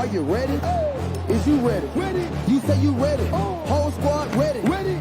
Are you ready? Is you ready? Ready. You say you ready. Whole squad ready. Ready.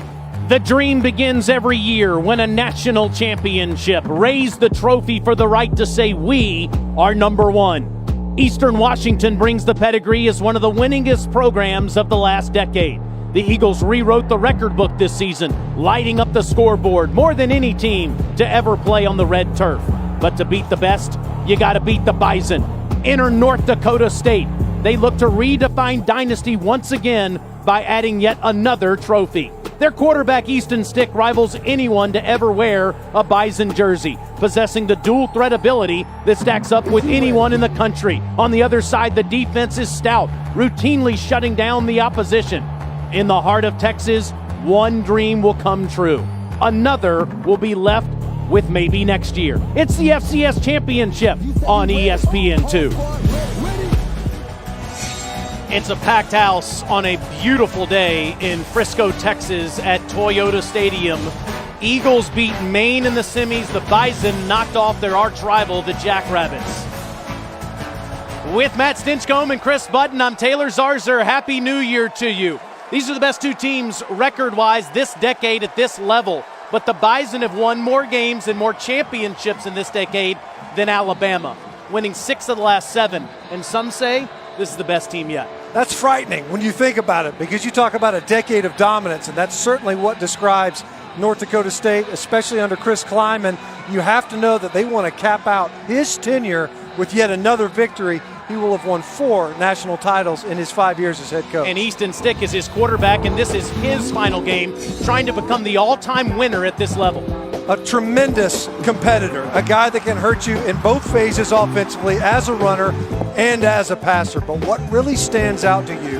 The dream begins every year when a national championship. Raise the trophy for the right to say we are number one. Eastern Washington brings the pedigree as one of the winningest programs of the last decade. The Eagles rewrote the record book this season, lighting up the scoreboard more than any team to ever play on the red turf. But to beat the best, you got to beat the Bison. Enter North Dakota State. They look to redefine dynasty once again by adding yet another trophy. Their quarterback, Easton Stick, rivals anyone to ever wear a Bison jersey, possessing the dual threat ability that stacks up with anyone in the country. On the other side, the defense is stout, routinely shutting down the opposition. In the heart of Texas, one dream will come true. Another will be left with maybe next year. It's the FCS Championship on ESPN2. It's a packed house on a beautiful day in Frisco, Texas at Toyota Stadium. Eagles beat Maine in the semis. The Bison knocked off their arch rival, the Jackrabbits. With Matt Stinchcomb and Chris Button, I'm Taylor Zarzer. Happy New Year to you. These are the best two teams record-wise this decade at this level. But the Bison have won more games and more championships in this decade than Alabama, winning 6 of the last 7. And some say this is the best team yet. That's frightening when you think about it, because you talk about a decade of dominance, and that's certainly what describes North Dakota State, especially under Chris Kleiman. You have to know that they want to cap out his tenure with yet another victory. He will have won 4 national titles in his 5 years as head coach. And Easton Stick is his quarterback, and this is his final game, trying to become the all-time winner at this level. A tremendous competitor, a guy that can hurt you in both phases offensively, as a runner and as a passer. But what really stands out to you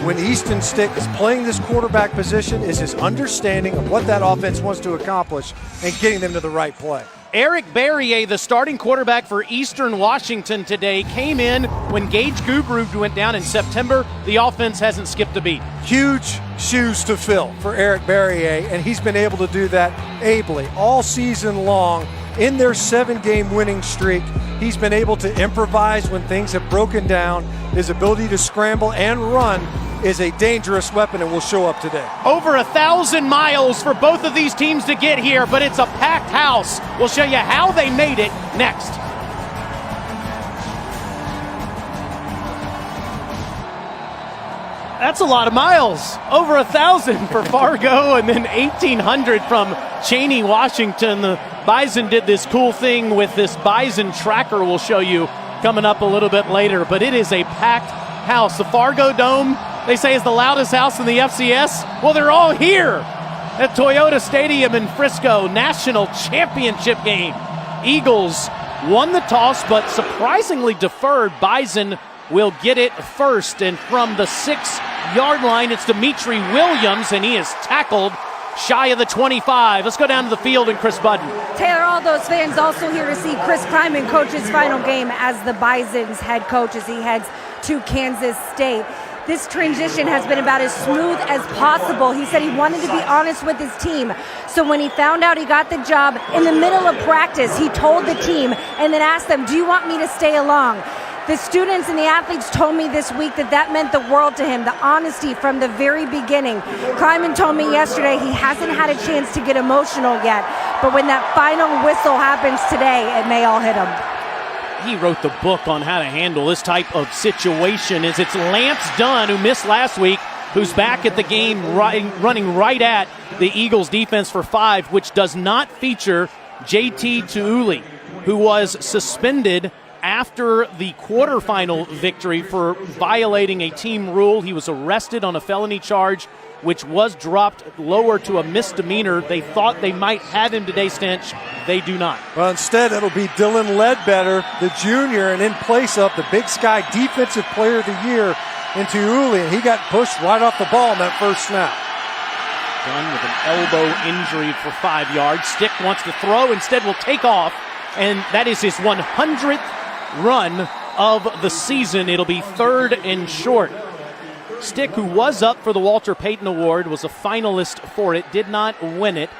when Easton Stick is playing this quarterback position is his understanding of what that offense wants to accomplish and getting them to the right play. Eric Barrier, the starting quarterback for Eastern Washington today, came in when Gage Gubru went down in September. The offense hasn't skipped a beat. Huge shoes to fill for Eric Barrier, and he's been able to do that ably all season long. In their 7-game winning streak, he's been able to improvise when things have broken down. His ability to scramble and run is a dangerous weapon and will show up today. Over 1,000 miles for both of these teams to get here, but it's a packed house. We'll show you how they made it next. That's a lot of miles. Over 1,000 for Fargo, and then 1,800 from Cheney, Washington. The Bison did this cool thing with this Bison tracker we'll show you coming up a little bit later, but it is a packed house. The Fargo Dome, they say, is the loudest house in the FCS. Well, they're all here at Toyota Stadium in Frisco. National championship game. Eagles won the toss, but surprisingly deferred. Bison will get it first, and from the 6-yard line, it's Dimitri Williams, and he is tackled shy of the 25. Let's go down to the field and Chris Budden. Taylor, all those fans also here to see Chris Kleiman coach his final game as the Bison's head coach as he heads to Kansas State. This transition has been about as smooth as possible. He said he wanted to be honest with his team. So when he found out he got the job in the middle of practice, he told the team and then asked them, do you want me to stay along? The students and the athletes told me this week that meant the world to him, the honesty from the very beginning. Kleiman told me yesterday he hasn't had a chance to get emotional yet, but when that final whistle happens today, it may all hit him. He wrote the book on how to handle this type of situation. It's Lance Dunn, who missed last week, who's back at the game running right at the Eagles defense for 5, which does not feature JT Tuuli, who was suspended after the quarterfinal victory for violating a team rule. He was arrested on a felony charge, which was dropped lower to a misdemeanor. They thought they might have him today, Stench. They do not. Well, instead, it'll be Dylan Ledbetter, the junior, and in place of the Big Sky Defensive Player of the Year in Tuuli, and he got pushed right off the ball in that first snap. Dunn with an elbow injury for 5 yards. Stick wants to throw, instead will take off, and that is his 100th run of the season. It'll be 3rd and short. Stick, who was up for the Walter Payton Award, was a finalist for it, did not win it.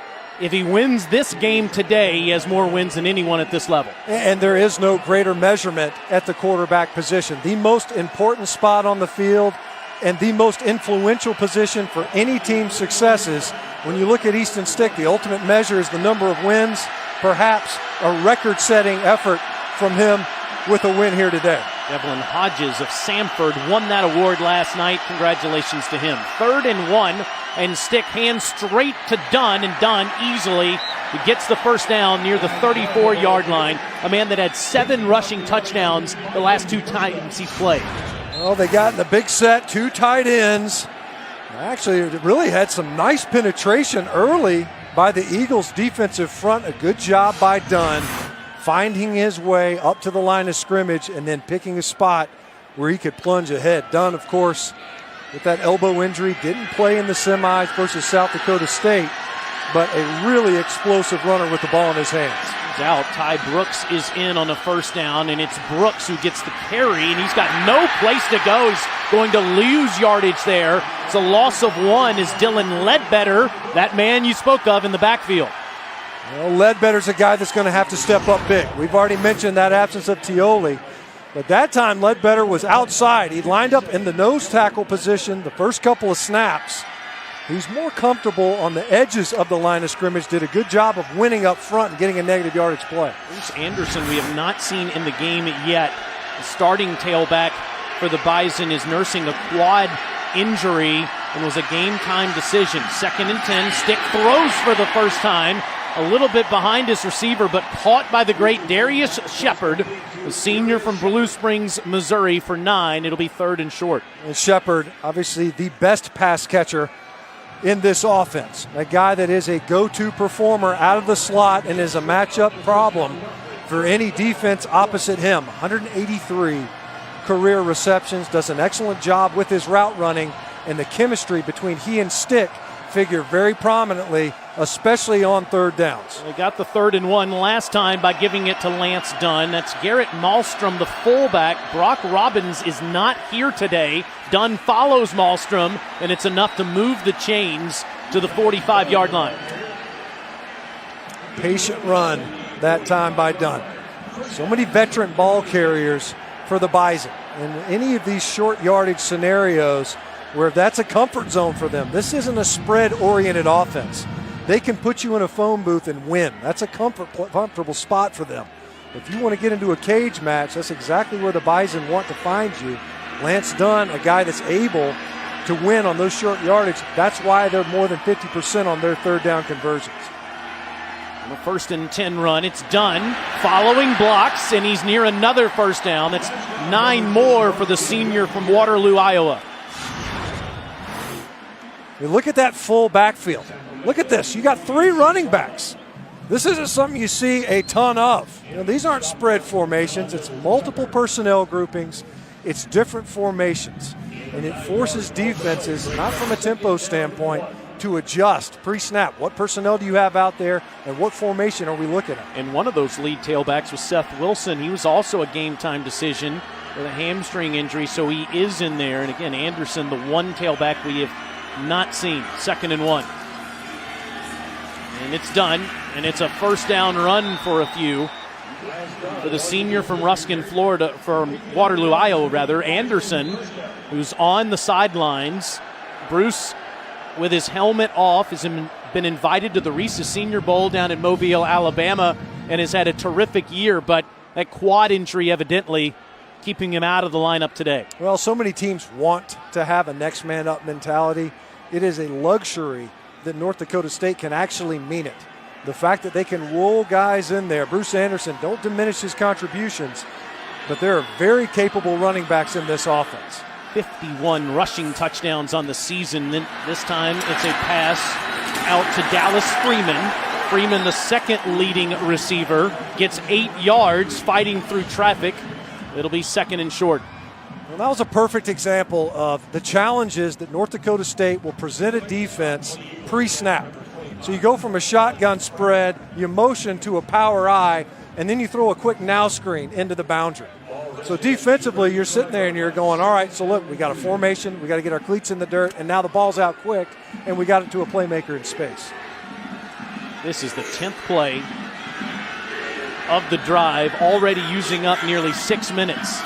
if he wins this game today, he has more wins than anyone at this level. And there is no greater measurement at the quarterback position. The most important spot on the field and the most influential position for any team's successes. When you look at Easton Stick, the ultimate measure is the number of wins, perhaps a record-setting effort from him with a win here today. Devlin Hodges of Samford won that award last night. Congratulations to him. 3rd and 1, and Stick hands straight to Dunn, and Dunn easily he gets the first down near the 34-yard line. A man that had 7 rushing touchdowns the last 2 times he's played. Well, they got in the big set, 2 tight ends. Actually, it really had some nice penetration early by the Eagles' defensive front. A good job by Dunn, finding his way up to the line of scrimmage and then picking a spot where he could plunge ahead. Dunn, of course, with that elbow injury, didn't play in the semis versus South Dakota State, but a really explosive runner with the ball in his hands. Out. Ty Brooks is in on the first down, and it's Brooks who gets the carry, and he's got no place to go. He's going to lose yardage there. It's a loss of 1 is Dylan Ledbetter, that man you spoke of in the backfield. Well, Ledbetter's a guy that's going to have to step up big. We've already mentioned that absence of Tioli, but that time Ledbetter was outside. He lined up in the nose tackle position the first couple of snaps. He's more comfortable on the edges of the line of scrimmage, did a good job of winning up front and getting a negative yardage play. Bruce Anderson we have not seen in the game yet. The starting tailback for the Bison is nursing a quad injury and was a game-time decision. 2nd and 10, Stick throws for the first time. A little bit behind his receiver, but caught by the great Darius Shepard, the senior from Blue Springs, Missouri, for 9. It'll be 3rd and short. And Shepard, obviously the best pass catcher in this offense. A guy that is a go-to performer out of the slot and is a matchup problem for any defense opposite him. 183 career receptions, does an excellent job with his route running, and the chemistry between he and Stick figure very prominently, especially on 3rd downs. They got the 3rd and 1 last time by giving it to Lance Dunn. That's Garrett Malmstrom, the fullback. Brock Robbins is not here today. Dunn follows Malmstrom, and it's enough to move the chains to the 45-yard line. Patient run that time by Dunn. So many veteran ball carriers for the Bison. In any of these short yardage scenarios where that's a comfort zone for them, this isn't a spread-oriented offense. They can put you in a phone booth and win. That's a comfortable spot for them. If you want to get into a cage match, that's exactly where the Bison want to find you. Lance Dunn, a guy that's able to win on those short yardage. That's why they're more than 50% on their 3rd down conversions. On the 1st and 10 run, it's Dunn following blocks, and he's near another first down. That's 9 more for the senior from Waterloo, Iowa. You look at that full backfield. Look at this. You got 3 running backs. This isn't something you see a ton of. These aren't spread formations. It's multiple personnel groupings. It's different formations. And it forces defenses, not from a tempo standpoint, to adjust pre-snap. What personnel do you have out there, and what formation are we looking at? And one of those lead tailbacks was Seth Wilson. He was also a game-time decision with a hamstring injury, so he is in there. And again, Anderson, the one tailback we have not seen. 2nd and 1. And it's done, and it's a first down run for a few. For the senior from Ruskin, Florida, from Waterloo, Iowa, rather, Anderson, who's on the sidelines. Bruce, with his helmet off, has been invited to the Reese's Senior Bowl down in Mobile, Alabama, and has had a terrific year, but that quad injury evidently keeping him out of the lineup today. Well, so many teams want to have a next man up mentality. It is a luxury that North Dakota State can actually mean it. The fact that they can roll guys in there. Bruce Anderson, don't diminish his contributions, but there are very capable running backs in this offense. 51 rushing touchdowns on the season. Then this time it's a pass out to Dallas Freeman. Freeman, the second leading receiver, gets 8 yards fighting through traffic. It'll be 2nd and short. Well, that was a perfect example of the challenges that North Dakota State will present a defense pre-snap. So you go from a shotgun spread, you motion to a power I, and then you throw a quick now screen into the boundary. So defensively, you're sitting there and you're going, all right, so look, we got a formation, we got to get our cleats in the dirt, and now the ball's out quick, and we got it to a playmaker in space. This is the 10th play of the drive, already using up nearly 6 minutes.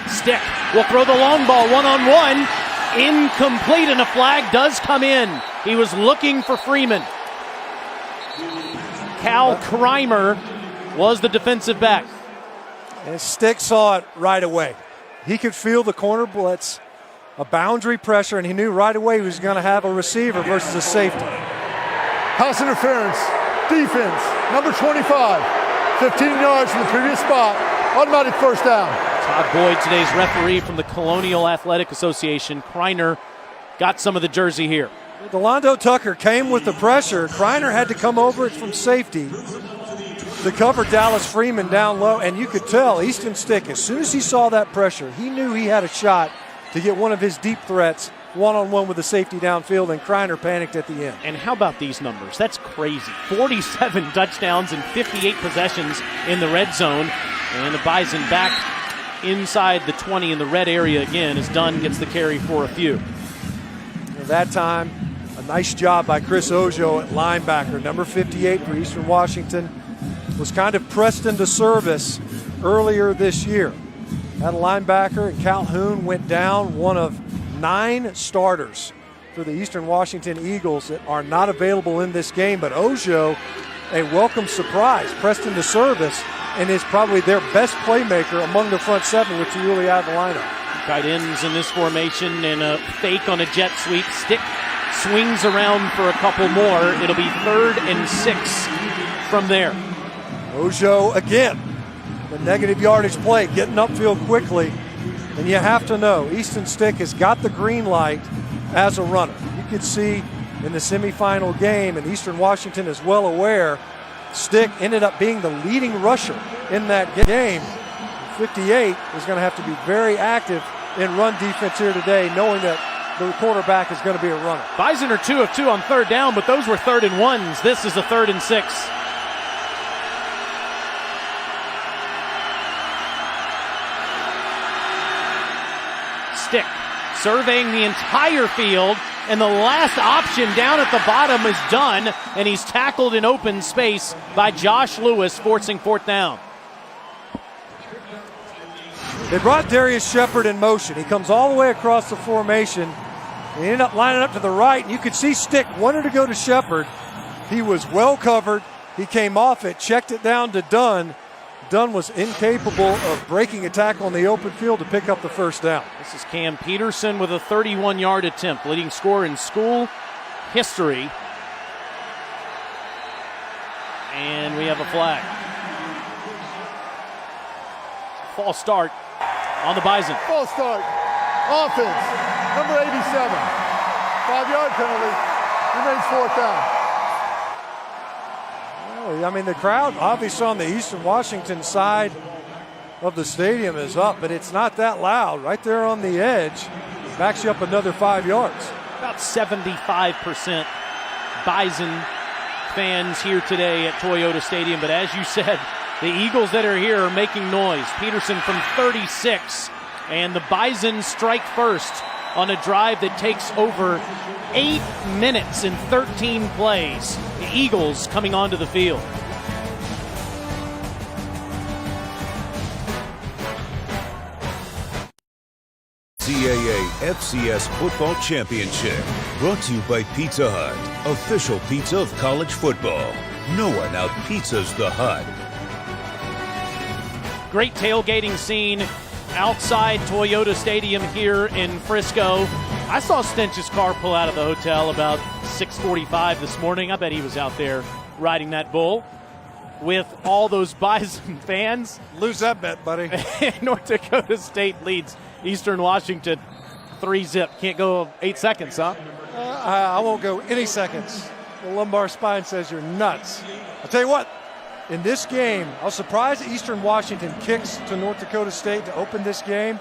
Stick will throw the long ball one-on-one. Incomplete, and a flag does come in. He was looking for Freeman. Cal Kreimer was the defensive back. And Stick saw it right away. He could feel the corner blitz, a boundary pressure, and he knew right away he was going to have a receiver versus a safety. House interference. Defense. Number 25. 15 yards from the previous spot. Automatic first down. Todd Boyd, today's referee from the Colonial Athletic Association. Kreiner got some of the jersey here. Delando Tucker came with the pressure. Kreiner had to come over it from safety to cover Dallas Freeman down low, and you could tell Easton Stick, as soon as he saw that pressure, he knew he had a shot to get one of his deep threats one-on-one with the safety downfield, and Kreiner panicked at the end. And how about these numbers? That's crazy. 47 touchdowns and 58 possessions in the red zone, and the Bison back inside the 20 in the red area again as Dunn gets the carry for a few. That time, a nice job by Chris Ojo at linebacker. Number 58 for Eastern Washington was kind of pressed into service earlier this year. That linebacker and Calhoun went down, one of 9 starters for the Eastern Washington Eagles that are not available in this game. But Ojo, a welcome surprise, pressed into service, and is probably their best playmaker among the front 7 with you really out of the lineup. Tight ends in this formation, and a fake on a jet sweep. Stick swings around for a couple more. It'll be 3rd and 6 from there. Ojo again, the negative yardage play, getting upfield quickly. And you have to know, Easton Stick has got the green light as a runner. You could see in the semifinal game, and Eastern Washington is well aware, Stick ended up being the leading rusher in that game. 58 is going to have to be very active in run defense here today, knowing that the quarterback is going to be a runner. Bison are 2 of 2 on 3rd down, but those were 3rd and 1s. This is a 3rd and 6. Stick surveying the entire field, and the last option down at the bottom is done, and he's tackled in open space by Josh Lewis, forcing 4th down. They brought Darius Shepard in motion. He comes all the way across the formation. They ended up lining up to the right, and you could see Stick wanted to go to Shepard. He was well covered. He came off it, checked it down to Dunn. Dunn was incapable of breaking a tackle on the open field to pick up the first down. This is Cam Peterson with a 31-yard attempt, leading scorer in school history. And we have a flag. False start on the Bison. False start. Offense. Number 87. 5-yard penalty. Remains 4th down. I mean, the crowd obviously on the Eastern Washington side of the stadium is up, but it's not that loud. Right there on the edge, backs you up another 5 yards. About 75% Bison fans here today at Toyota Stadium, but as you said, the Eagles that are here are making noise. Peterson from 36, and the Bison strike first on a drive that takes over 8 minutes and 13 plays. The Eagles coming onto the field. CAA FCS Football Championship, brought to you by Pizza Hut, official pizza of college football. No one out-pizzas the Hut. Great tailgating scene outside Toyota Stadium here in Frisco. I saw Stench's car pull out of the hotel about 6:45 this morning. I bet he was out there riding that bull with all those Bison fans. Lose that bet, buddy. North Dakota State leads Eastern Washington 3-0. Can't go 8 seconds, huh? I won't go any seconds. The lumbar spine says you're nuts. I'll tell you what, in this game, I was surprised that Eastern Washington kicks to North Dakota State to open this game,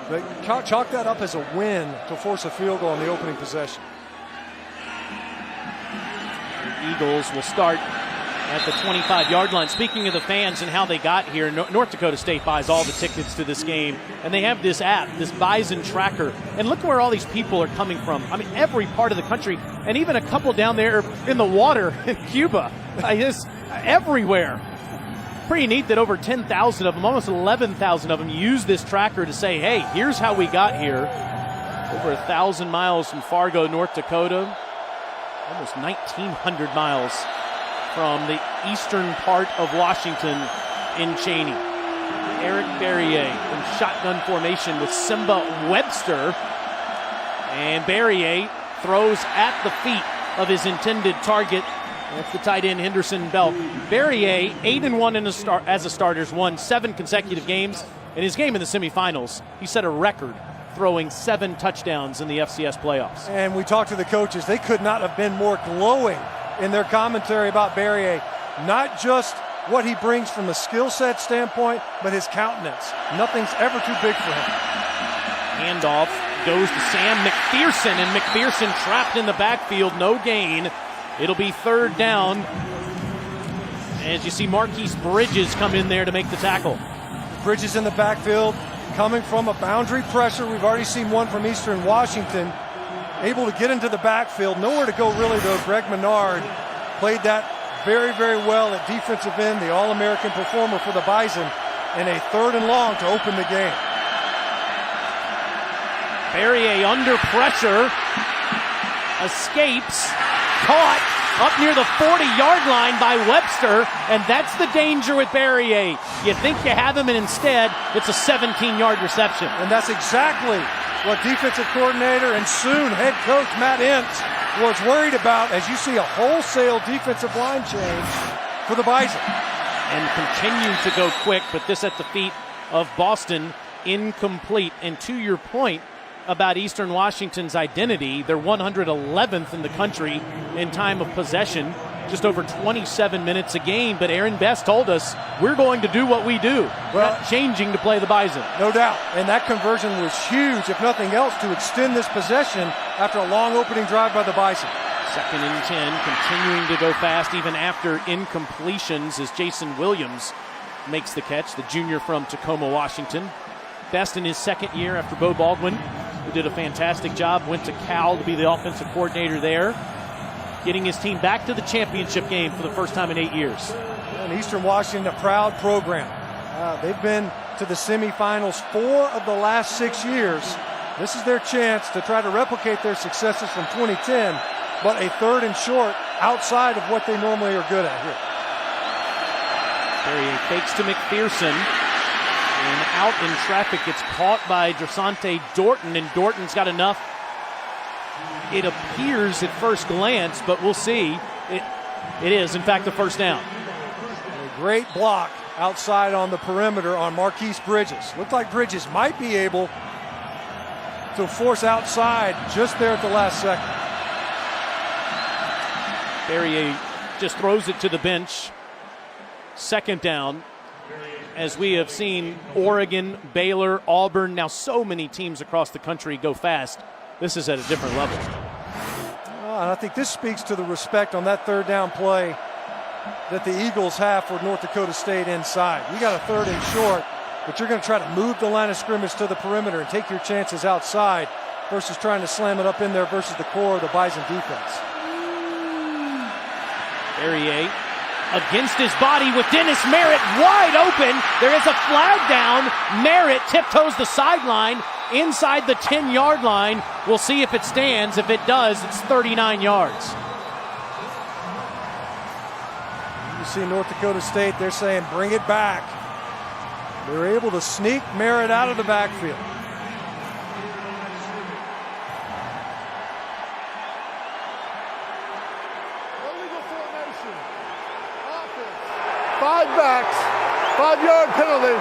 but chalk that up as a win to force a field goal on the opening possession. The Eagles will start at the 25-yard line. Speaking of the fans and how they got here, North Dakota State buys all the tickets to this game, and they have this app, this Bison tracker, and look where all these people are coming from. I mean, every part of the country, and even a couple down there in the water in Cuba. Just everywhere. Pretty neat that over 10,000 of them, almost 11,000 of them, use this tracker to say, hey, here's how we got here. Over 1,000 miles from Fargo, North Dakota. Almost 1,900 miles from the eastern part of Washington in Cheney. Eric Barrier in shotgun formation with Simba Webster. And Barrier throws at the feet of his intended target. That's the tight end Henderson Belk. Barrier, 8-1 as a starter, won 7 consecutive games. In his game in the semifinals, he set a record throwing 7 touchdowns in the FCS playoffs. And we talked to the coaches. They could not have been more glowing in their commentary about Barrier. Not just what he brings from a skill set standpoint, but his countenance. Nothing's ever too big for him. Handoff goes to Sam McPherson, and McPherson trapped in the backfield, no gain. It'll be 3rd down. As you see Marquise Bridges come in there to make the tackle. Bridges in the backfield, coming from a boundary pressure. We've already seen one from Eastern Washington. Able to get into the backfield. Nowhere to go really though. Greg Menard played that very, very well at defensive end, the All-American performer for the Bison, and a 3rd and long to open the game. Barrier under pressure, escapes, caught up near the 40-yard line by Webster, and that's the danger with Barrier. You think you have him, and instead it's a 17-yard reception. And that's exactly what defensive coordinator and soon head coach Matt Entz was worried about, as you see a wholesale defensive line change for the Bison. And continue to go quick, but this at the feet of Boston, incomplete. And to your point about Eastern Washington's identity, they're 111th in the country in time of possession, just over 27 minutes a game. But Aaron Best told us, we're going to do what we do. We're not changing to play the Bison. No doubt. And that conversion was huge, if nothing else, to extend this possession after a long opening drive by the Bison. 2nd and 10, continuing to go fast even after incompletions as Jason Williams makes the catch, the junior from Tacoma, Washington. Best in his 2nd year after Bo Baldwin, who did a fantastic job, went to Cal to be the offensive coordinator there, getting his team back to the championship game for the first time in 8 years. And Eastern Washington, a proud program. They've been to the semifinals 4 of the last 6 years. This is their chance to try to replicate their successes from 2010, but a 3rd and short outside of what they normally are good at here. Barrier fakes to McPherson, and out in traffic, gets caught by Drasante Dorton, and Dorton's got enough. It appears at first glance, but we'll see. It is, in fact, the 1st down. A great block outside on the perimeter on Marquise Bridges. Looked like Bridges might be able to force outside just there at the last second. Barrier just throws it to the bench. 2nd down. As we have seen Oregon, Baylor, Auburn, now so many teams across the country go fast, this is at a different level. And I think this speaks to the respect on that 3rd down play that the Eagles have for North Dakota State inside. You got a 3rd and short, but you're going to try to move the line of scrimmage to the perimeter and take your chances outside versus trying to slam it up in there versus the core of the Bison defense. Barrier against his body with Dennis Merritt wide open. There is a flag down. Merritt tiptoes the sideline inside the 10-yard line. We'll see if it stands. If it does, it's 39 yards. You see North Dakota State, they're saying bring it back. They're able to sneak Merritt out of the backfield. Five backs, 5-yard penalty,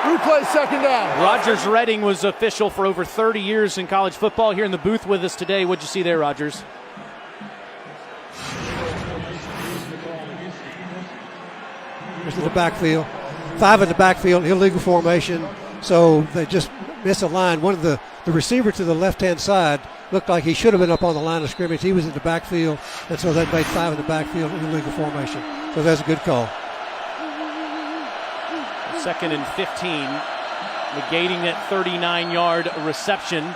replay 2nd down. Rogers Redding was official for over 30 years in college football, here in the booth with us today. What'd you see there, Rogers? Here's in the backfield. 5 in the backfield, illegal formation. So they just misaligned. One of the receiver to the left-hand side looked like he should have been up on the line of scrimmage. He was in the backfield, and so they made 5 in the backfield, illegal formation. So that's a good call. 2nd and 15, negating that 39-yard reception.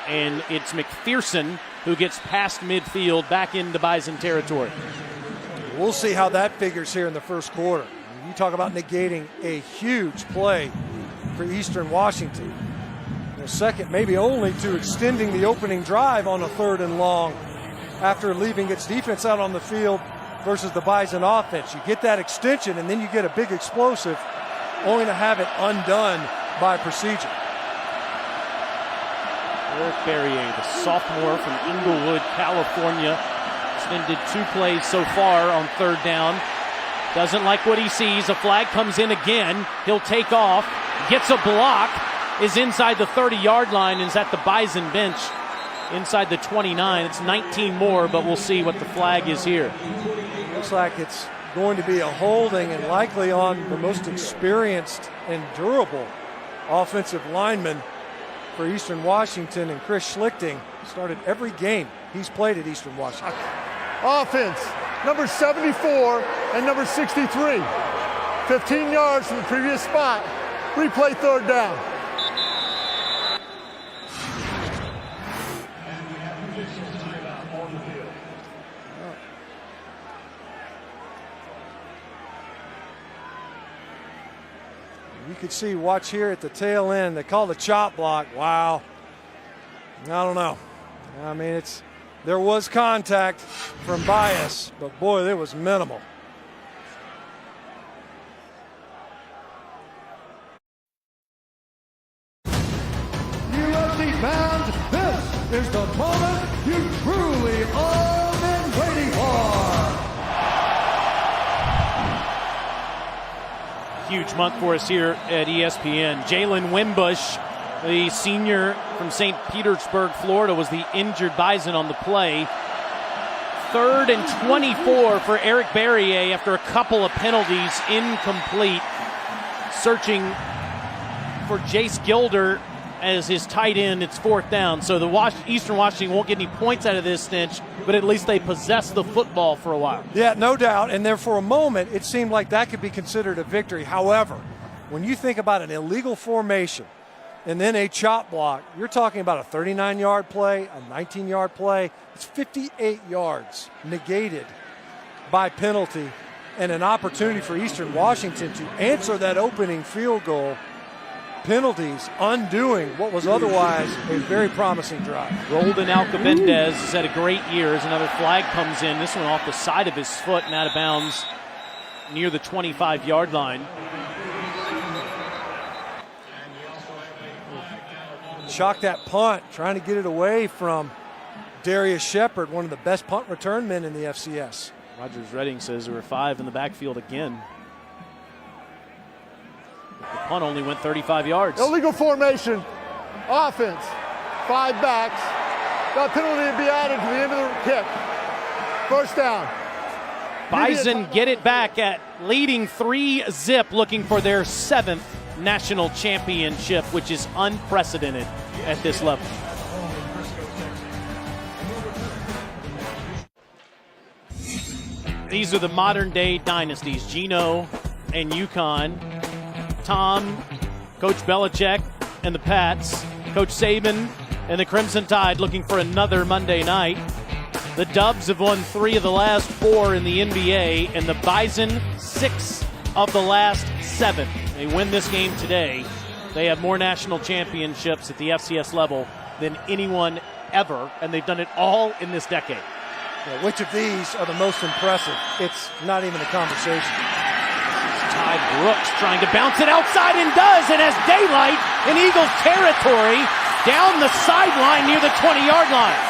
And it's McPherson who gets past midfield back into Bison territory. We'll see how that figures here in the first quarter. You talk about negating a huge play for Eastern Washington. Second, maybe only to extending the opening drive on a 3rd and long after leaving its defense out on the field versus the Bison offense. You get that extension, and then you get a big explosive, only to have it undone by procedure. Eric Berrier, the sophomore from Inglewood, California, extended 2 plays so far on 3rd down. Doesn't like what he sees. A flag comes in again. He'll take off, gets a block, is inside the 30-yard line, and is at the Bison bench inside the 29. It's 19 more, but we'll see what the flag is here. Looks like it's going to be a holding, and likely on the most experienced and durable offensive lineman for Eastern Washington, and Chris Schlichting started every game he's played at Eastern Washington. Offense, number 74 and number 63. 15 yards from the previous spot. Replay 3rd down. You could see, watch here at the tail end, they call the chop block. Wow. I don't know. I mean, there was contact from Bias, but boy, it was minimal. UFC fans, this is the moment you truly all been waiting for. Huge month for us here at ESPN. Jalen Wimbush, the senior from St. Petersburg, Florida, was the injured Bison on the play. 3rd and 24 for Eric Berrier after a couple of penalties, incomplete. Searching for Jace Gilder as his tight end. It's 4th down. So the Eastern Washington won't get any points out of this stench, but at least they possess the football for a while. Yeah, no doubt. And there for a moment, it seemed like that could be considered a victory. However, when you think about an illegal formation and then a chop block, you're talking about a 39-yard play, a 19-yard play. It's 58 yards negated by penalty, and an opportunity for Eastern Washington to answer that opening field goal. Penalties undoing what was otherwise a very promising drive. Roldan Alcabendez has had a great year as another flag comes in. This one off the side of his foot and out of bounds near the 25-yard line. Shock that punt, trying to get it away from Darius Shepard, one of the best punt return men in the FCS. Rogers Redding says there were 5 in the backfield again. The punt only went 35 yards. Illegal formation. Offense. 5 backs. That penalty to be added to the end of the kick. 1st down. Bison get it back at leading 3-0, looking for their 7th national championship, which is unprecedented at this level. These are the modern day dynasties, Geno and UConn, Tom, Coach Belichick and the Pats, Coach Saban and the Crimson Tide looking for another Monday night. The Dubs have won 3 of the last 4 in the NBA, and the Bison 6 of the last 7. They win this game today. They have more national championships at the FCS level than anyone ever, and they've done it all in this decade. Yeah, which of these are the most impressive? It's not even a conversation. Ty Brooks trying to bounce it outside and does, and has daylight in Eagles territory down the sideline near the 20-yard line.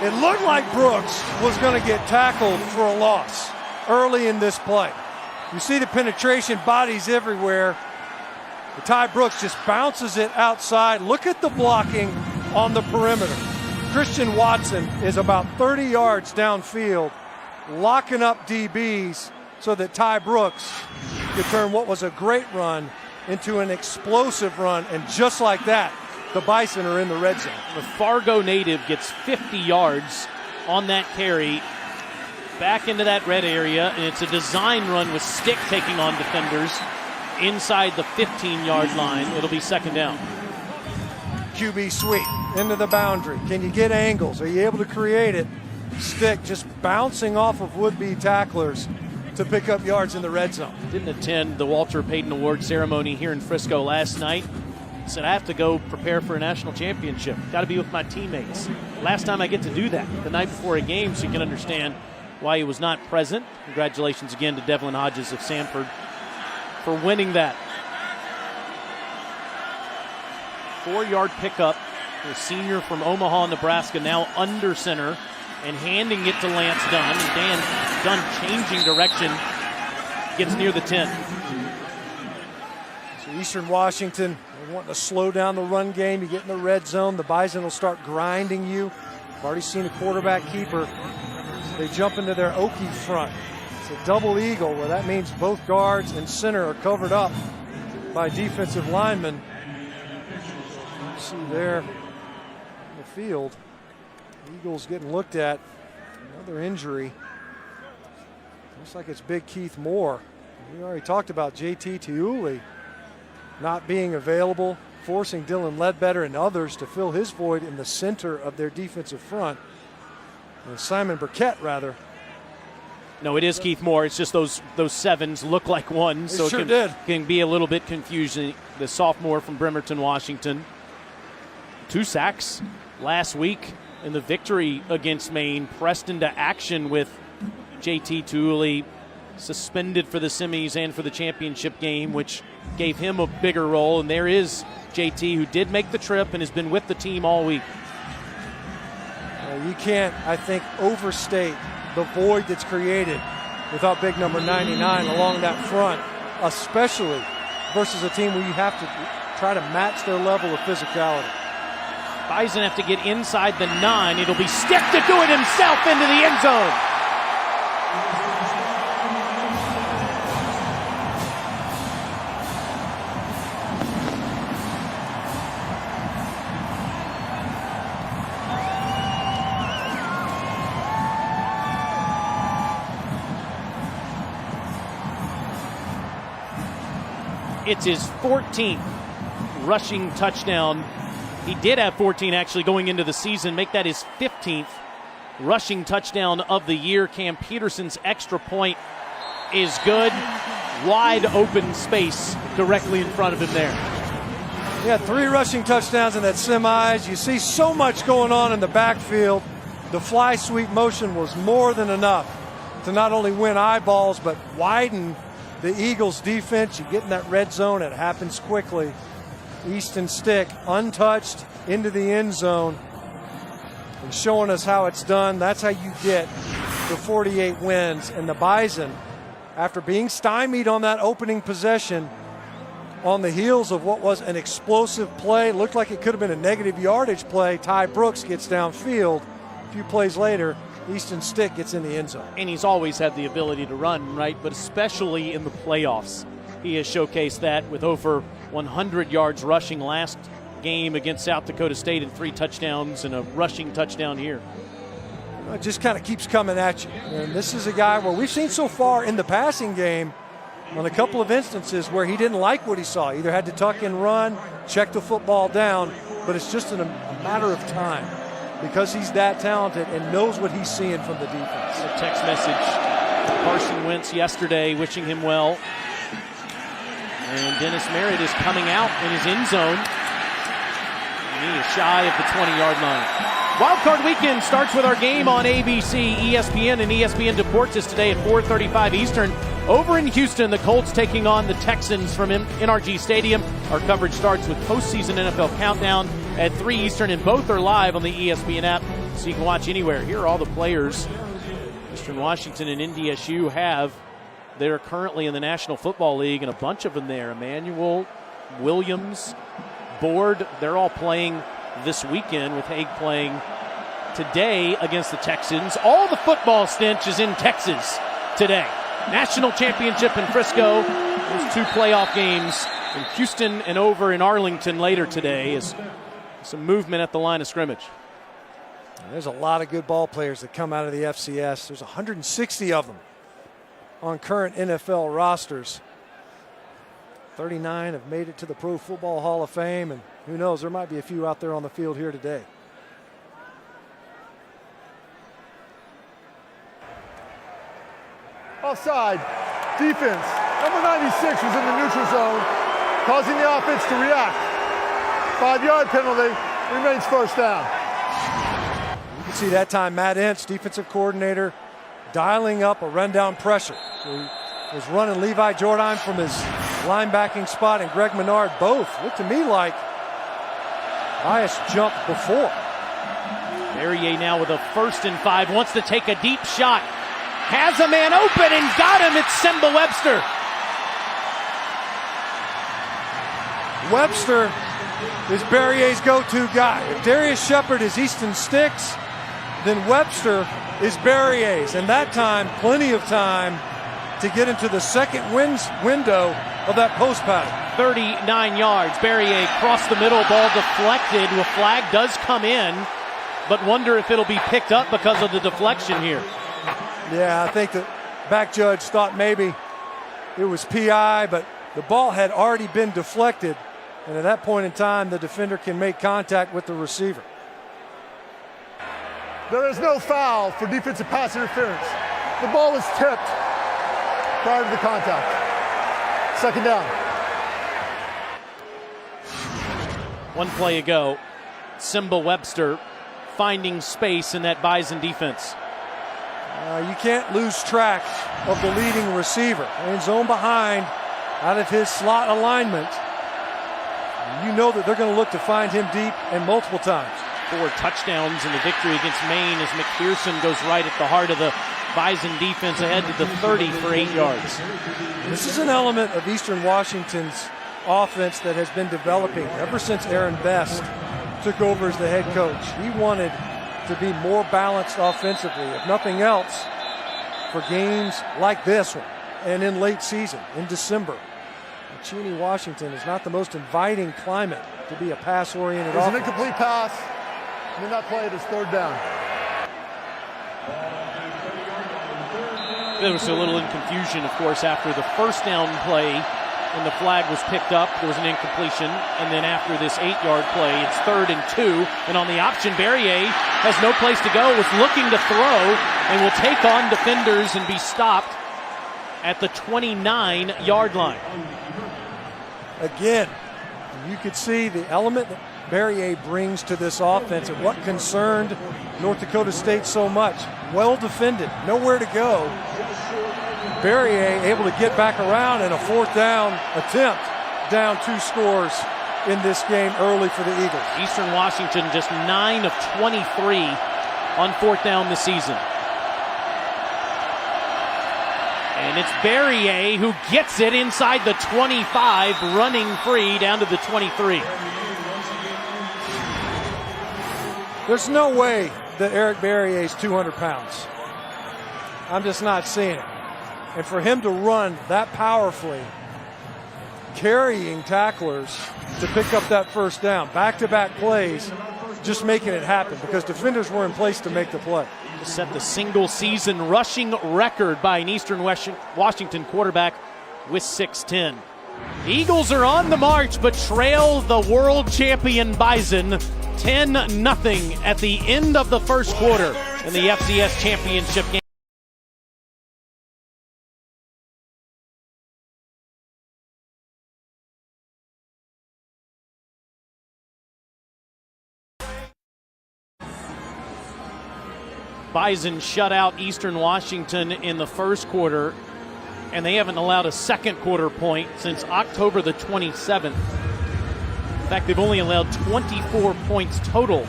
It looked like Brooks was going to get tackled for a loss early in this play. You see the penetration, bodies everywhere. Ty Brooks just bounces it outside. Look at the blocking on the perimeter. Christian Watson is about 30 yards downfield, locking up DBs so that Ty Brooks could turn what was a great run into an explosive run. And just like that, the Bison are in the red zone. The Fargo native gets 50 yards on that carry back into that red area, and it's a design run with Stick taking on defenders inside the 15-yard line. It'll be second down. QB sweep into the boundary. Can you get angles? Are you able to create it? Stick just bouncing off of would-be tacklers to pick up yards in the red zone. Didn't attend the Walter Payton Award ceremony here in Frisco last night. Said I have to go prepare for a national championship. Got to be with my teammates. Last time I get to do that, the night before a game, so you can understand why he was not present. Congratulations again to Devlin Hodges of Sanford for winning that. 4-yard pickup. The senior from Omaha, Nebraska, now under center and handing it to Lance Dunn. And Dan Dunn changing direction, gets near the 10. So Eastern Washington, they want to slow down the run game. You get in the red zone, the Bison will start grinding you. I've already seen a quarterback keeper. They jump into their Okie front. It's a double eagle, where that means both guards and center are covered up by defensive linemen. You see there in the field, Eagles getting looked at. Another injury. Looks like it's Big Keith Moore. We already talked about JT Tiuli not being available, forcing Dylan Ledbetter and others to fill his void in the center of their defensive front. And Simon Burkett, rather. No, it is Keith Moore. It's just those sevens look like ones, so sure it can be a little bit confusing. The sophomore from Bremerton, Washington. 2 sacks last week in the victory against Maine, pressed into action with JT Tiuli suspended for the semis and for the championship game, which gave him a bigger role. And there is JT, who did make the trip and has been with the team all week. You can't, I think, overstate the void that's created without big number 99 along that front, especially versus a team where you have to try to match their level of physicality. Bison have to get inside the 9. It'll be Stick to do it himself into the end zone. It's his 14th rushing touchdown. He did have 14 actually going into the season. Make that his 15th rushing touchdown of the year. Cam Peterson's extra point is good. Wide open space directly in front of him there. He had 3 rushing touchdowns in that semis. You see so much going on in the backfield. The fly sweep motion was more than enough to not only win eyeballs but widen the Eagles' defense. You get in that red zone, it happens quickly. Easton Stick untouched into the end zone and showing us how it's done. That's how you get the 48 wins. And the Bison, after being stymied on that opening possession, on the heels of what was an explosive play, looked like it could have been a negative yardage play, Ty Brooks gets downfield. A few plays later, Easton Stick gets in the end zone. And he's always had the ability to run, right? But especially in the playoffs, he has showcased that with over 100 yards rushing last game against South Dakota State and 3 touchdowns and a rushing touchdown here. It just kind of keeps coming at you. And this is a guy where we've seen so far in the passing game on a couple of instances where he didn't like what he saw. Either had to tuck and run, check the football down, but it's just a matter of time because he's that talented and knows what he's seeing from the defense. A text message to Carson Wentz yesterday wishing him well. And Dennis Merritt is coming out in his end zone. And he is shy of the 20-yard line. Wildcard Weekend starts with our game on ABC, ESPN, and ESPN Deportes today at 4:35 Eastern. Over in Houston, the Colts taking on the Texans from NRG Stadium. Our coverage starts with postseason NFL Countdown at 3 Eastern, and both are live on the ESPN app, so you can watch anywhere. Here are all the players Eastern Washington and NDSU have. They're currently in the National Football League, and a bunch of them there. Emmanuel, Williams, Board, they're all playing this weekend, with Haig playing today against the Texans. All the football stench is in Texas today. National championship in Frisco. There's 2 playoff games in Houston and over in Arlington later today. Is some movement at the line of scrimmage. There's a lot of good ball players that come out of the FCS. There's 160 of them on current NFL rosters. 39 have made it to the Pro Football Hall of Fame, and who knows, there might be a few out there on the field here today. Offside. Defense. Number 96 was in the neutral zone, causing the offense to react. 5-yard penalty. Remains first down. You can see that time Matt Ince, defensive coordinator, dialing up a run-down pressure. So he was running Levi Jordan from his linebacking spot, and Greg Menard both looked to me like bias jump before. Barrier now with a 1st and 5, wants to take a deep shot. Has a man open and got him. It's Simba Webster. Webster is Barrier's go-to guy. If Darius Shepard is Easton Sticks, then Webster is Barrier's. And that time, plenty of time to get into the second window of that post pattern. 39 yards. Barrier across the middle, ball deflected. The flag does come in, but wonder if it'll be picked up because of the deflection here. Yeah, I think the back judge thought maybe it was PI, but the ball had already been deflected. And at that point in time, the defender can make contact with the receiver. There is no foul for defensive pass interference. The ball was tipped prior to the contact. Second down. One play ago, Simba Webster finding space in that Bison defense. You can't lose track of the leading receiver. In zone behind, out of his slot alignment. You know that they're going to look to find him deep and multiple times. 4 touchdowns in the victory against Maine as McPherson goes right at the heart of the Bison defense ahead to the 30 for 8 yards. This is an element of Eastern Washington's offense that has been developing ever since Aaron Best took over as the head coach. He wanted to be more balanced offensively, if nothing else, for games like this one and in late season, in December. Cheney, Washington is not the most inviting climate to be a pass-oriented offense. It was an incomplete pass. And then that play is third down. There was a little confusion, of course, after the first down play when the flag was picked up. There was an incompletion. And then after this 8-yard play, it's 3rd and 2. And on the option, Barrier has no place to go, was looking to throw, and will take on defenders and be stopped at the 29-yard line. Again, you could see the element that Barrier brings to this offense and what concerned North Dakota State so much. Well defended, nowhere to go. Barrier able to get back around in a 4th down attempt, down 2 scores in this game early for the Eagles. Eastern Washington just 9 of 23 on 4th down this season. And it's Barrier who gets it inside the 25, running free down to the 23. There's no way that Eric Barrier is 200 pounds. I'm just not seeing it. And for him to run that powerfully, carrying tacklers to pick up that first down, back-to-back plays, just making it happen because defenders were in place to make the play. Set the single-season rushing record by an Eastern Washington quarterback with 6'10". The Eagles are on the march, but trail the world champion Bison 10-0 at the end of the first quarter in the FCS championship game. Bison shut out Eastern Washington in the first quarter, and they haven't allowed a second quarter point since October the 27th. In fact, they've only allowed 24 points total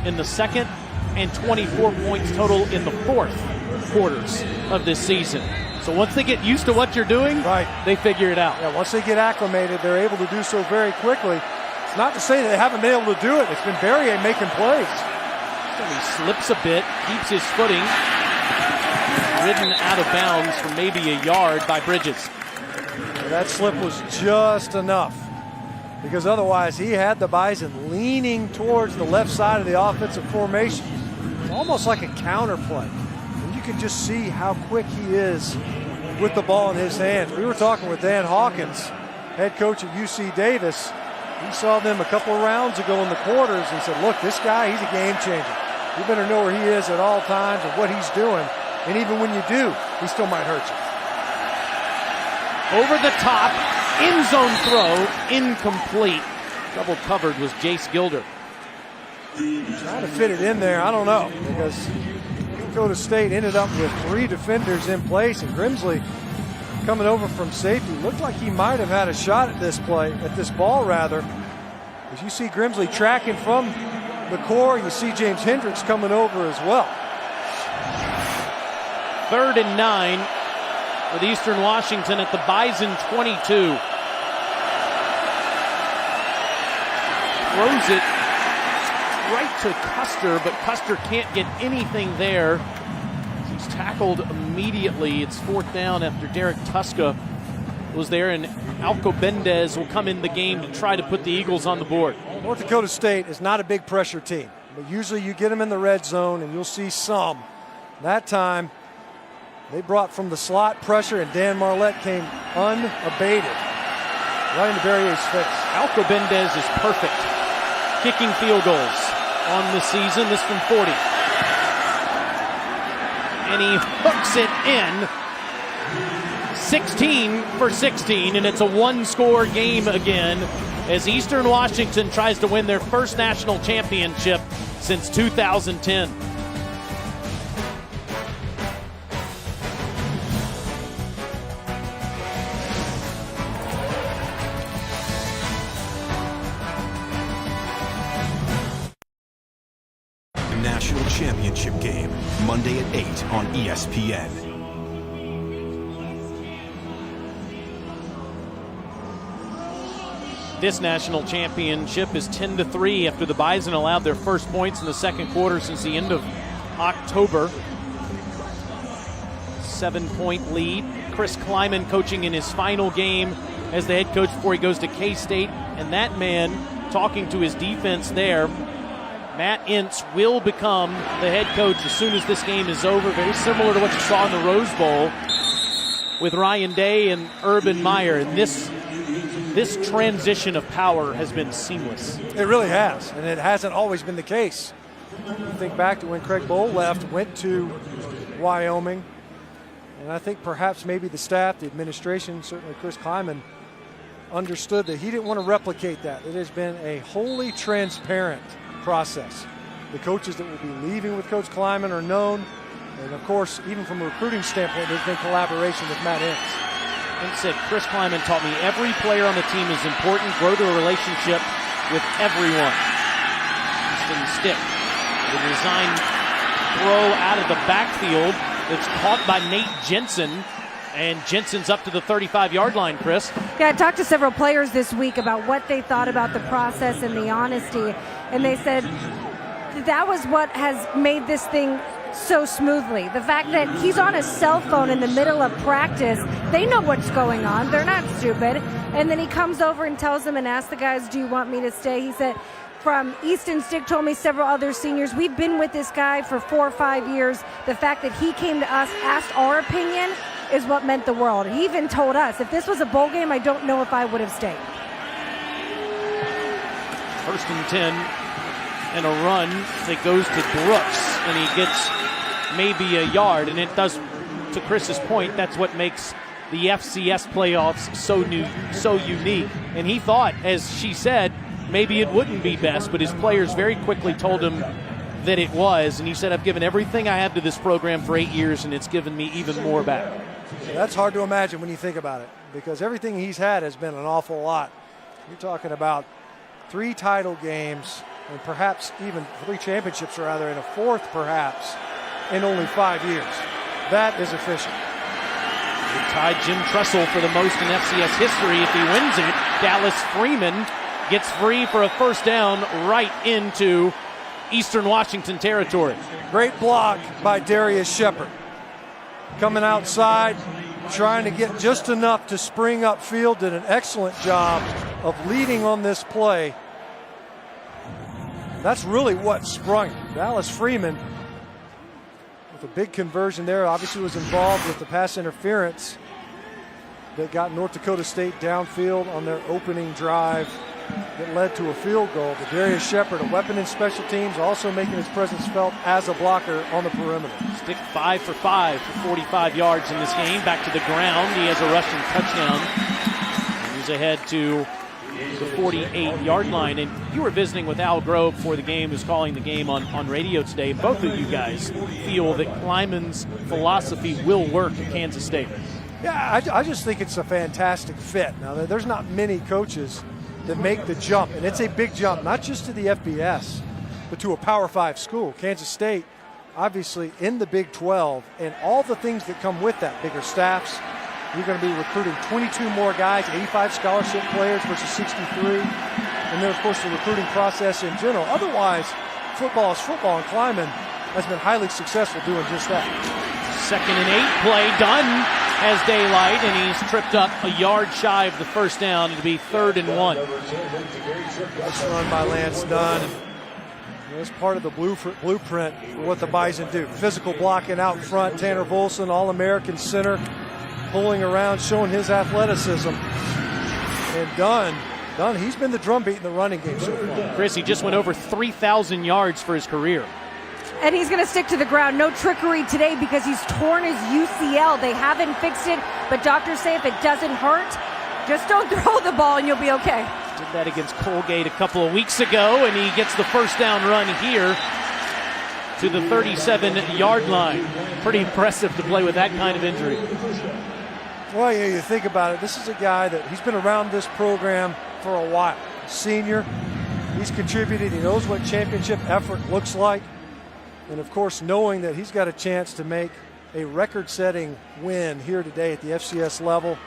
in the second and 24 points total in the fourth quarters of this season. So once they get used to what you're doing, they figure it out. Yeah, once they get acclimated, they're able to do so very quickly. It's not to say that they haven't been able to do it. It's been Barrier making plays. He slips a bit, keeps his footing, ridden out of bounds for maybe a yard by Bridges. That slip was just enough because otherwise he had the Bison leaning towards the left side of the offensive formation. almost like a counter play. And you can just see how quick he is with the ball in his hands. We were talking with Dan Hawkins, head coach at UC Davis. He saw them a couple of rounds ago in the quarters and said, look, this guy, he's a game changer. You better know where he is at all times and what he's doing. And even when you do, he still might hurt you. Over the top, end zone throw, incomplete. Double covered was Jace Gilder. Trying to fit it in there, I don't know, because Dakota State ended up with 3 defenders in place, and Grimsley coming over from safety looked like he might have had a shot at this play, at this ball rather. As you see Grimsley tracking from the core, you see James Hendricks coming over as well. 3rd and 9 with Eastern Washington at the Bison 22. Throws it right to Custer, but Custer can't get anything there. He's tackled immediately. It's 4th down after Derek Tuska was there, and Alcobendez will come in the game to try to put the Eagles on the board. North Dakota State is not a big pressure team, but usually you get them in the red zone and you'll see some. That time, they brought from the slot pressure, and Dan Marlette came unabated right into Barrier's face. Alcobendez is perfect. Kicking field goals on the season, this from 40. And he hooks it in. 16 for 16, and it's a one-score game again as Eastern Washington tries to win their first national championship since 2010. National Championship game, Monday at 8 on ESPN. This national championship is 10-3 after the Bison allowed their first points in the second quarter since the end of October. 7-point lead. Chris Kleiman coaching in his final game as the head coach before he goes to K-State. And that man talking to his defense there, Matt Ince, will become the head coach as soon as this game is over. Very similar to what you saw in the Rose Bowl with Ryan Day and Urban Meyer. And this transition of power has been seamless. It really has, and it hasn't always been the case. You think back to when Craig Bowl left, went to Wyoming, and I think perhaps maybe the staff, the administration, certainly Chris Kleiman, understood that he didn't want to replicate that. It has been a wholly transparent process. The coaches that will be leaving with Coach Kleiman are known, and of course, even from a recruiting standpoint, there's been collaboration with Matt Ince. And said, Chris Kleiman taught me every player on the team is important. Grow the relationship with everyone. Easton stick. The design throw out of the backfield. It's caught by Nate Jensen. And Jensen's up to the 35-yard line, Chris. Yeah, I talked to several players this week about what they thought about the process and the honesty. And they said that was what has made this thing so smoothly. The fact that he's on a cell phone in the middle of practice, they know what's going on. They're not stupid. And then he comes over and tells them and asks the guys, do you want me to stay? He said, from Easton Stick told me several other seniors, we've been with this guy for 4 or 5 years. The fact that he came to us, asked our opinion, is what meant the world. He even told us, if this was a bowl game, I don't know if I would have stayed. 1st and 10, and a run that goes to Brooks, and he gets maybe a yard, and it does, to Chris's point, that's what makes the FCS playoffs so unique. And he thought, as she said, maybe it wouldn't be best, but his players very quickly told him that it was, and he said, I've given everything I have to this program for 8 years, and it's given me even more back. That's hard to imagine when you think about it, because everything he's had has been an awful lot. You're talking about 3 title games, and perhaps even 3 championships, rather, and a 4th perhaps in only 5 years. That is efficient. It tied Jim Tressel for the most in FCS history. If he wins it, Dallas Freeman gets free for a first down right into Eastern Washington territory. Great block by Darius Shepard. Coming outside, trying to get just enough to spring upfield. Did an excellent job of leading on this play. That's really what sprung it. Dallas Freeman with a big conversion there. Obviously was involved with the pass interference that got North Dakota State downfield on their opening drive that led to a field goal. But Darius Shepard, a weapon in special teams, also making his presence felt as a blocker on the perimeter. Stick 5 for 5 for 45 yards in this game. Back to the ground. He has a rushing touchdown. He's ahead to the 48-yard line. And you were visiting with Al Grove before the game, who's calling the game on radio today. Both of you guys feel that Kleiman's philosophy will work at Kansas State. Yeah, I just think it's a fantastic fit. Now, there's not many coaches that make the jump, and it's a big jump, not just to the FBS, but to a Power 5 school. Kansas State, obviously, in the Big 12, and all the things that come with that, bigger staffs. You're going to be recruiting 22 more guys, 85 scholarship players versus 63. And then, of course, the recruiting process in general. Otherwise, football is football, and Kleiman has been highly successful doing just that. 2nd and 8 play done as daylight, and he's tripped up a yard shy of the first down. It'll be 3rd and 1. Nice run by Lance Dunn. It's part of the blueprint for what the Bison do. Physical blocking out front. Tanner Volson, All-American center, pulling around, showing his athleticism. And Dunn, he's been the drumbeat in the running game so far. Chris, he just went over 3,000 yards for his career. And he's going to stick to the ground. No trickery today because he's torn his UCL. They haven't fixed it, but doctors say if it doesn't hurt, just don't throw the ball and you'll be okay. Did that against Colgate a couple of weeks ago, and he gets the first down run here to the 37-yard line. Pretty impressive to play with that kind of injury. Well, yeah, you think about it. This is a guy that he's been around this program for a while. Senior, he's contributed. He knows what championship effort looks like. And, of course, knowing that he's got a chance to make a record-setting win here today at the FCS level,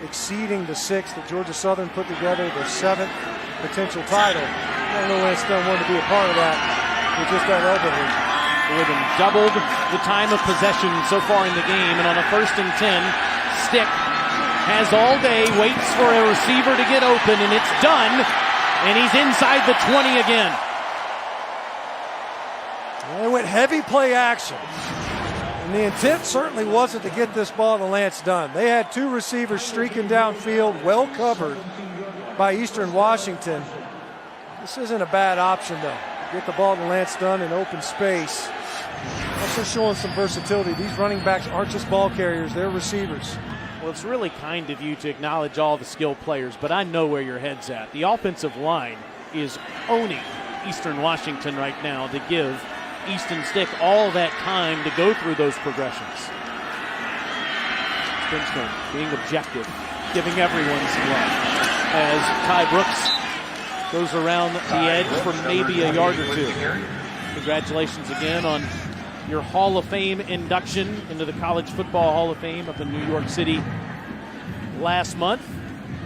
exceeding the 6th that Georgia Southern put together, the 7th potential title. I don't know when it's done wanting to be a part of that with just that elbow. More than doubled the time of possession so far in the game. And on a 1st and 10, Stick has all day, waits for a receiver to get open, and it's done. And he's inside the 20 again. They went heavy play action. And the intent certainly wasn't to get this ball to Lance Dunn. They had 2 receivers streaking downfield, well covered by Eastern Washington. This isn't a bad option, though. Get the ball to Lance Dunn in open space. Also showing some versatility. These running backs aren't just ball carriers, they're receivers. Well, it's really kind of you to acknowledge all the skilled players, but I know where your head's at. The offensive line is owning Eastern Washington right now to give Easton Stick all that time to go through those progressions. Springston being objective, giving everyone some love as Ty Brooks goes around the edge for maybe a yard or 2. Congratulations again on your Hall of Fame induction into the College Football Hall of Fame up in New York City last month.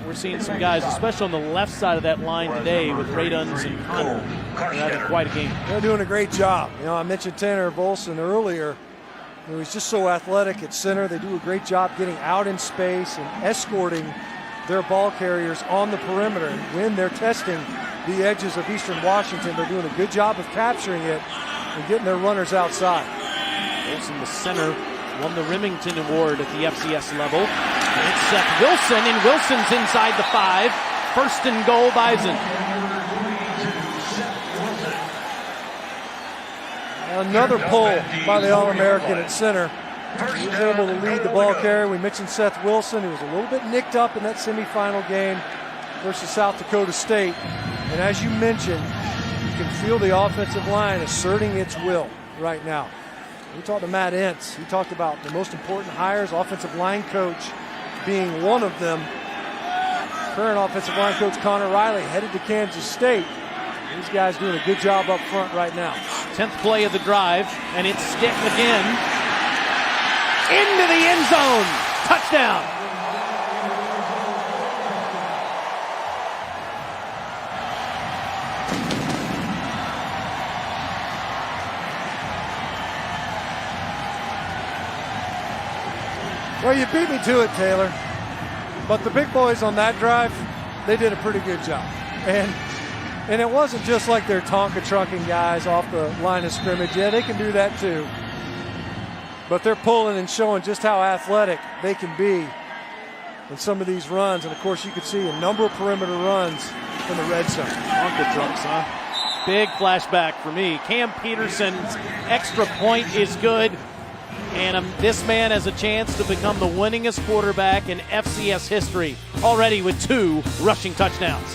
We're seeing some guys, especially on the left side of that line today with Ray Duns and Connor. They're having quite a game. They're doing a great job. You know, I mentioned Tanner Volson earlier. You know, he's just so athletic at center. They do a great job getting out in space and escorting their ball carriers on the perimeter. And when they're testing the edges of Eastern Washington, they're doing a good job of capturing it and getting their runners outside. Volson, the center, won the Remington Award at the FCS level. And it's Seth Wilson, and Wilson's inside the 5. 1st and goal, Bison. Another pull by the All-American at center. He was able to lead the ball carrier. We mentioned Seth Wilson, who was a little bit nicked up in that semifinal game versus South Dakota State. And as you mentioned, you can feel the offensive line asserting its will right now. We talked to Matt Entz. He talked about the most important hires, offensive line coach being one of them. Current offensive line coach Connor Riley headed to Kansas State. These guys doing a good job up front right now. 10th play of the drive, and it's Stick again. Into the end zone. Touchdown. Well, you beat me to it, Taylor. But the big boys on that drive, they did a pretty good job. And it wasn't just like they're Tonka trucking guys off the line of scrimmage. Yeah, they can do that too. but they're pulling and showing just how athletic they can be in some of these runs. And of course, you could see a number of perimeter runs in the red zone. Uncle Trumps, huh? Big flashback for me. Cam Peterson's extra point is good. And this man has a chance to become the winningest quarterback in FCS history, already with 2 rushing touchdowns.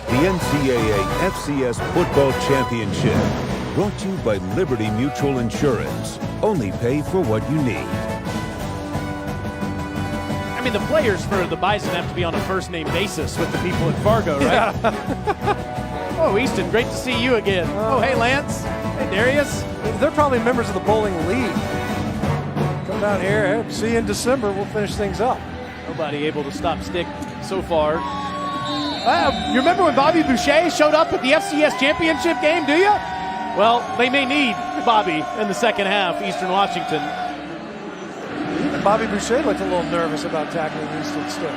The NCAA FCS Football Championship, brought to you by Liberty Mutual Insurance. Only pay for what you need. I mean, the players for the Bison have to be on a first-name basis with the people at Fargo, right? Yeah. Oh, Easton, great to see you again. Oh, hey, Lance. Hey, Darius. They're probably members of the bowling league. Come down here. See you in December. We'll finish things up. Nobody able to stop Stick so far. You remember when Bobby Boucher showed up at the FCS championship game, do you? Well, they may need Bobby in the second half, Eastern Washington. Even Bobby Boucher looked a little nervous about tackling Easton Stick.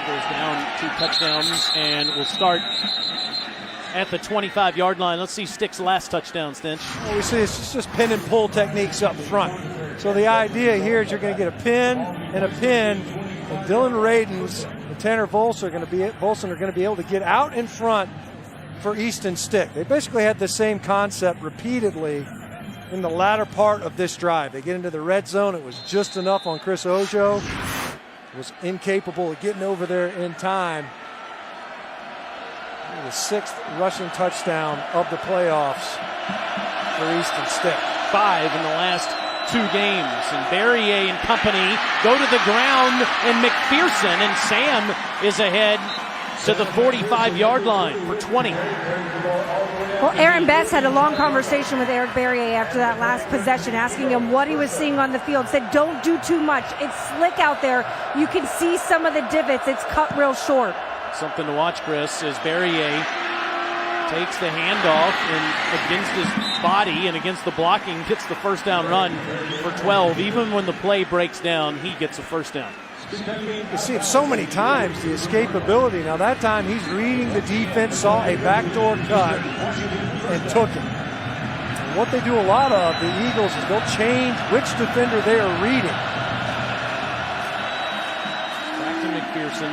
Goes down 2 touchdowns, and we'll start at the 25-yard line. Let's see Stick's last touchdown, Stinch. Well, we see it's just pin and pull techniques up front. So the idea here is you're going to get a pin and a pin, and Dylan Radens and Tanner Volson are going to be able to get out in front for Easton Stick. They basically had the same concept repeatedly in the latter part of this drive. They get into the red zone. It was just enough on Chris Ojo. Was incapable of getting over there in time. The 6th rushing touchdown of the playoffs for Easton Stick. 5 in the last 2 games. And Barrier and company go to the ground, and McPherson and Sam is ahead to the 45-yard line for 20. Well, Aaron Best had a long conversation with Eric Barrier after that last possession, asking him what he was seeing on the field. Said, don't do too much. It's slick out there. You can see some of the divots. It's cut real short. Something to watch, Chris, as Barrier takes the handoff and against his body and against the blocking gets the first down run for 12. Even when the play breaks down, he gets a first down. You see it so many times, the escapability. Now that time he's reading the defense, saw a backdoor cut, and took it. And what they do a lot of, the Eagles, is they'll change which defender they are reading. Back to McPherson.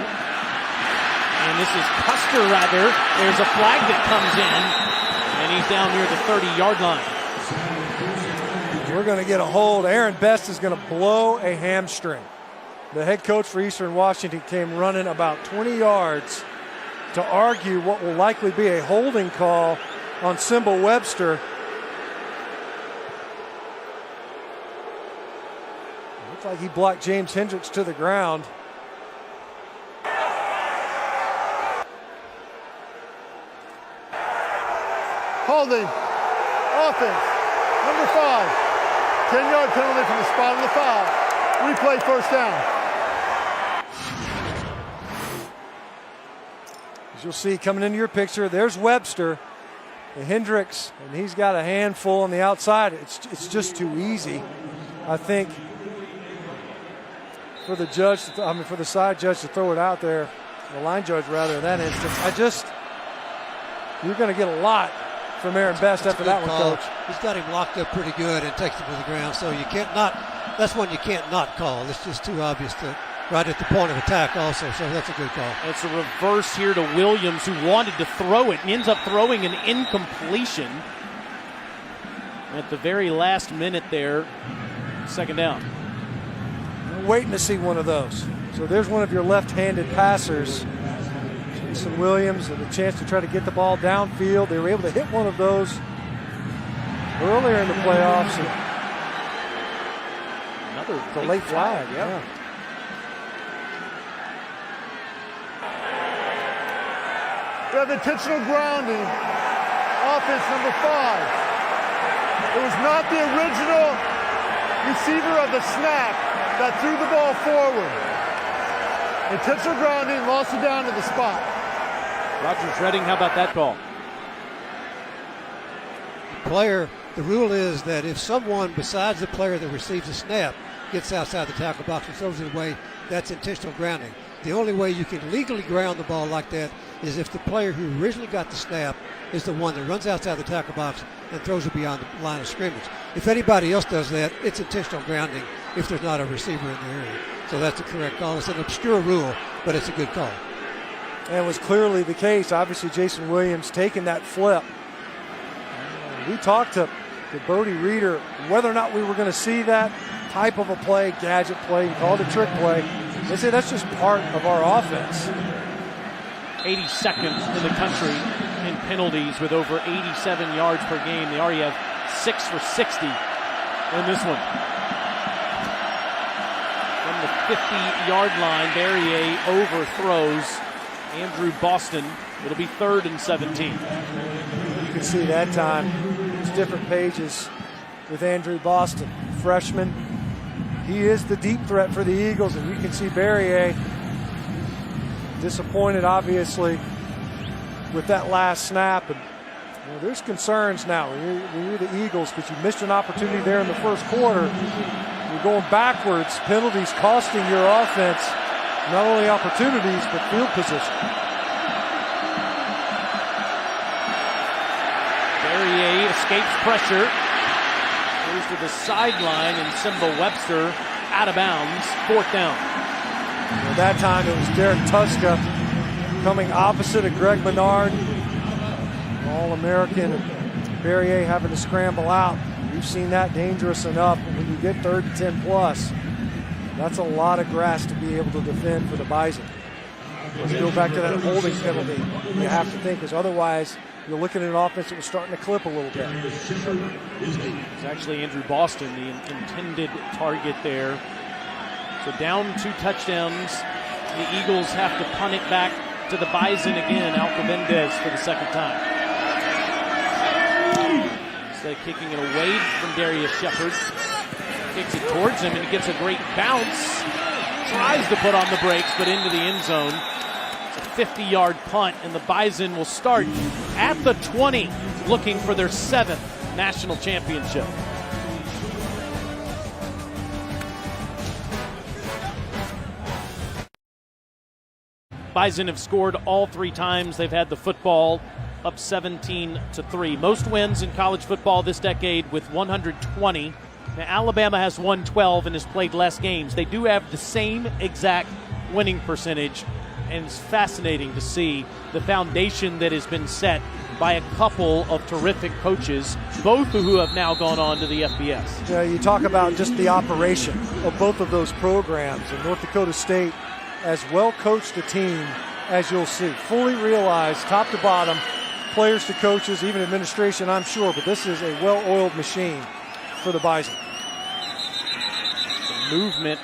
And this is Custer, rather. There's a flag that comes in, and he's down near the 30-yard line. We're going to get a hold. Aaron Best is going to blow a hamstring. The head coach for Eastern Washington came running about 20 yards to argue what will likely be a holding call on Simba Webster. Looks like he blocked James Hendricks to the ground. Holding. Offense. Number 5. 10-yard penalty from the spot on the foul. Replay first down. As you'll see coming into your picture, there's Webster, the Hendricks, and he's got a handful on the outside. It's just too easy, I think, for the judge, for the side judge to throw it out there, the line judge rather in that instance. You're going to get a lot from Aaron Best after that one, Coach. He's got him locked up pretty good and takes him to the ground, so you can't not. That's one you can't not call. It's just too obvious that right at the point of attack also, so that's a good call. It's a reverse here to Williams, who wanted to throw it and ends up throwing an incompletion at the very last minute there. Second down. We're waiting to see one of those. So there's one of your left-handed passers. Jason Williams had a chance to try to get the ball downfield. They were able to hit one of those earlier in the playoffs. Another late flag, yeah. We have intentional grounding. Offense number 5. It was not the original receiver of the snap that threw the ball forward. Intentional grounding, lost it down to the spot. Rogers Redding, how about that call? The player The rule is that if someone besides the player that receives the snap gets outside the tackle box and throws it away, that's intentional grounding. The only way you can legally ground the ball like that is if the player who originally got the snap is the one that runs outside the tackle box and throws it beyond the line of scrimmage. If anybody else does that, it's intentional grounding if there's not a receiver in the area. So that's the correct call. It's an obscure rule, but it's a good call. And it was clearly the case. Obviously, Jason Williams taking that flip. We talked to Bodie Reeder whether or not we were going to see that type of a play, gadget play, he called it trick play. They say that's just part of our offense. 82nd in the country in penalties with over 87 yards per game. They already have 6 for 60 in this one. From the 50-yard line, Barrier overthrows Andrew Boston. It'll be 3rd and 17. You can see that time. It's different pages with Andrew Boston. Freshman. He is the deep threat for the Eagles, and you can see Barrier disappointed, obviously, with that last snap. And there's concerns now when you're the Eagles because you missed an opportunity there in the first quarter. You're going backwards. Penalties costing your offense not only opportunities, but field position. Barrier escapes pressure. Goes to the sideline, and Simba Webster out of bounds. 4th down. At that time, it was Derek Tuska coming opposite of Greg Menard. All-American. Barrier having to scramble out. We've seen that dangerous enough. When you get 3rd and 10 plus, that's a lot of grass to be able to defend for the Bison. Let's go back to that holding penalty. You have to think, because otherwise you're looking at an offense that was starting to clip a little bit. It's actually Andrew Boston, the intended target there. So down 2 touchdowns. The Eagles have to punt it back to the Bison again. Alcovendez for the 2nd time. Instead of kicking it away from Darius Shepard, kicks it towards him, and he gets a great bounce. Tries to put on the brakes, but into the end zone. It's a 50-yard punt, and the Bison will start at the 20, looking for their 7th national championship. Bison have scored all 3 times they've had the football, up 17-3. Most wins in college football this decade with 120. Now, Alabama has 112 and has played less games. They do have the same exact winning percentage, and it's fascinating to see the foundation that has been set by a couple of terrific coaches, both who have now gone on to the FBS. Yeah, you talk about just the operation of both of those programs, and North Dakota State as well coached a team as you'll see. Fully realized, top to bottom, players to coaches, even administration, I'm sure, but this is a well-oiled machine for the Bison. Some movement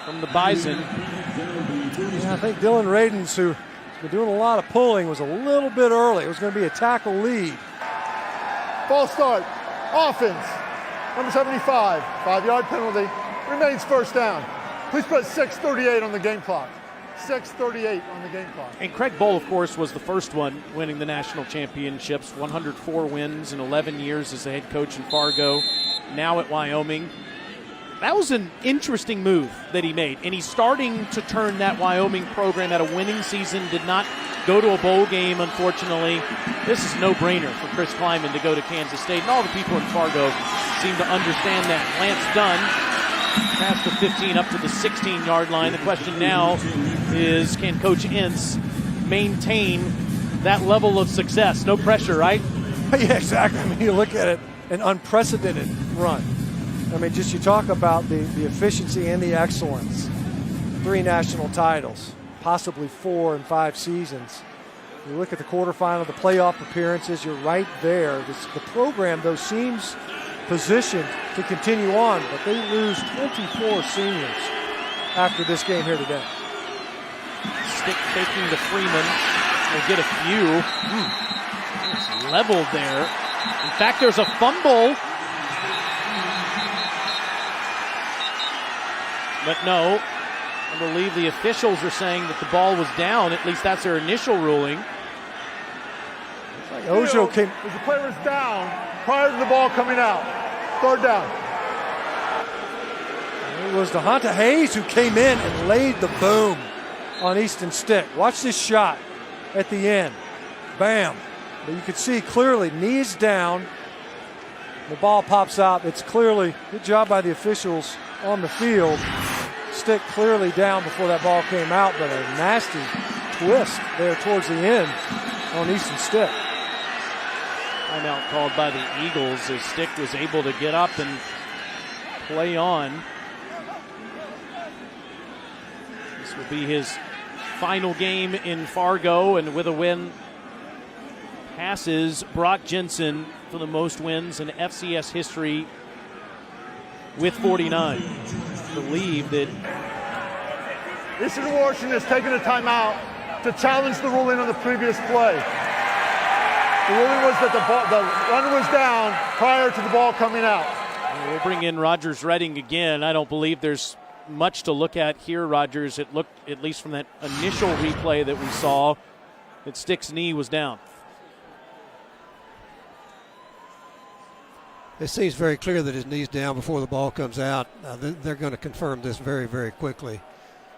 from the Bison. Yeah, I think Dylan Radens, who's been doing a lot of pulling, was a little bit early. It was going to be a tackle lead. False start. Offense. Number 75. 5-yard penalty. Remains 1st down. Please put 6:38 on the game clock. 6:38 on the game clock. And Craig Bohl, of course, was the first one winning the national championships. 104 wins in 11 years as the head coach in Fargo, now at Wyoming. That was an interesting move that he made, and he's starting to turn that Wyoming program at a winning season. Did not go to a bowl game, unfortunately. This is a no-brainer for Chris Kleiman to go to Kansas State, and all the people in Fargo seem to understand that. Lance Dunn past the 15 up to the 16-yard line. The question now is, can Coach Ince maintain that level of success? No pressure, right? Yeah, exactly. I mean, you look at it, an unprecedented run. I mean, just you talk about the efficiency and the excellence. 3 national titles, possibly 4 in 5 seasons. You look at the quarterfinal, the playoff appearances, you're right there. The program, though, seems positioned to continue on, but they lose 24 seniors after this game here today. Stick faking to Freeman. We'll get a few. It's leveled there. In fact, there's a fumble. But no, I believe the officials are saying that the ball was down. At least that's their initial ruling. Looks like field as the player was down prior to the ball coming out. Third down. It was DeHonta Hayes who came in and laid the boom on Easton Stick. Watch this shot at the end. Bam. But you can see clearly, knees down. The ball pops out. It's clearly, good job by the officials on the field. Stick clearly down before that ball came out, but a nasty twist there towards the end on Easton Stick. Timeout called by the Eagles as Stick was able to get up and play on. This will be his final game in Fargo, and with a win, passes Brock Jensen for the most wins in FCS history with 49. Believe that Eastern Washington has taken a timeout to challenge the ruling on the previous play. The ruling was that the runner was down prior to the ball coming out. We'll bring in Rogers Redding again. I don't believe there's much to look at here, Rogers. It looked, at least from that initial replay that we saw, that Stick's knee was down. It seems very clear that his knee's down before the ball comes out. They're going to confirm this very, very quickly.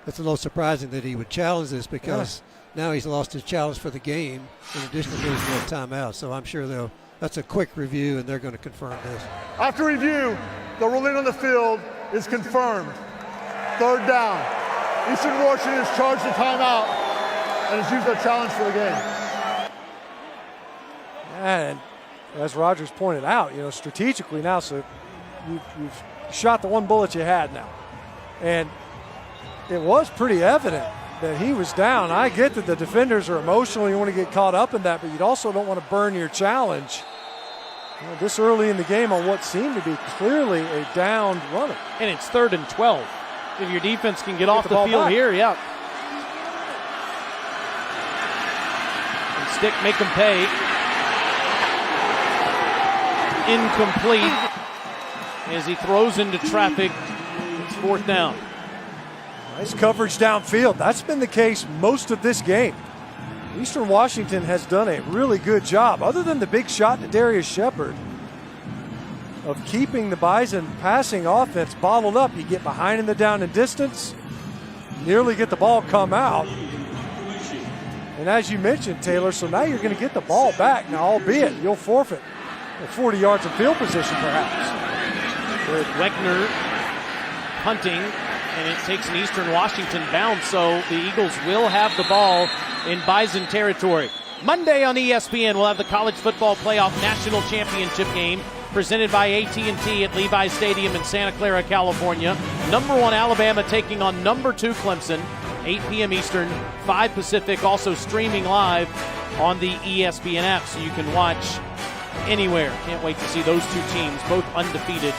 It's a little surprising that he would challenge this because now he's lost his challenge for the game in addition to losing that timeout. So I'm sure that's a quick review, and they're going to confirm this. After review, the ruling on the field is confirmed. Third down. Eastern Washington has charged the timeout and has used that challenge for the game. And as Rogers pointed out, strategically now, so you've shot the one bullet you had now. And it was pretty evident that he was down. I get that the defenders are emotional. You want to get caught up in that, but you also don't want to burn your challenge this early in the game on what seemed to be clearly a downed runner. And it's 3rd and 12. If your defense can get off the field back here, yeah. And Stick make him pay. Incomplete as he throws into traffic. It's 4th down. Nice coverage downfield. That's been the case most of this game. Eastern Washington has done a really good job, other than the big shot to Darius Shepard, of keeping the Bison passing offense bottled up. You get behind in the down and distance, nearly get the ball come out. And as you mentioned, Taylor, so now you're going to get the ball back. Now, albeit you'll forfeit 40 yards of field position perhaps. With Weckner punting, and it takes an Eastern Washington bounce, so the Eagles will have the ball in Bison territory. Monday on ESPN, we'll have the College Football Playoff National Championship game presented by AT&T at Levi's Stadium in Santa Clara, California. Number 1 Alabama taking on number 2 Clemson, 8 p.m. Eastern, 5 Pacific, also streaming live on the ESPN app, so you can watch anywhere. Can't wait to see those two teams, both undefeated,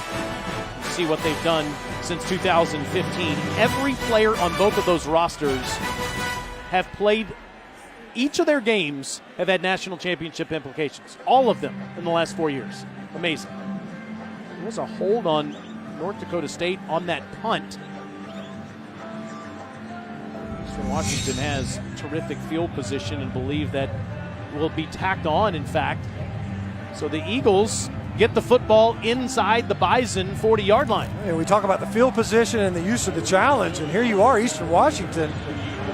see what they've done since 2015. Every player on both of those rosters have played, each of their games have had national championship implications. All of them in the last 4 years. Amazing. There was a hold on North Dakota State on that punt. Eastern Washington has terrific field position and believe that will be tacked on, in fact. So the Eagles get the football inside the Bison 40-yard line. And we talk about the field position and the use of the challenge, and here you are, Eastern Washington.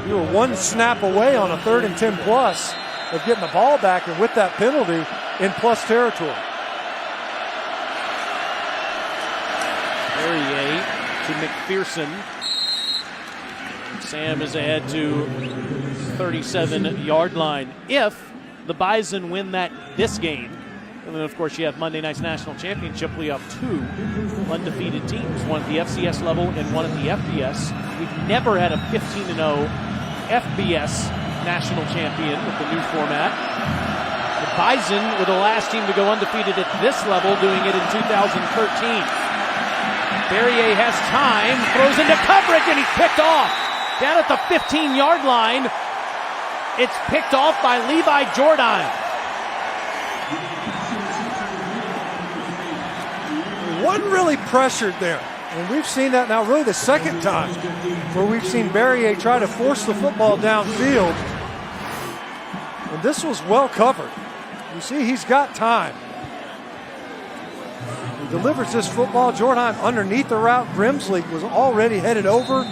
You were one snap away on a 3rd and 10 plus of getting the ball back, and with that penalty in plus territory. Perrier to McPherson. Sam is ahead to 37-yard line. If the Bison win this game, and then, of course, you have Monday night's national championship. We have 2 undefeated teams, one at the FCS level and one at the FBS. We've never had a 15-0 FBS national champion with the new format. The Bison were the last team to go undefeated at this level, doing it in 2013. Perrier has time, throws into coverage, and he's picked off. Down at the 15-yard line, it's picked off by Levi Jordan. Wasn't really pressured there. And we've seen that now really the second time where we've seen Perrier try to force the football downfield. And this was well covered. You see, he's got time. He delivers this football. Jordan underneath the route. Grimsley was already headed over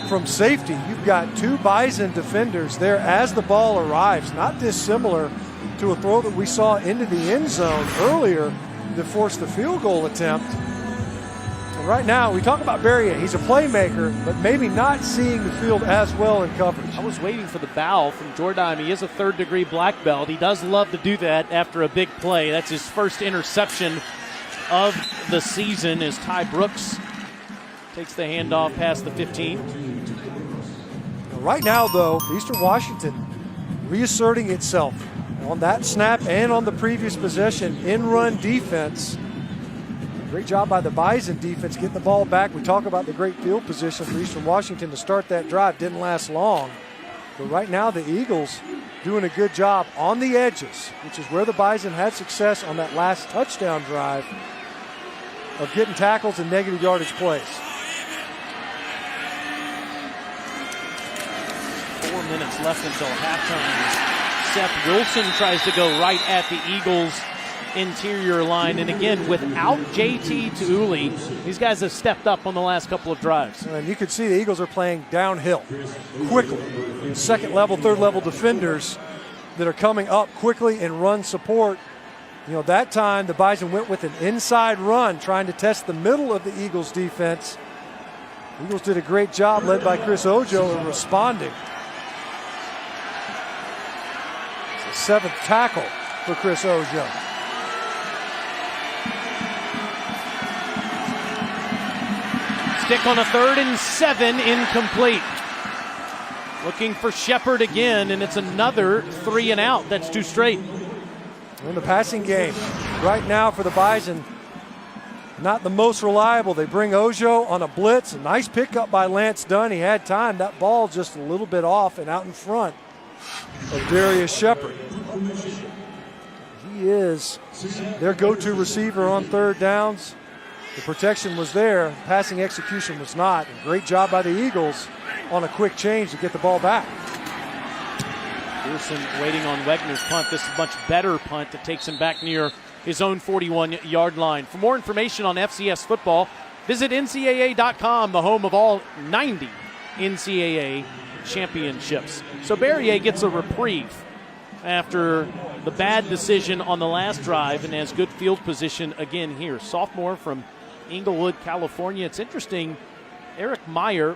from safety. You've got two Bison defenders there as the ball arrives. Not dissimilar to a throw that we saw into the end zone earlier that forced the field goal attempt. And right now, we talk about Berrier. He's a playmaker, but maybe not seeing the field as well in coverage. I was waiting for the bow from Jordan. He is a third-degree black belt. He does love to do that after a big play. That's his first interception of the season as Ty Brooks takes the handoff past the 15. Right now, though, Eastern Washington reasserting itself on that snap and on the previous possession in run defense. Great job by the Bison defense getting the ball back. We talk about the great field position for Eastern Washington to start that drive. Didn't last long. But right now, the Eagles doing a good job on the edges, which is where the Bison had success on that last touchdown drive of getting tackles and negative yardage plays. 4 minutes left until halftime. Seth Wilson tries to go right at the Eagles' interior line. And again, without JT Tuuli, these guys have stepped up on the last couple of drives. And you can see the Eagles are playing downhill quickly. Second level, third level defenders that are coming up quickly in run support. You know, that time the Bison went with an inside run trying to test the middle of the Eagles defense. The Eagles did a great job led by Chris Ojo in responding. It's the 7th tackle for Chris Ojo. Stick on a 3rd and 7, incomplete. Looking for Shepard again, and it's another 3 and out. That's 2 straight. In the passing game right now for the Bison, not the most reliable. They bring Ojo on a blitz. A nice pickup by Lance Dunn. He had time. That ball just a little bit off and out in front of Darius Shepard. He is their go-to receiver on 3rd downs. The protection was there. Passing execution was not. And great job by the Eagles on a quick change to get the ball back. Pearson waiting on Wegner's punt. This is a much better punt that takes him back near his own 41-yard line. For more information on FCS football, visit NCAA.com, the home of all 90 NCAA championships. So Berrier gets a reprieve after the bad decision on the last drive and has good field position again here. Sophomore from Inglewood, California. It's interesting, Eric Meyer,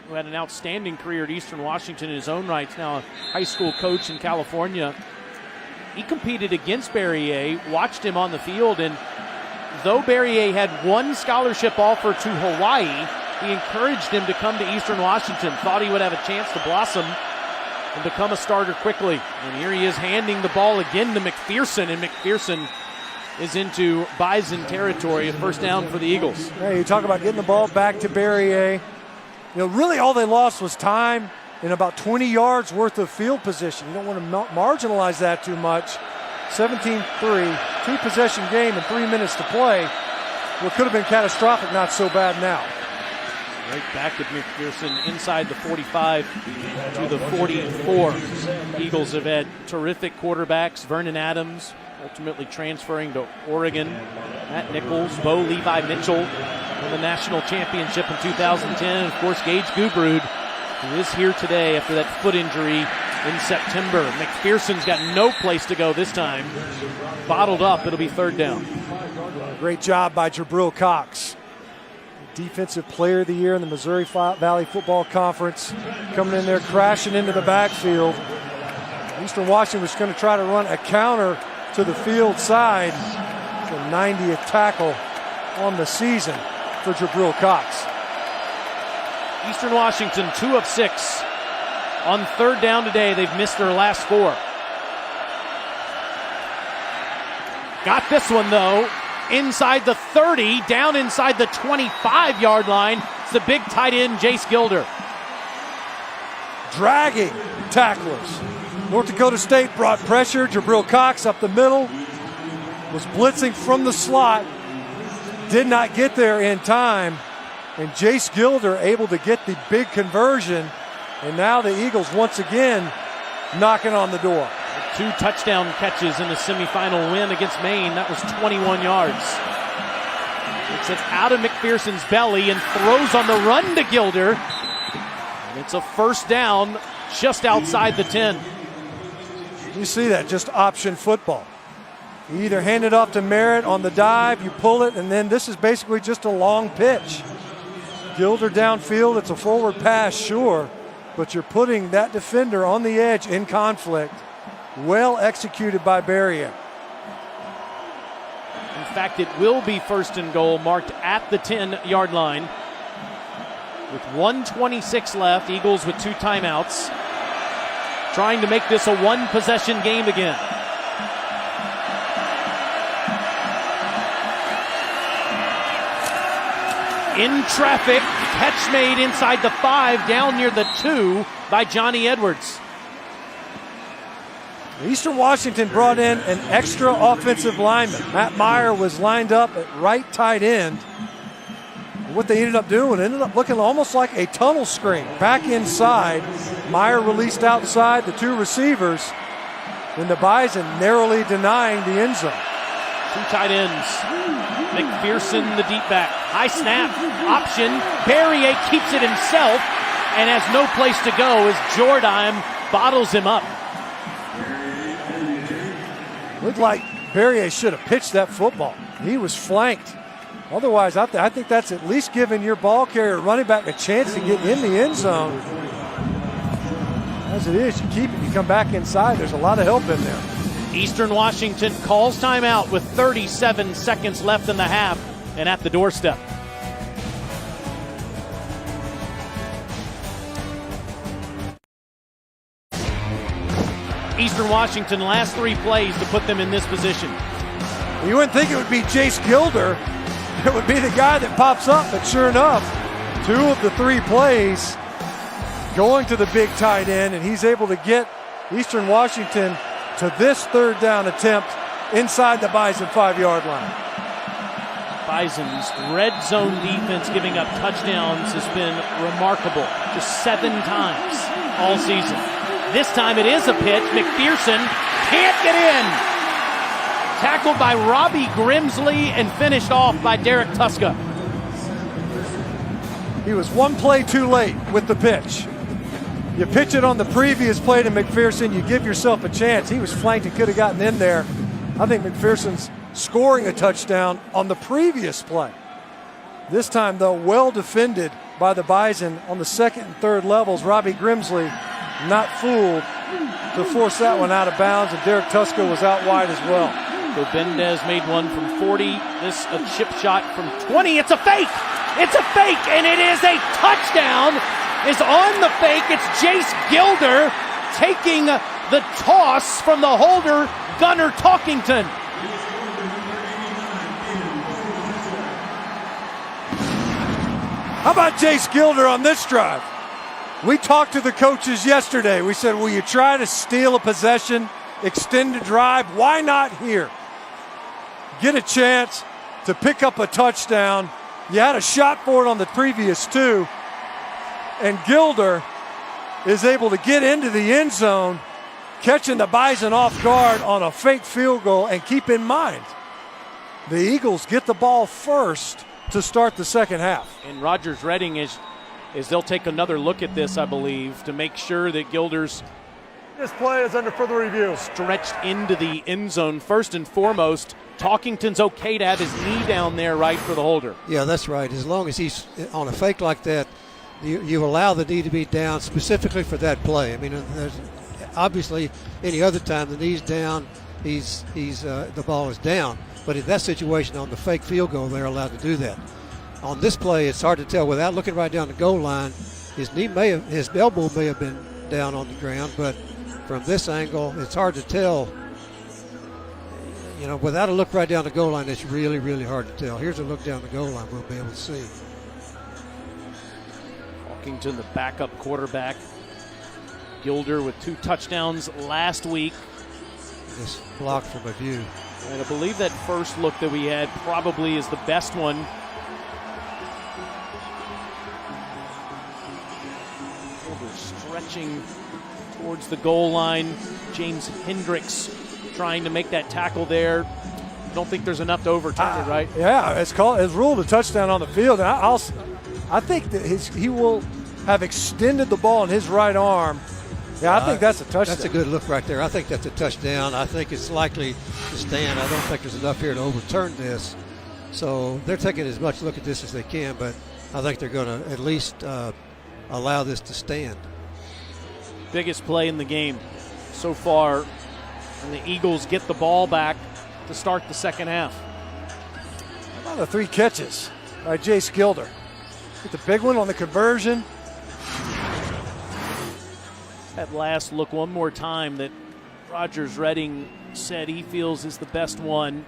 who had an outstanding career at Eastern Washington in his own right, now a high school coach in California. He competed against Berrier, watched him on the field, and though Berrier had one scholarship offer to Hawaii, he encouraged him to come to Eastern Washington, thought he would have a chance to blossom and become a starter quickly. And here he is handing the ball again to McPherson, and McPherson is into Bison territory. A 1st down for the Eagles. Hey, you talk about getting the ball back to Berrier. You know, really all they lost was time and about 20 yards worth of field position. You don't want to marginalize that too much. 17-3, 2-possession game and 3 minutes to play. What could have been catastrophic, not so bad now. Right back at McPherson inside the 45 to the 44. Eagles have had terrific quarterbacks. Vernon Adams ultimately transferring to Oregon. Matt Nichols, Bo Levi Mitchell won the national championship in 2010. And of course, Gage Gubrud, who is here today after that foot injury in September. McPherson's got no place to go this time. Bottled up, it'll be 3rd down. Great job by Jabril Cox. Defensive Player of the Year in the Missouri Valley Football Conference. Coming in there, crashing into the backfield. Eastern Washington was going to try to run a counter to the field side. The 90th tackle on the season for Jabril Cox. Eastern Washington, 2 of 6. On 3rd down today, they've missed their last 4. Got this one, though. Inside the 30, down inside the 25-yard line. It's the big tight end, Jace Gilder. Dragging tacklers. North Dakota State brought pressure. Jabril Cox up the middle. Was blitzing from the slot. Did not get there in time. And Jace Gilder able to get the big conversion. And now the Eagles once again knocking on the door. 2 touchdown catches in the semifinal win against Maine. That was 21 yards. Takes it out of McPherson's belly and throws on the run to Gilder. And it's a first down just outside the 10. You see that, just option football. You either hand it off to Merritt on the dive, you pull it, and then this is basically just a long pitch. Gilder downfield, it's a forward pass, sure, but you're putting that defender on the edge in conflict. Well executed by Berrien. In fact, it will be first and goal, marked at the 10-yard line. With 1:26 left, Eagles with 2 timeouts, trying to make this a one-possession game again. In traffic, catch made inside the 5, down near the 2 by Johnny Edwards. Eastern Washington brought in an extra offensive lineman. Matt Meyer was lined up at right tight end. What they ended up doing, ended up looking almost like a tunnel screen. Back inside, Meyer released outside the 2 receivers, and the Bison narrowly denying the end zone. 2 tight ends. McPherson, the deep back. High snap, option. Berrien keeps it himself and has no place to go as Jordan bottles him up. Looked like Berrien should have pitched that football. He was flanked. Otherwise, I think that's at least giving your ball carrier, running back, a chance to get in the end zone. As it is, you keep it, you come back inside. There's a lot of help in there. Eastern Washington calls timeout with 37 seconds left in the half and at the doorstep. Eastern Washington last 3 plays to put them in this position. You wouldn't think it would be Jace Gilder. It would be the guy that pops up, but sure enough, 2 of the 3 plays going to the big tight end, and he's able to get Eastern Washington to this 3rd down attempt inside the Bison 5-yard line. Bison's red zone defense giving up touchdowns has been remarkable. Just 7 times all season. This time it is a pitch. McPherson can't get in. Tackled by Robbie Grimsley and finished off by Derek Tuska. He was 1 play too late with the pitch. You pitch it on the previous play to McPherson, you give yourself a chance. He was flanked and could have gotten in there. I think McPherson's scoring a touchdown on the previous play. This time, though, well defended by the Bison on the 2nd and 3rd levels. Robbie Grimsley not fooled to force that one out of bounds, and Derek Tuska was out wide as well. Gobendez made one from 40. This a chip shot from 20. It's a fake. It's a fake, and it is a touchdown. Is on the fake. It's Jace Gilder taking the toss from the holder, Gunnar Talkington. How about Jace Gilder on this drive? We talked to the coaches yesterday. We said, will you try to steal a possession, extend a drive? Why not here? Get a chance to pick up a touchdown. You had a shot for it on the previous 2. And Gilder is able to get into the end zone, catching the Bison off guard on a fake field goal. And keep in mind, the Eagles get the ball first to start the second half. And Rogers Redding is they'll take another look at this, I believe, to make sure that Gilder's This play is under further review. Stretched into the end zone. First and foremost, Talkington's okay to have his knee down there, right, for the holder. Yeah, that's right. As long as he's on a fake like that, you allow the knee to be down specifically for that play. I mean, there's obviously any other time the knee's down, the ball is down. But in that situation, on the fake field goal, they're allowed to do that. On this play, it's hard to tell without looking right down the goal line. His elbow may have been down on the ground, but from this angle, it's hard to tell. You know, without a look right down the goal line, it's really, really hard to tell. Here's a look down the goal line. We'll be able to see. Talkington, the backup quarterback. Gilder with 2 touchdowns last week. Just blocked from a view. And I believe that first look that we had probably is the best one. Gilder stretching towards the goal line. James Hendricks trying to make that tackle there. I don't think there's enough to overturn it, right? Yeah, it's ruled a touchdown on the field. And I think that he will have extended the ball in his right arm. Yeah, I think that's a touchdown. That's a good look right there. I think that's a touchdown. I think it's likely to stand. I don't think there's enough here to overturn this. So they're taking as much look at this as they can, but I think they're going to at least allow this to stand. Biggest play in the game so far, and the Eagles get the ball back to start the second half. How about the 3 catches by Jay Skilder? Get the big one on the conversion. That last look one more time that Rogers Redding said he feels is the best one.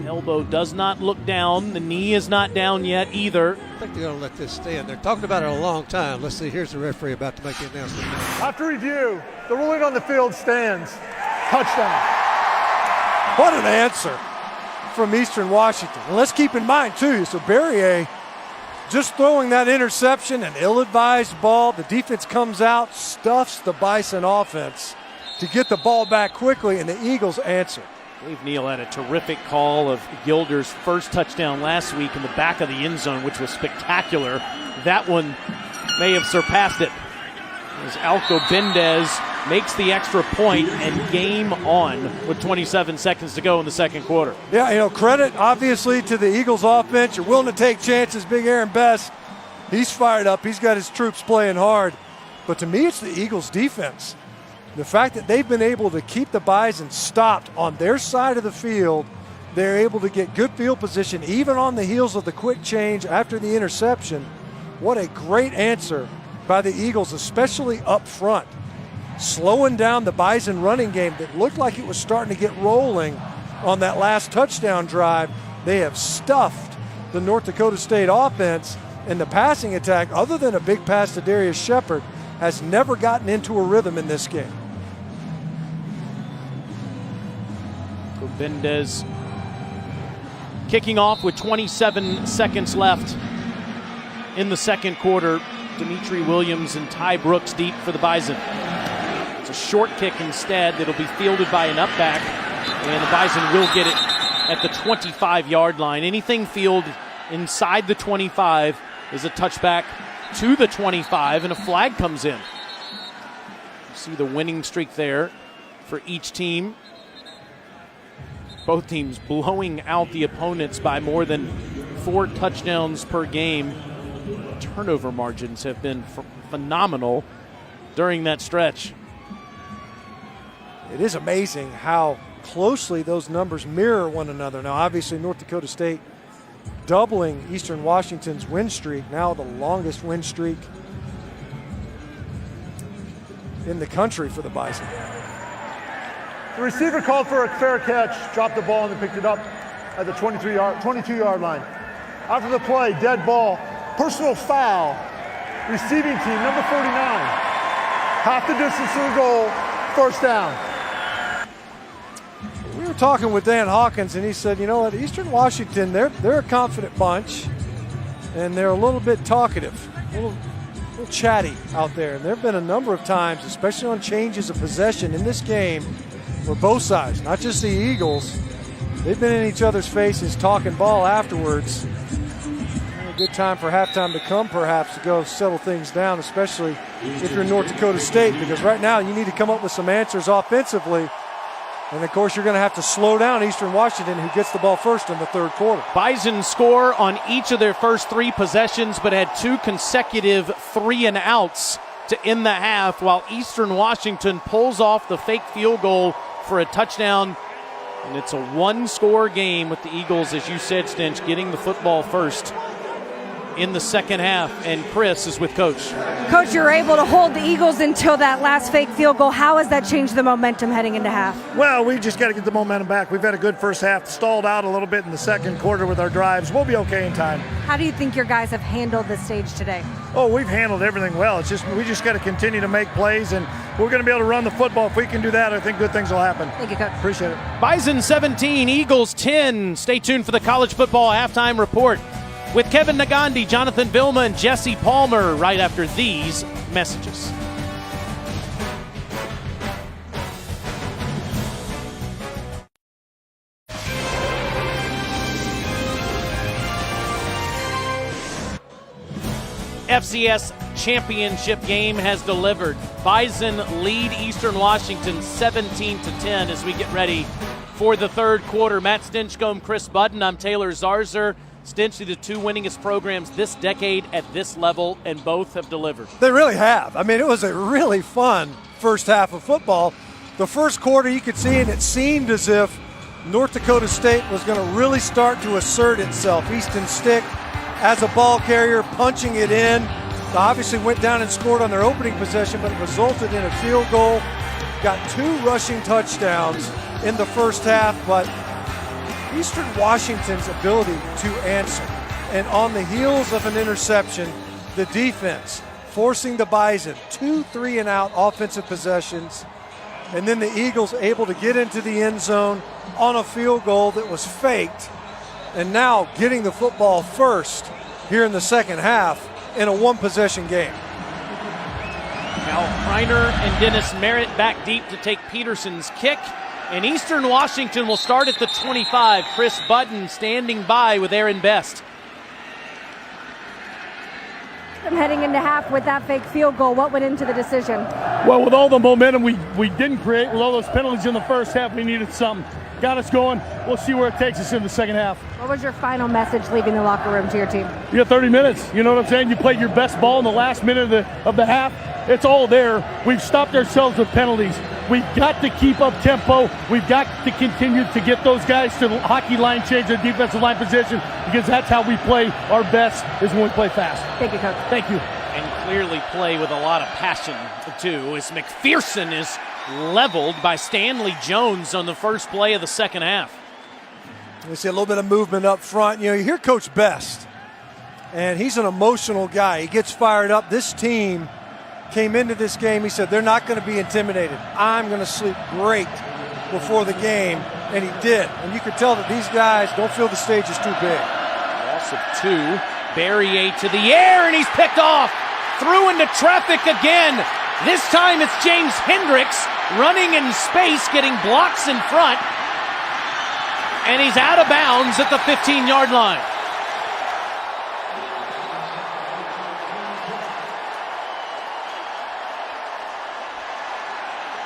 Elbow does not look down. The knee is not down yet either. I think they're going to let this stand. They're talking about it a long time. Let's see. Here's the referee about to make the announcement. After review, the ruling on the field stands. Touchdown. What an answer from Eastern Washington. And let's keep in mind, too, so Barrier just throwing that interception, an ill-advised ball. The defense comes out, stuffs the Bison offense to get the ball back quickly, and the Eagles answer. Dave Neal had a terrific call of Gilder's first touchdown last week in the back of the end zone, which was spectacular. That one may have surpassed it, as Alco Bendez makes the extra point and game on with 27 seconds to go in the second quarter. Yeah, credit obviously to the Eagles offense. You're willing to take chances. Big Aaron Best, he's fired up. He's got his troops playing hard. But to me, it's the Eagles defense. The fact that they've been able to keep the Bison stopped on their side of the field, they're able to get good field position even on the heels of the quick change after the interception. What a great answer by the Eagles, especially up front. Slowing down the Bison running game that looked like it was starting to get rolling on that last touchdown drive. They have stuffed the North Dakota State offense, and the passing attack, other than a big pass to Darius Shepard, has never gotten into a rhythm in this game. Bendez kicking off with 27 seconds left in the second quarter. Dimitri Williams and Ty Brooks deep for the Bison. It's a short kick instead that'll be fielded by an upback, and the Bison will get it at the 25-yard line. Anything fielded inside the 25 is a touchback to the 25, and a flag comes in. You see the winning streak there for each team. Both teams blowing out the opponents by more than 4 touchdowns per game. Turnover margins have been phenomenal during that stretch. It is amazing how closely those numbers mirror one another. Now, obviously, North Dakota State doubling Eastern Washington's win streak, now the longest win streak in the country for the Bison. The receiver called for a fair catch, dropped the ball, and then picked it up at the 22-yard line. After the play, dead ball, personal foul, receiving team, number 49. Half the distance to the goal, first down. We were talking with Dan Hawkins, and he said, at Eastern Washington, they're a confident bunch, and they're a little bit talkative, a little chatty out there. And there have been a number of times, especially on changes of possession in this game, where both sides, not just the Eagles, they've been in each other's faces talking ball afterwards. A good time for halftime to come, perhaps, to go settle things down, especially if you're in North Dakota State, because right now you need to come up with some answers offensively. And, of course, you're going to have to slow down Eastern Washington, who gets the ball first in the third quarter. Bison score on each of their first 3 possessions, but had 2 consecutive 3-and-outs to end the half, while Eastern Washington pulls off the fake field goal for a touchdown. And it's a 1-score game with the Eagles, as you said, Stinch, getting the football first in the second half. And Chris is with Coach. Coach, you're able to hold the Eagles until that last fake field goal. How has that changed the momentum heading into half? Well, we just got to get the momentum back. We've had a good first half, stalled out a little bit in the second quarter with our drives. We'll be okay in time. How do you think your guys have handled this stage today? Oh, we've handled everything well. We just got to continue to make plays, and we're going to be able to run the football. If we can do that, I think good things will happen. Thank you, Coach. Appreciate it. Bison 17, Eagles 10. Stay tuned for the college football halftime report. with Kevin Nagandi, Jonathan Vilma, and Jesse Palmer right after these messages. FCS championship game has delivered. Bison lead Eastern Washington 17-10 as we get ready for the third quarter. Matt Stinchcomb, Chris Budden, I'm Taylor Zarzer. Stinch, the two winningest programs this decade at this level, and both have delivered. They really have. I mean, it was a really fun first half of football. The first quarter you could see, and it seemed as if North Dakota State was going to really start to assert itself. Easton Stick as a ball carrier, punching it in. They obviously went down and scored on their opening possession, but it resulted in a field goal. Got 2 rushing touchdowns in the first half, but Eastern Washington's ability to answer, and on the heels of an interception, the defense forcing the Bison 2 3-and-out offensive possessions, and then the Eagles able to get into the end zone on a field goal that was faked, and now getting the football first here in the second half in a one-possession game. Now Reiner and Dennis Merritt back deep to take Peterson's kick. And Eastern Washington will start at the 25. Chris Budden standing by with Aaron Best. I'm heading into half with that fake field goal. What went into the decision? Well, with all the momentum we didn't create, with all those penalties in the first half, we needed something. Got us going. We'll see where it takes us in the second half. What was your final message leaving the locker room to your team? You got 30 minutes. You know what I'm saying? You played your best ball in the last minute of the half. It's all there. We've stopped ourselves with penalties. We've got to keep up tempo. We've got to continue to get those guys to the hockey line change their defensive line position, because that's how we play our best, is when we play fast. Thank you, Coach. Thank you. And clearly play with a lot of passion, too, as McPherson is leveled by Stanley Jones on the first play of the second half. You see a little bit of movement up front. You know, you hear Coach Best, and he's an emotional guy. He gets fired up. This team came into this game, he said, they're not going to be intimidated. I'm going to sleep great before the game, and he did. And you could tell that these guys don't feel the stage is too big. Loss of 2. Barrier to the air, and he's picked off. Through into traffic again. This time it's James Hendricks running in space, getting blocks in front, and he's out of bounds at the 15-yard line.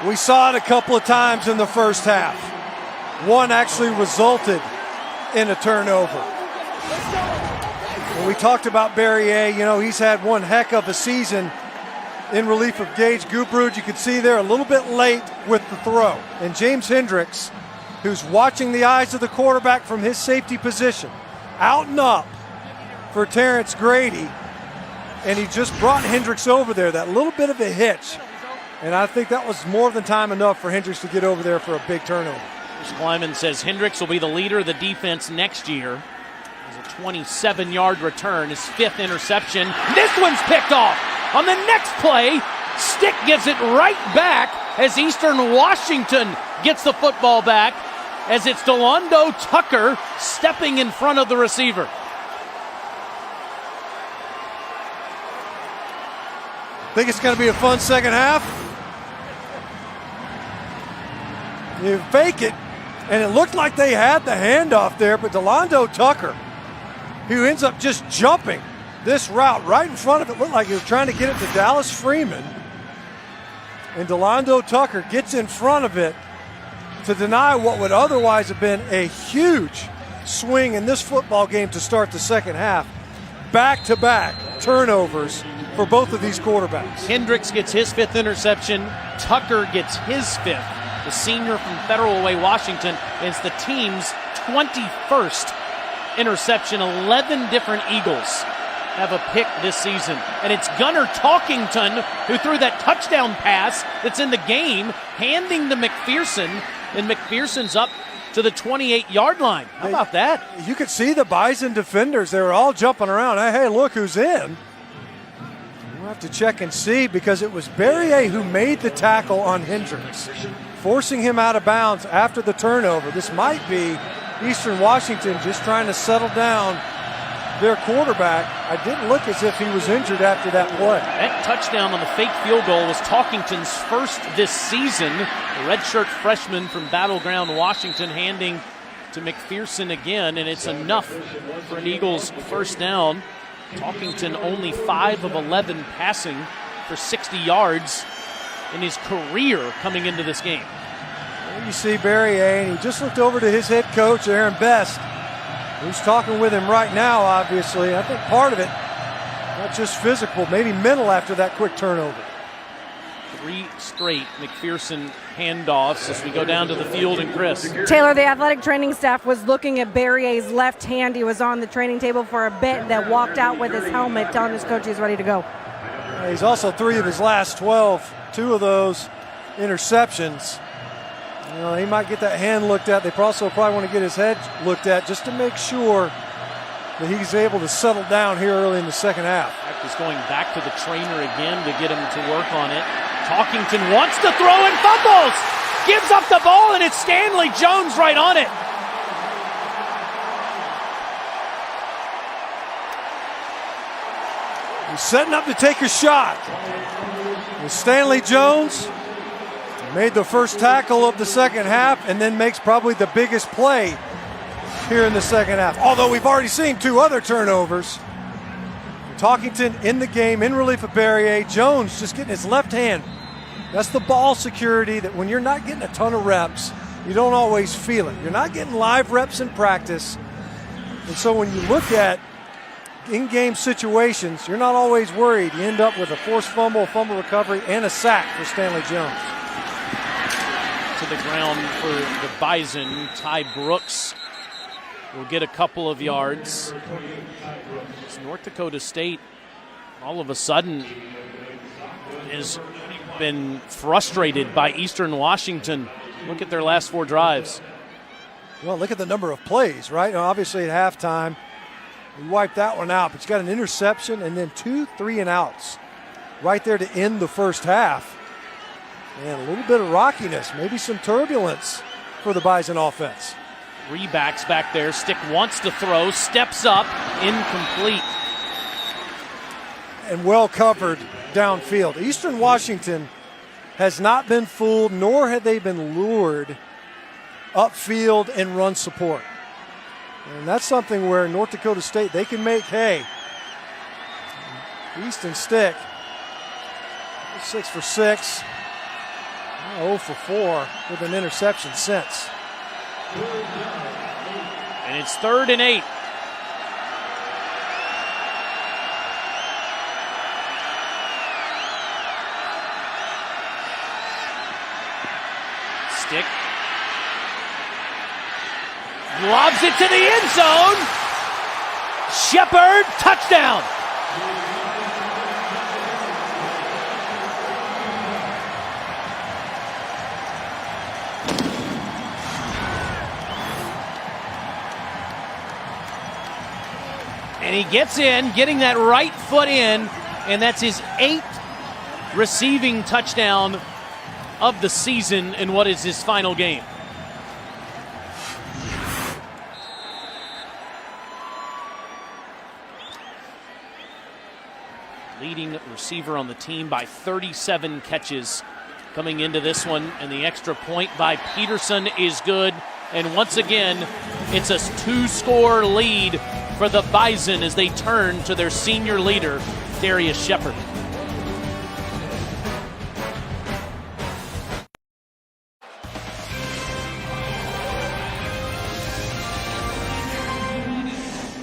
We saw it a couple of times in the first half. One actually resulted in a turnover. When we talked about Barrier, you know, he's had one heck of a season in relief of Gage Gubrud. You could see there a little bit late with the throw. And James Hendricks, who's watching the eyes of the quarterback from his safety position, out and up for Terrence Grady. And he just brought Hendricks over there, that little bit of a hitch. And I think that was more than time enough for Hendricks to get over there for a big turnover. Bruce Kleiman says Hendricks will be the leader of the defense next year. It's a 27-yard return, his 5th interception. This one's picked off. On the next play, Stick gives it right back as Eastern Washington gets the football back, as it's Delando Tucker stepping in front of the receiver. Think it's going to be a fun second half? You fake it, and it looked like they had the handoff there, but Delando Tucker, who ends up just jumping this route right in front of it, looked like he was trying to get it to Dallas Freeman. And Delando Tucker gets in front of it to deny what would otherwise have been a huge swing in this football game to start the second half. Back-to-back turnovers for both of these quarterbacks. Hendricks gets his 5th interception. Tucker gets his 5th. The senior from Federal Way, Washington, is the team's 21st interception. 11 different Eagles have a pick this season. And it's Gunnar Talkington who threw that touchdown pass that's in the game, handing to McPherson, and McPherson's up to the 28-yard line. How about that? You could see the Bison defenders. They were all jumping around. Hey, look who's in. We'll have to check and see, because it was Barrier who made the tackle on Hendricks, forcing him out of bounds after the turnover. This might be Eastern Washington just trying to settle down their quarterback, I didn't look as if he was injured after that play. That touchdown on the fake field goal was Talkington's first this season. The redshirt freshman from Battleground, Washington, handing to McPherson again, and it's enough for an Eagles first down. Talkington only 5 of 11 passing for 60 yards in his career coming into this game. And you see Barry A., and he just looked over to his head coach, Aaron Best, who's talking with him right now, obviously. I think part of it, not just physical, maybe mental after that quick turnover. 3 straight McPherson handoffs as we go down to the field, and Chris. Taylor, the athletic training staff was looking at Barrier's left hand. He was on the training table for a bit, then walked out with his helmet, telling his coach he's ready to go. He's also 3 of his last 12, 2 of those interceptions. You know, he might get that hand looked at. They also probably want to get his head looked at just to make sure that he's able to settle down here early in the second half. He's going back to the trainer again to get him to work on it. Talkington wants to throw and fumbles. Gives up the ball, and it's Stanley Jones right on it. He's setting up to take a shot. With Stanley Jones, made the first tackle of the second half and then makes probably the biggest play here in the second half. Although we've already seen 2 other turnovers. Talkington in the game, in relief of Barrier. Jones just getting his left hand. That's the ball security that when you're not getting a ton of reps, you don't always feel it. You're not getting live reps in practice. And so when you look at in-game situations, you're not always worried. You end up with a forced fumble, a fumble recovery, and a sack for Stanley Jones. To the ground for the Bison. Ty Brooks will get a couple of yards. It's North Dakota State all of a sudden has been frustrated by Eastern Washington. Look at their last 4 drives. Well, look at the number of plays, right? Now, obviously at halftime, we wiped that one out, but you got an interception and then 2 3-and-outs right there to end the first half. And a little bit of rockiness, maybe some turbulence for the Bison offense. 3 backs back there. Stick wants to throw, steps up, incomplete. And well covered downfield. Eastern Washington has not been fooled, nor have they been lured upfield and run support. And that's something where North Dakota State, they can make hay. Easton Stick, 6 for 6. 0 for 4 with an interception since. And it's 3rd and 8. Stick lobs it to the end zone. Shepard, touchdown. And he gets in, getting that right foot in, and that's his 8th receiving touchdown of the season in what is his final game. Leading receiver on the team by 37 catches coming into this one, and the extra point by Peterson is good. And once again, it's a 2-score lead for the Bison as they turn to their senior leader, Darius Shepard.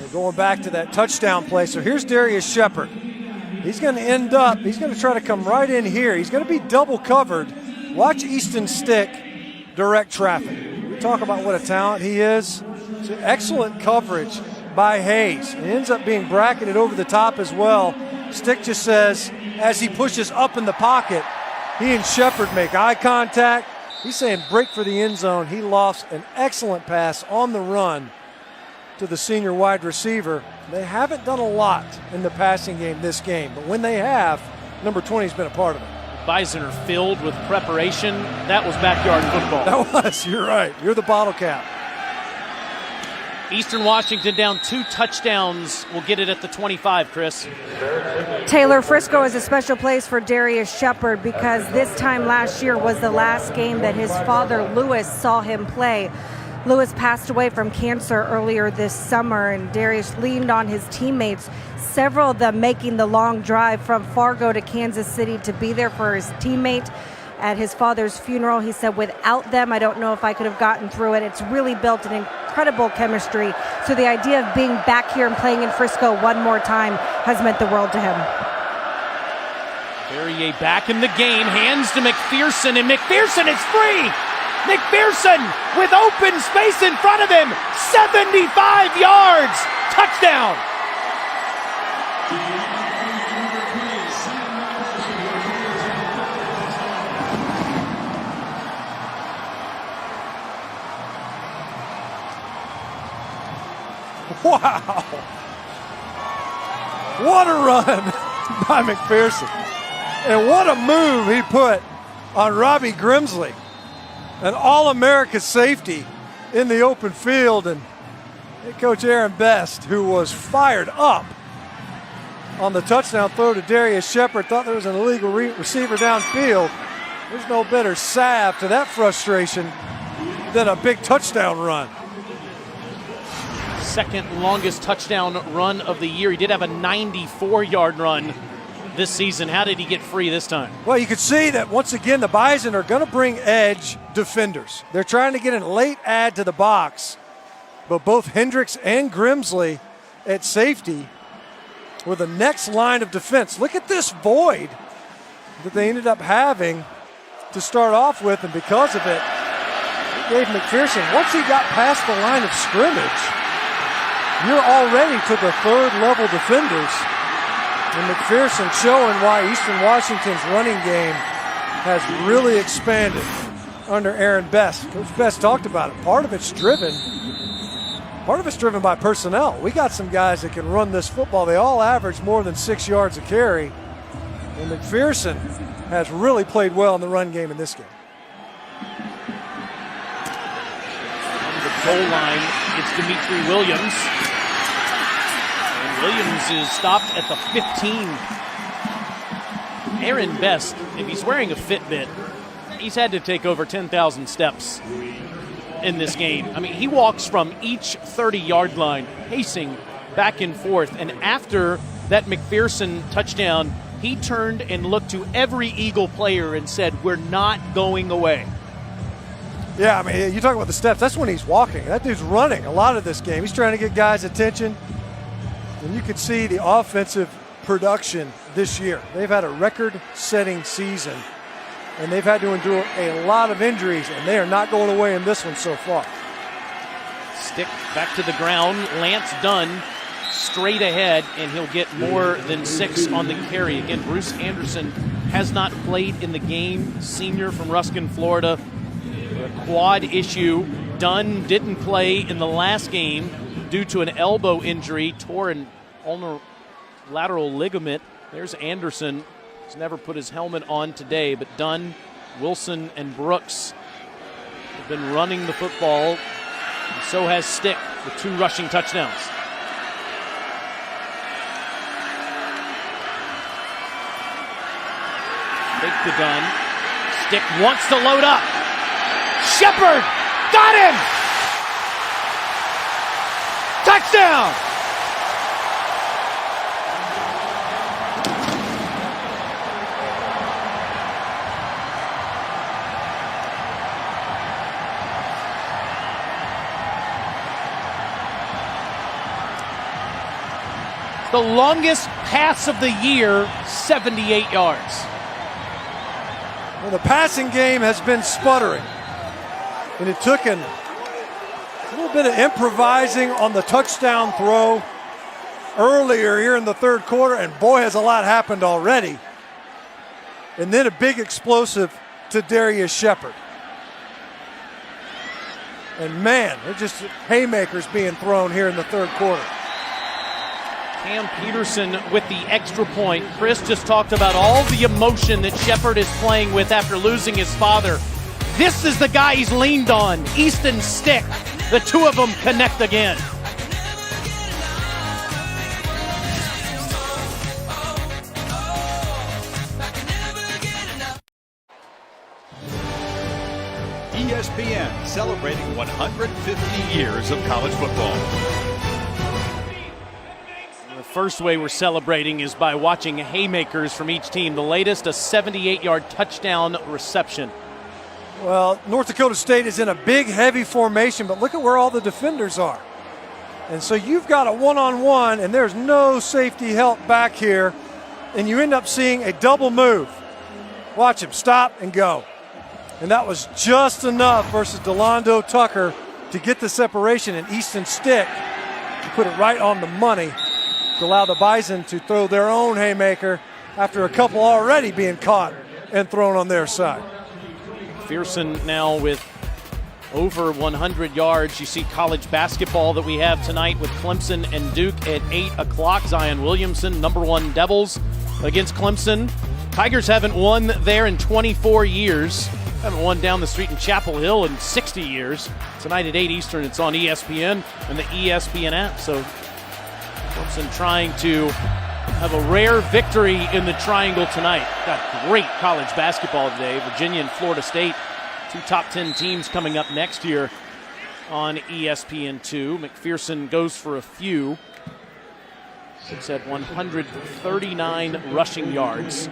We're going back to that touchdown play. So here's Darius Shepard. He's going to end up, he's going to try to come right in here. He's going to be double covered. Watch Easton Stick direct traffic. We talk about what a talent he is. It's excellent coverage by Hayes. It ends up being bracketed over the top as well. Stick just says, as he pushes up in the pocket, he and Shepard make eye contact. He's saying break for the end zone. He lost an excellent pass on the run to the senior wide receiver. They haven't done a lot in the passing game this game, but when they have, number 20 has been a part of it. Bison are filled with preparation. That was backyard football. That was, you're right. You're the bottle cap. Eastern Washington down 2 touchdowns. We'll get it at the 25, Chris. Taylor, Frisco is a special place for Darius Shepard because this time last year was the last game that his father, Lewis, saw him play. Lewis passed away from cancer earlier this summer, and Darius leaned on his teammates, several of them making the long drive from Fargo to Kansas City to be there for his teammate at his father's funeral. He said, without them, I don't know if I could have gotten through it. It's really built an incredible chemistry. So the idea of being back here and playing in Frisco one more time has meant the world to him. Perrier back in the game, hands to McPherson, and McPherson is free! McPherson with open space in front of him, 75 yards, touchdown! Wow! What a run by McPherson. And what a move he put on Robbie Grimsley, an All-America safety in the open field. And head coach Aaron Best, who was fired up on the touchdown throw to Darius Shepard, thought there was an illegal receiver downfield. There's no better salve to that frustration than a big touchdown run. Second longest touchdown run of the year. He did have a 94-yard run this season. How did he get free this time? Well, you could see that once again the Bison are going to bring edge defenders. They're trying to get a late add to the box, but both Hendricks and Grimsley at safety were the next line of defense. Look at this void that they ended up having to start off with, and because of it, it gave McPherson, once he got past the line of scrimmage, you're already to the third-level defenders. And McPherson showing why Eastern Washington's running game has really expanded under Aaron Best. Coach Best talked about it. Part of it's driven by personnel. We got some guys that can run this football. They all average more than 6 yards a carry. And McPherson has really played well in the run game in this game. On the goal line, it's Dimitri Williams. Williams is stopped at the 15. Aaron Best, if he's wearing a Fitbit, he's had to take over 10,000 steps in this game. I mean, he walks from each 30-yard line, pacing back and forth. And after that McPherson touchdown, he turned and looked to every Eagle player and said, we're not going away. Yeah, I mean, you talk about the steps. That's when he's walking. That dude's running a lot of this game. He's trying to get guys' attention. And you can see the offensive production this year. They've had a record-setting season, and they've had to endure a lot of injuries, and they are not going away in this one so far. Stick back to the ground. Lance Dunn straight ahead, and he'll get more than 6 on the carry. Again, Bruce Anderson has not played in the game. Senior from Ruskin, Florida. A quad issue. Dunn didn't play in the last game due to an elbow injury, tore an ulnar lateral ligament. There's Anderson. He's never put his helmet on today, but Dunn, Wilson, and Brooks have been running the football, and so has Stick with 2 rushing touchdowns. Take the Dunn. Stick wants to load up. Shepard got him! Touchdown! The longest pass of the year, 78 yards. Well, the passing game has been sputtering, and it took a little bit of improvising on the touchdown throw earlier here in the third quarter, and boy, has a lot happened already. And then a big explosive to Darius Shepard. And man, they're just haymakers being thrown here in the third quarter. Cam Peterson with the extra point. Chris just talked about all the emotion that Shepard is playing with after losing his father. This is the guy he's leaned on, Easton Stick. The two of them connect again. ESPN, celebrating 150 years of college football. The first way we're celebrating is by watching haymakers from each team. The latest, a 78-yard touchdown reception. Well, North Dakota State is in a big, heavy formation, but look at where all the defenders are. And so you've got a one-on-one, and there's no safety help back here, and you end up seeing a double move. Watch him stop and go. And that was just enough versus Delando Tucker to get the separation, and Easton Stick to put it right on the money to allow the Bison to throw their own haymaker after a couple already being caught and thrown on their side. McPherson now with over 100 yards. You see college basketball that we have tonight with Clemson and Duke at 8 o'clock. Zion Williamson, #1 Devils against Clemson. Tigers haven't won there in 24 years. Haven't won down the street in Chapel Hill in 60 years. Tonight at 8 Eastern, it's on ESPN and the ESPN app. So Clemson trying to have a rare victory in the Triangle tonight. Got great college basketball today. Virginia and Florida State, 2 top 10 teams coming up next year on ESPN2. McPherson goes for a few. It's at 139 rushing yards.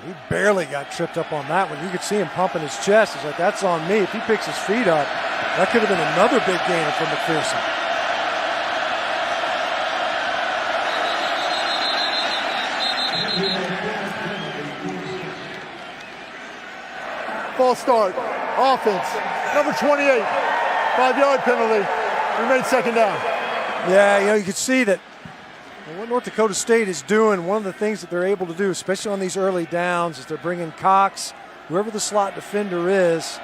He barely got tripped up on that one. You could see him pumping his chest. He's like, that's on me. If he picks his feet up, that could have been another big gainer for McPherson. False start. Offense. Number 28. 5-yard penalty. We made second down. Yeah, you could see that what North Dakota State is doing, one of the things that they're able to do, especially on these early downs, is they're bringing Cox, whoever the slot defender is,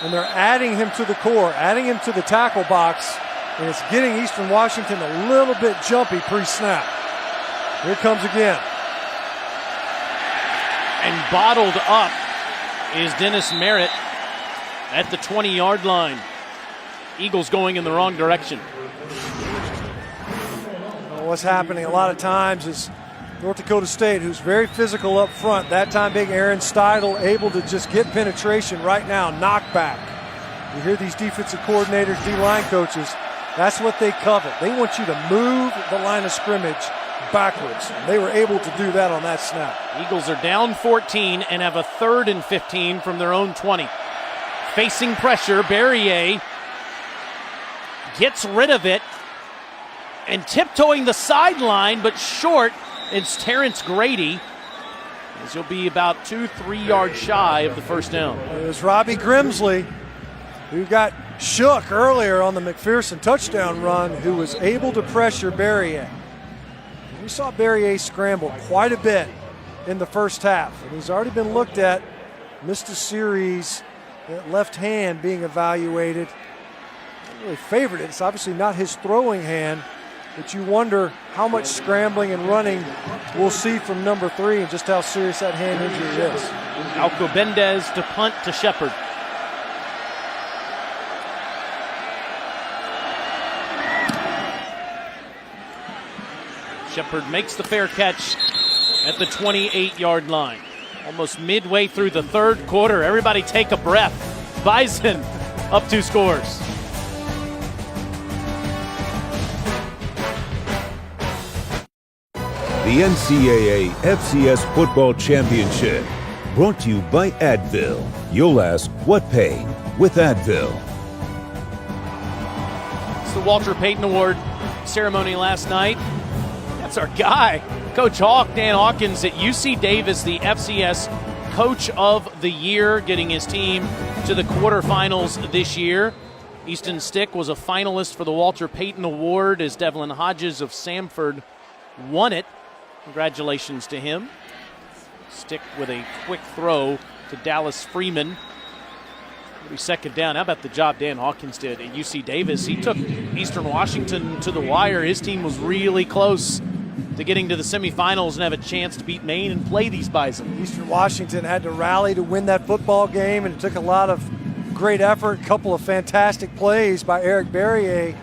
and they're adding him to the core, adding him to the tackle box, and it's getting Eastern Washington a little bit jumpy pre-snap. Here it comes again. And bottled up is Dennis Merritt at the 20-yard line. Eagles going in the wrong direction. What's happening a lot of times is North Dakota State, who's very physical up front, that time big Aaron Steidel able to just get penetration right now, knockback. You hear these defensive coordinators, D-line coaches, that's what they covet. They want you to move the line of scrimmage backwards. They were able to do that on that snap. Eagles are down 14 and have a 3rd and 15 from their own 20. Facing pressure, Barrier gets rid of it and tiptoeing the sideline, but short. It's Terrence Grady, as he'll be about 2-3 yards shy of the first down. It was Robbie Grimsley, who got shook earlier on the McPherson touchdown run, who was able to pressure Barrier. We saw Barrier scramble quite a bit in the first half, and he's already been looked at, missed a series, that left hand being evaluated. Not really favored it. It's obviously not his throwing hand, but you wonder how much scrambling and running we'll see from number 3 and just how serious that hand injury is. Alcobendez to punt to Shepard. Shepard makes the fair catch at the 28-yard line. Almost midway through the third quarter. Everybody take a breath. Bison up 2 scores. The NCAA FCS Football Championship, brought to you by Advil. You'll ask, what pain with Advil? It's the Walter Payton Award ceremony last night. That's our guy, Coach Hawk, Dan Hawkins at UC Davis, the FCS Coach of the Year, getting his team to the quarterfinals this year. Easton Stick was a finalist for the Walter Payton Award as Devlin Hodges of Samford won it. Congratulations to him. Stick with a quick throw to Dallas Freeman. It'll be second down. How about the job Dan Hawkins did at UC Davis? He took Eastern Washington to the wire. His team was really close to getting to the semifinals and have a chance to beat Maine and play these Bison. Eastern Washington had to rally to win that football game, and it took a lot of great effort, a couple of fantastic plays by Eric Barrier,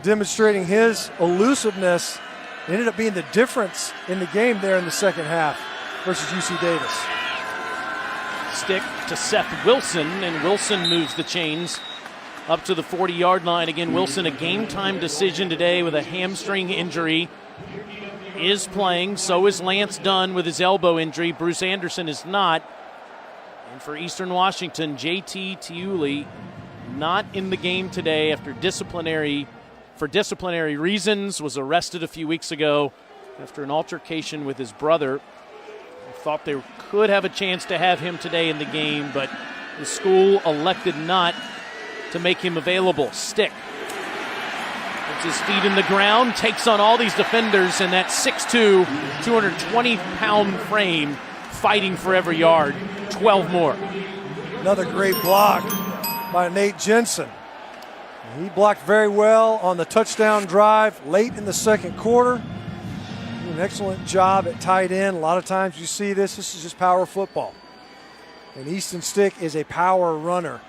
demonstrating his elusiveness. It ended up being the difference in the game there in the second half versus UC Davis. Stick to Seth Wilson, and Wilson moves the chains up to the 40-yard line. Again, Wilson, a game-time decision today with a hamstring injury, is playing. So is Lance Dunn with his elbow injury. Bruce Anderson is not. And for Eastern Washington, JT Tiuli not in the game today after disciplinary reasons, was arrested a few weeks ago after an altercation with his brother. I thought they could have a chance to have him today in the game, but the school elected not to make him available. Stick puts his feet in the ground, takes on all these defenders, and that 6'2", 220-pound frame fighting for every yard. 12 more. Another great block by Nate Jensen. He blocked very well on the touchdown drive late in the second quarter. An excellent job at tight end. A lot of times you see this is just power football. And Easton Stick is a power runner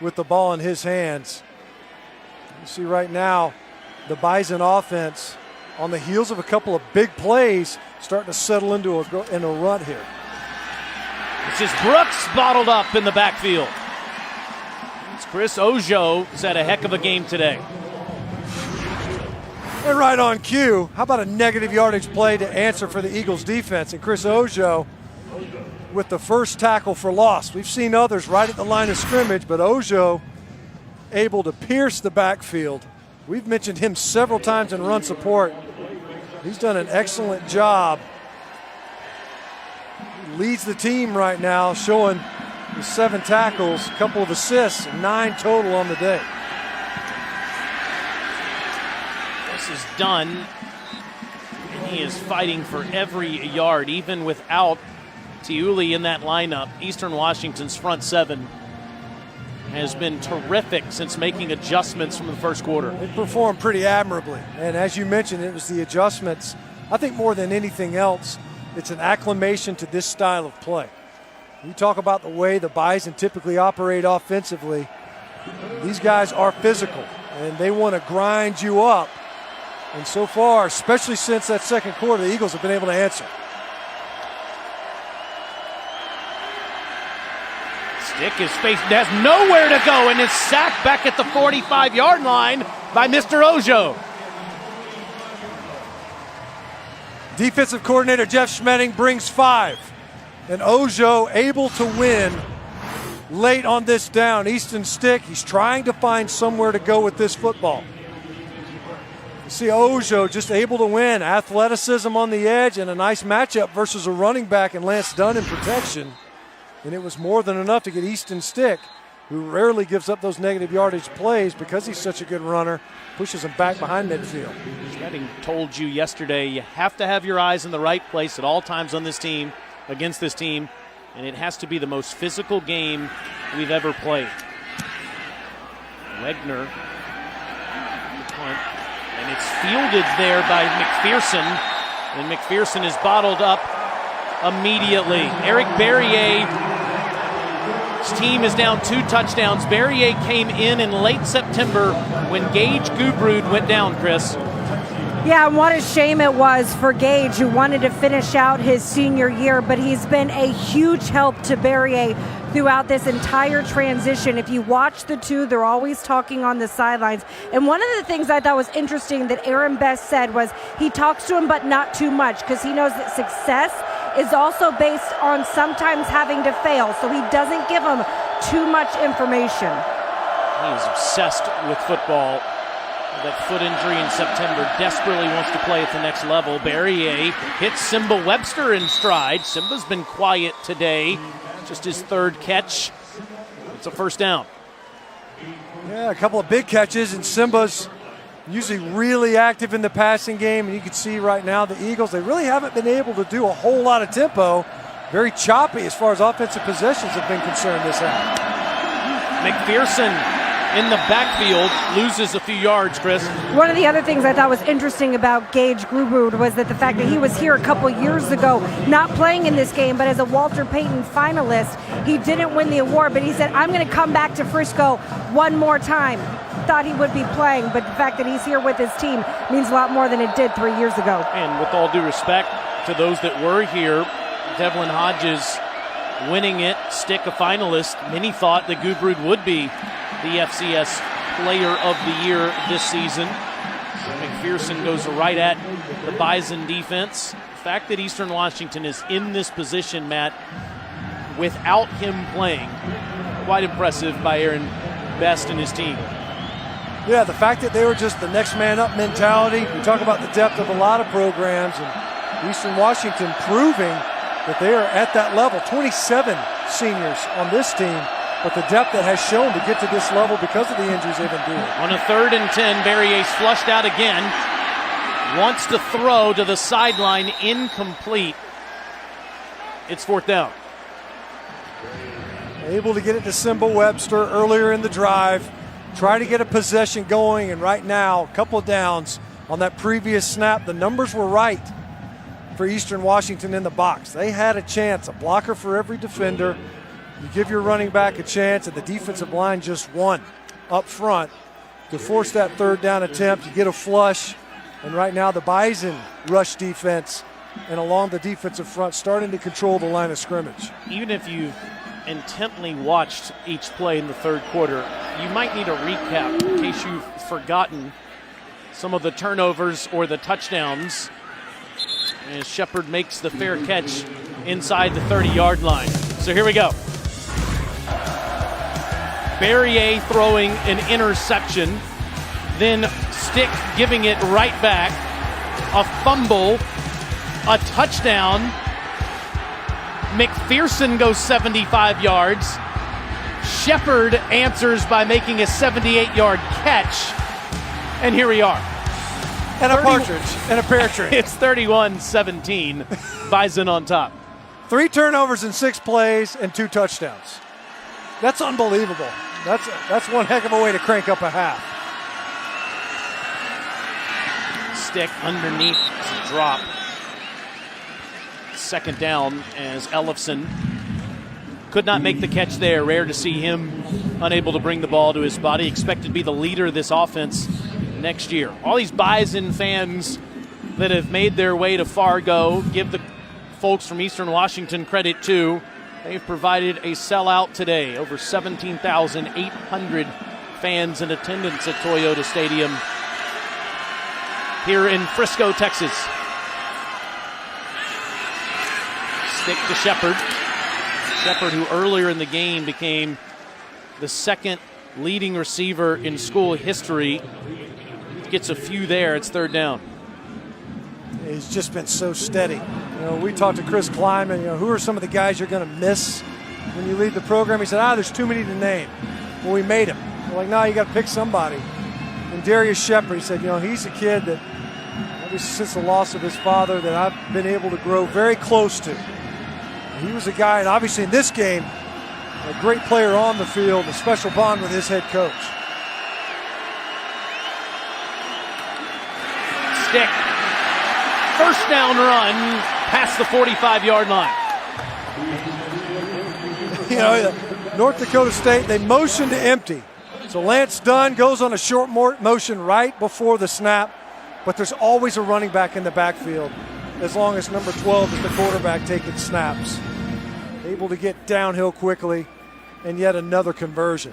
with the ball in his hands. You see right now the Bison offense on the heels of a couple of big plays starting to settle into a rut here. It's just Brooks bottled up in the backfield. It's Chris Ojo has had a heck of a game today. And right on cue, how about a negative yardage play to answer for the Eagles defense? And Chris Ojo with the first tackle for loss. We've seen others right at the line of scrimmage, but Ojo able to pierce the backfield. We've mentioned him several times in run support. He's done an excellent job. Leads the team right now, showing 7 tackles, a couple of assists, 9 total on the day. This is done, and he is fighting for every yard, even without Tiuli in that lineup. Eastern Washington's front 7 has been terrific since making adjustments from the first quarter. They performed pretty admirably, and as you mentioned, it was the adjustments. I think more than anything else, it's an acclimation to this style of play. You talk about the way the Bison typically operate offensively. These guys are physical, and they want to grind you up. And so far, especially since that second quarter, the Eagles have been able to answer. Stick has nowhere to go and is sacked back at the 45-yard line by Mr. Ojo. Defensive coordinator Jeff Schmedding brings 5. And Ojo able to win late on this down. Easton Stick, he's trying to find somewhere to go with this football. You see Ojo just able to win. Athleticism on the edge and a nice matchup versus a running back and Lance Dunn in protection. And it was more than enough to get Easton Stick, who rarely gives up those negative yardage plays because he's such a good runner, pushes him back behind midfield. Schmedding told you yesterday you have to have your eyes in the right place at all times on this team, against this team, and it has to be the most physical game we've ever played. Wegner, the punt, and it's fielded there by McPherson, and McPherson is bottled up immediately. Eric Barrier, his team is down 2 touchdowns. Barrier came in late September when Gage Gubrud went down, Chris. Yeah, and what a shame it was for Gage, who wanted to finish out his senior year, but he's been a huge help to Barrier throughout this entire transition. If you watch the two, they're always talking on the sidelines. And one of the things I thought was interesting that Aaron Best said was he talks to him, but not too much, because he knows that success is also based on sometimes having to fail, so he doesn't give him too much information. He is obsessed with football. That foot injury in September, desperately wants to play at the next level. Barrier hits Simba Webster in stride. Simba's been quiet today, just his 3rd catch. It's a first down. Yeah, a couple of big catches, and Simba's usually really active in the passing game, and you can see right now the Eagles, they really haven't been able to do a whole lot of tempo. Very choppy as far as offensive possessions have been concerned this half. McPherson in the backfield loses a few yards, Chris. One of the other things I thought was interesting about Gage Gubrud was that the fact that he was here a couple years ago, not playing in this game, but as a Walter Payton finalist. He didn't win the award, but he said, I'm going to come back to Frisco one more time. Thought he would be playing, but the fact that he's here with his team means a lot more than it did 3 years ago. And with all due respect to those that were here, Devlin Hodges winning it, Stick a finalist. Many thought that Gubrud would be the FCS Player of the Year this season. McPherson goes right at the Bison defense. The fact that Eastern Washington is in this position, Matt, without him playing, quite impressive by Aaron Best and his team. Yeah, the fact that they were just the next man up mentality. We talk about the depth of a lot of programs, and Eastern Washington proving that they are at that level. 27 seniors on this team, but the depth that has shown to get to this level because of the injuries they've endured. On a 3rd and 10, Barrier's flushed out again. Wants to throw to the sideline, incomplete. It's 4th down. Able to get it to Simba Webster earlier in the drive. Try to get a possession going, and right now, a couple of downs on that previous snap. The numbers were right for Eastern Washington in the box. They had a chance, a blocker for every defender. You give your running back a chance, and the defensive line just won up front to force that 3rd down attempt. You get a flush, and right now the Bison rush defense and along the defensive front starting to control the line of scrimmage. Even if you've intently watched each play in the 3rd quarter, you might need a recap in case you've forgotten some of the turnovers or the touchdowns as Shepard makes the fair catch inside the 30-yard line. So here we go. Barrier throwing an interception, then Stick giving it right back, a fumble, a touchdown. McPherson goes 75 yards. Shepard answers by making a 78-yard catch. And here we are. And a partridge and a pear tree. It's 31-17. Bison on top. 3 turnovers in 6 plays and 2 touchdowns. That's unbelievable. That's one heck of a way to crank up a half. Stick underneath to drop. 2nd down as Ellefson could not make the catch there. Rare to see him unable to bring the ball to his body. Expected to be the leader of this offense next year. All these Bison fans that have made their way to Fargo, give the folks from Eastern Washington credit too. They've provided a sellout today. Over 17,800 fans in attendance at Toyota Stadium here in Frisco, Texas. Stick to Shepard. Shepard, who earlier in the game became the 2nd leading receiver in school history, gets a few there. It's 3rd down. He's just been so steady. You know, we talked to Chris Kleiman, who are some of the guys you're going to miss when you leave the program? He said, there's too many to name. Well, we made him. We're like, no, you got to pick somebody. And Darius Shepard, he said, he's a kid that, obviously since the loss of his father, that I've been able to grow very close to. He was a guy, and obviously in this game, a great player on the field, a special bond with his head coach. Stick. 1st down run past the 45-yard line. North Dakota State, they motion to empty. So Lance Dunn goes on a short motion right before the snap, but there's always a running back in the backfield as long as number 12 is the quarterback taking snaps. Able to get downhill quickly, and yet another conversion.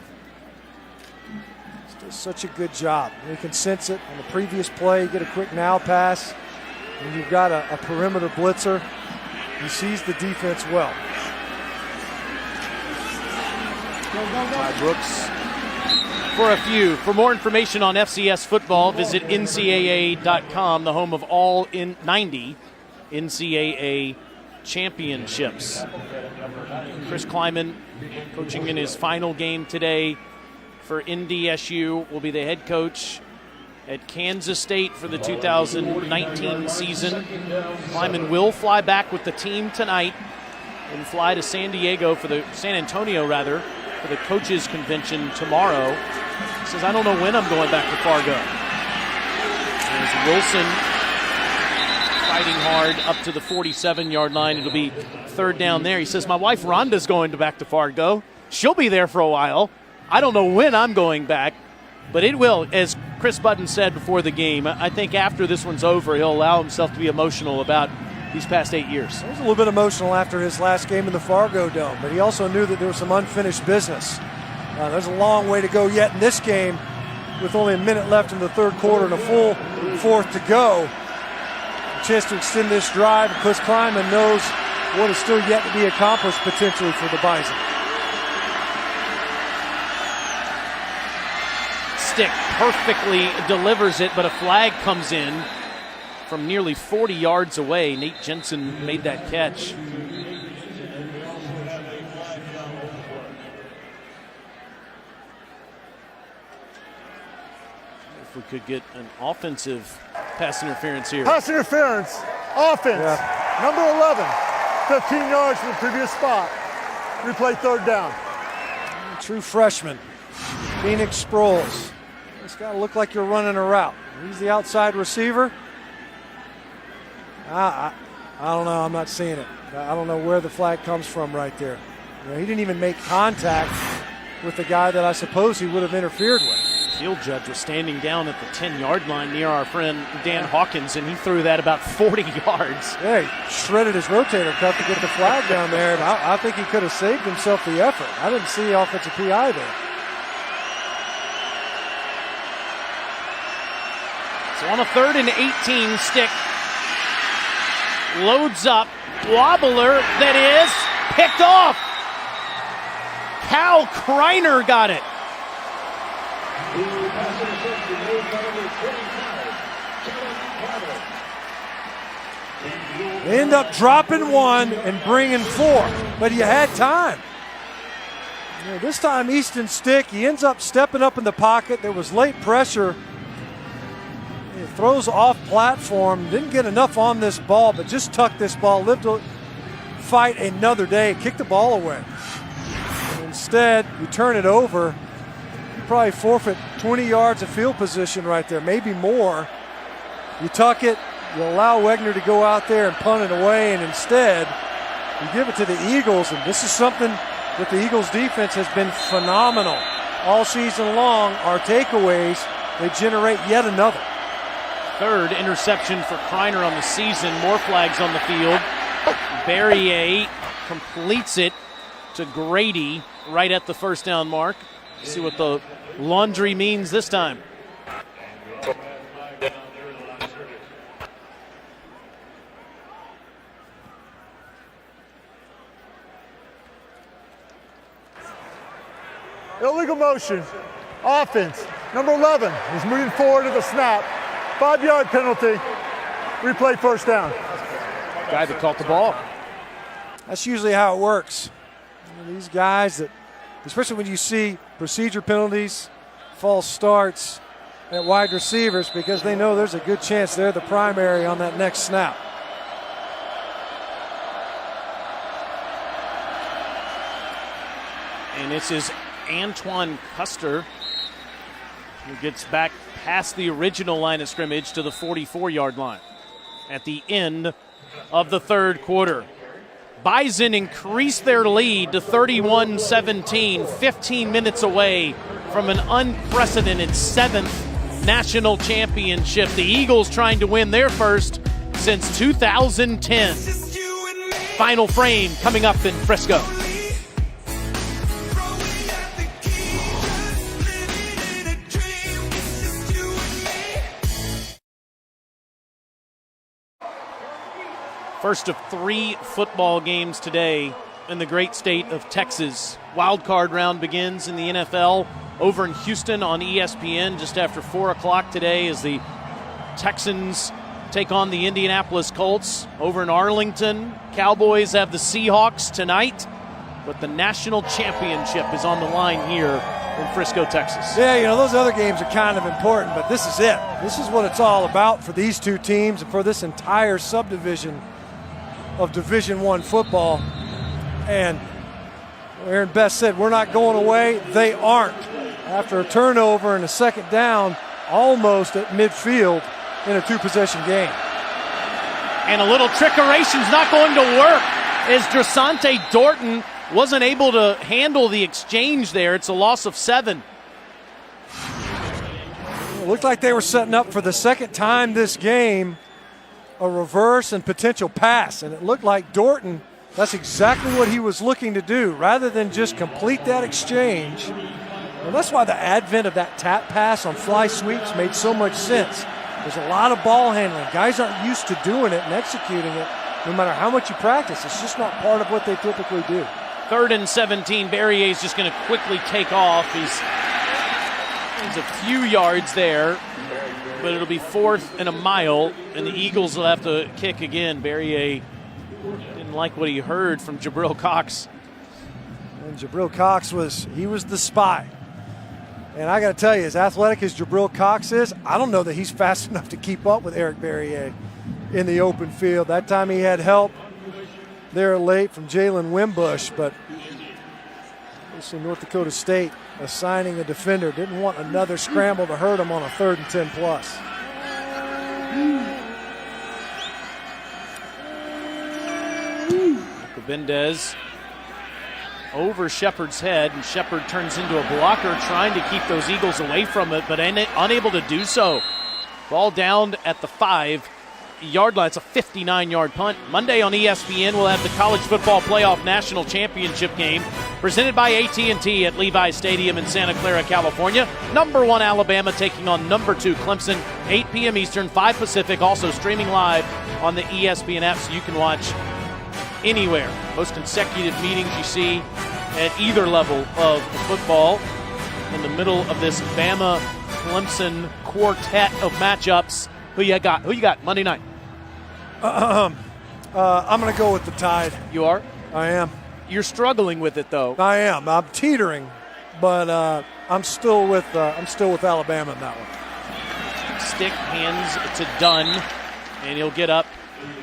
Does such a good job. You can sense it on the previous play. You get a quick now pass, and you've got a perimeter blitzer. He sees the defense well. Brooks for a few. For more information on FCS football, visit ncaa.com, the home of all 90 NCAA championships. Chris Kleiman, coaching in his final game today for NDSU, will be the head coach at Kansas State for the 2019 season. Kleiman will fly back with the team tonight and fly to San Antonio for the coaches convention tomorrow. He says, I don't know when I'm going back to Fargo. As Wilson fighting hard up to the 47-yard line. It'll be 3rd down there. He says, my wife Rhonda's going back to Fargo. She'll be there for a while. I don't know when I'm going back, but it will. As Chris Button said before the game, I think after this one's over, he'll allow himself to be emotional about these past 8 years. He was a little bit emotional after his last game in the Fargo Dome, but he also knew that there was some unfinished business. There's a long way to go yet in this game with only a minute left in the third quarter and a full fourth to go. A chance to extend this drive. Chris Kleiman knows what is still yet to be accomplished potentially for the Bison. Stick perfectly delivers it, but a flag comes in from nearly 40 yards away. Nate Jensen made that catch. If we could get an offensive pass interference here. Pass interference, offense, number 11, 15 yards from the previous spot. Replay third down. True freshman, Phoenix Sproles. It's got to look like you're running a route. He's the outside receiver. I don't know. I'm not seeing it. I don't know where the flag comes from right there. He didn't even make contact with the guy that I suppose he would have interfered with. Field judge was standing down at the 10-yard line near our friend Dan Hawkins, and he threw that about 40 yards. Yeah, he shredded his rotator cuff to get the flag down there, and I think he could have saved himself the effort. I didn't see the offensive PI there. So on a 3rd and 18, Stick loads up, wobbler that is picked off. Cal Kreiner got it. They end up dropping one and bringing 4, but you had time. This time Easton Stick, he ends up stepping up in the pocket. There was late pressure. He throws off platform, didn't get enough on this ball, but just tucked this ball, lived to fight another day, kicked the ball away. And instead, you turn it over, you probably forfeit 20 yards of field position right there, maybe more. You tuck it, you allow Wegner to go out there and punt it away, and instead, you give it to the Eagles, and this is something that the Eagles defense has been phenomenal all season long. Our takeaways, they generate yet another. 3rd interception for Kreiner on the season. More flags on the field. Barrier completes it to Grady right at the first down mark. See what the laundry means this time. Illegal motion, offense, number 11 is moving forward to the snap. 5-yard penalty, replay first down. Guy that caught the ball. That's usually how it works. These guys that, especially when you see procedure penalties, false starts at wide receivers, because they know there's a good chance they're the primary on that next snap. And this is Antoine Custer, who gets back past the original line of scrimmage to the 44-yard line at the end of the third quarter. Bison increased their lead to 31-17, 15 minutes away from an unprecedented 7th national championship. The Eagles trying to win their first since 2010. Final frame coming up in Frisco. First of 3 football games today in the great state of Texas. Wild card round begins in the NFL over in Houston on ESPN just after 4 o'clock today as the Texans take on the Indianapolis Colts. Over in Arlington, Cowboys have the Seahawks tonight, but the national championship is on the line here in Frisco, Texas. Yeah, those other games are kind of important, but this is it. This is what it's all about for these two teams and for this entire subdivision of Division I football. And Aaron Best said, we're not going away. They aren't. After a turnover and a second down, almost at midfield in a 2-possession game. And a little trickeration's not going to work as Drasante Dorton wasn't able to handle the exchange there. It's a loss of 7. It looked like they were setting up for the second time this game a reverse and potential pass, and it looked like Dorton, that's exactly what he was looking to do, rather than just complete that exchange. And that's why the advent of that tap pass on fly sweeps made so much sense. There's a lot of ball handling. Guys aren't used to doing it and executing it, no matter how much you practice. It's just not part of what they typically do. 3rd and 17. Barrier's just going to quickly take off. He's a few yards there, but it'll be 4th and a mile, and the Eagles will have to kick again. Barrier didn't like what he heard from Jabril Cox. And Jabril Cox was the spy. And I got to tell you, as athletic as Jabril Cox is, I don't know that he's fast enough to keep up with Eric Barrier in the open field. That time he had help there late from Jalen Wimbush, but obviously North Dakota State assigning a defender. Didn't want another scramble to hurt him on a 3rd and 10 plus. Mendez over Shepard's head, and Shepard turns into a blocker trying to keep those Eagles away from it, but unable to do so. Ball down at the 5-yard line. It's a 59-yard punt. Monday on ESPN, we'll have the College Football Playoff National Championship game presented by AT&T at Levi Stadium in Santa Clara, California. Number 1 Alabama taking on number 2 Clemson, 8 p.m. Eastern, 5 Pacific, also streaming live on the ESPN app so you can watch anywhere. Most consecutive meetings you see at either level of football. In the middle of this Bama-Clemson quartet of matchups, who you got Monday night? I'm going to go with the Tide. You are? I am. You're struggling with it, though. I am. I'm teetering, but I'm still with Alabama in that one. Stick hands to Dunn, and he'll get up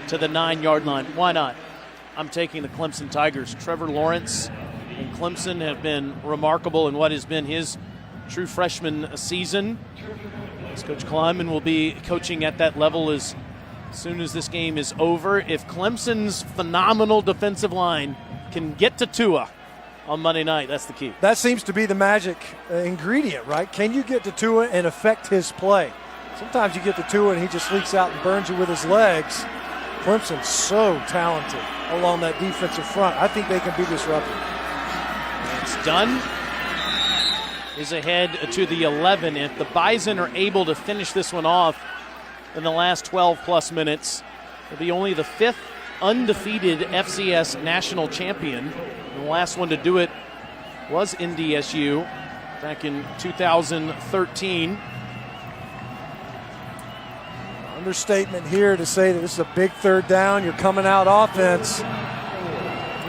to the 9-yard line. Why not? I'm taking the Clemson Tigers. Trevor Lawrence and Clemson have been remarkable in what has been his true freshman season. As Coach Kleiman will be coaching at that level as soon as this game is over. If Clemson's phenomenal defensive line can get to Tua on Monday night, that's the key. That seems to be the magic ingredient, right? Can you get to Tua and affect his play? Sometimes you get to Tua and he just leaks out and burns you with his legs. Clemson's so talented along that defensive front. I think they can be disruptive. It's done. Is ahead to the 11. If the Bison are able to finish this one off in the last 12-plus minutes, it'll be only the 5th undefeated FCS national champion. And the last one to do it was NDSU back in 2013. Understatement here to say that this is a big 3rd down. You're coming out offense.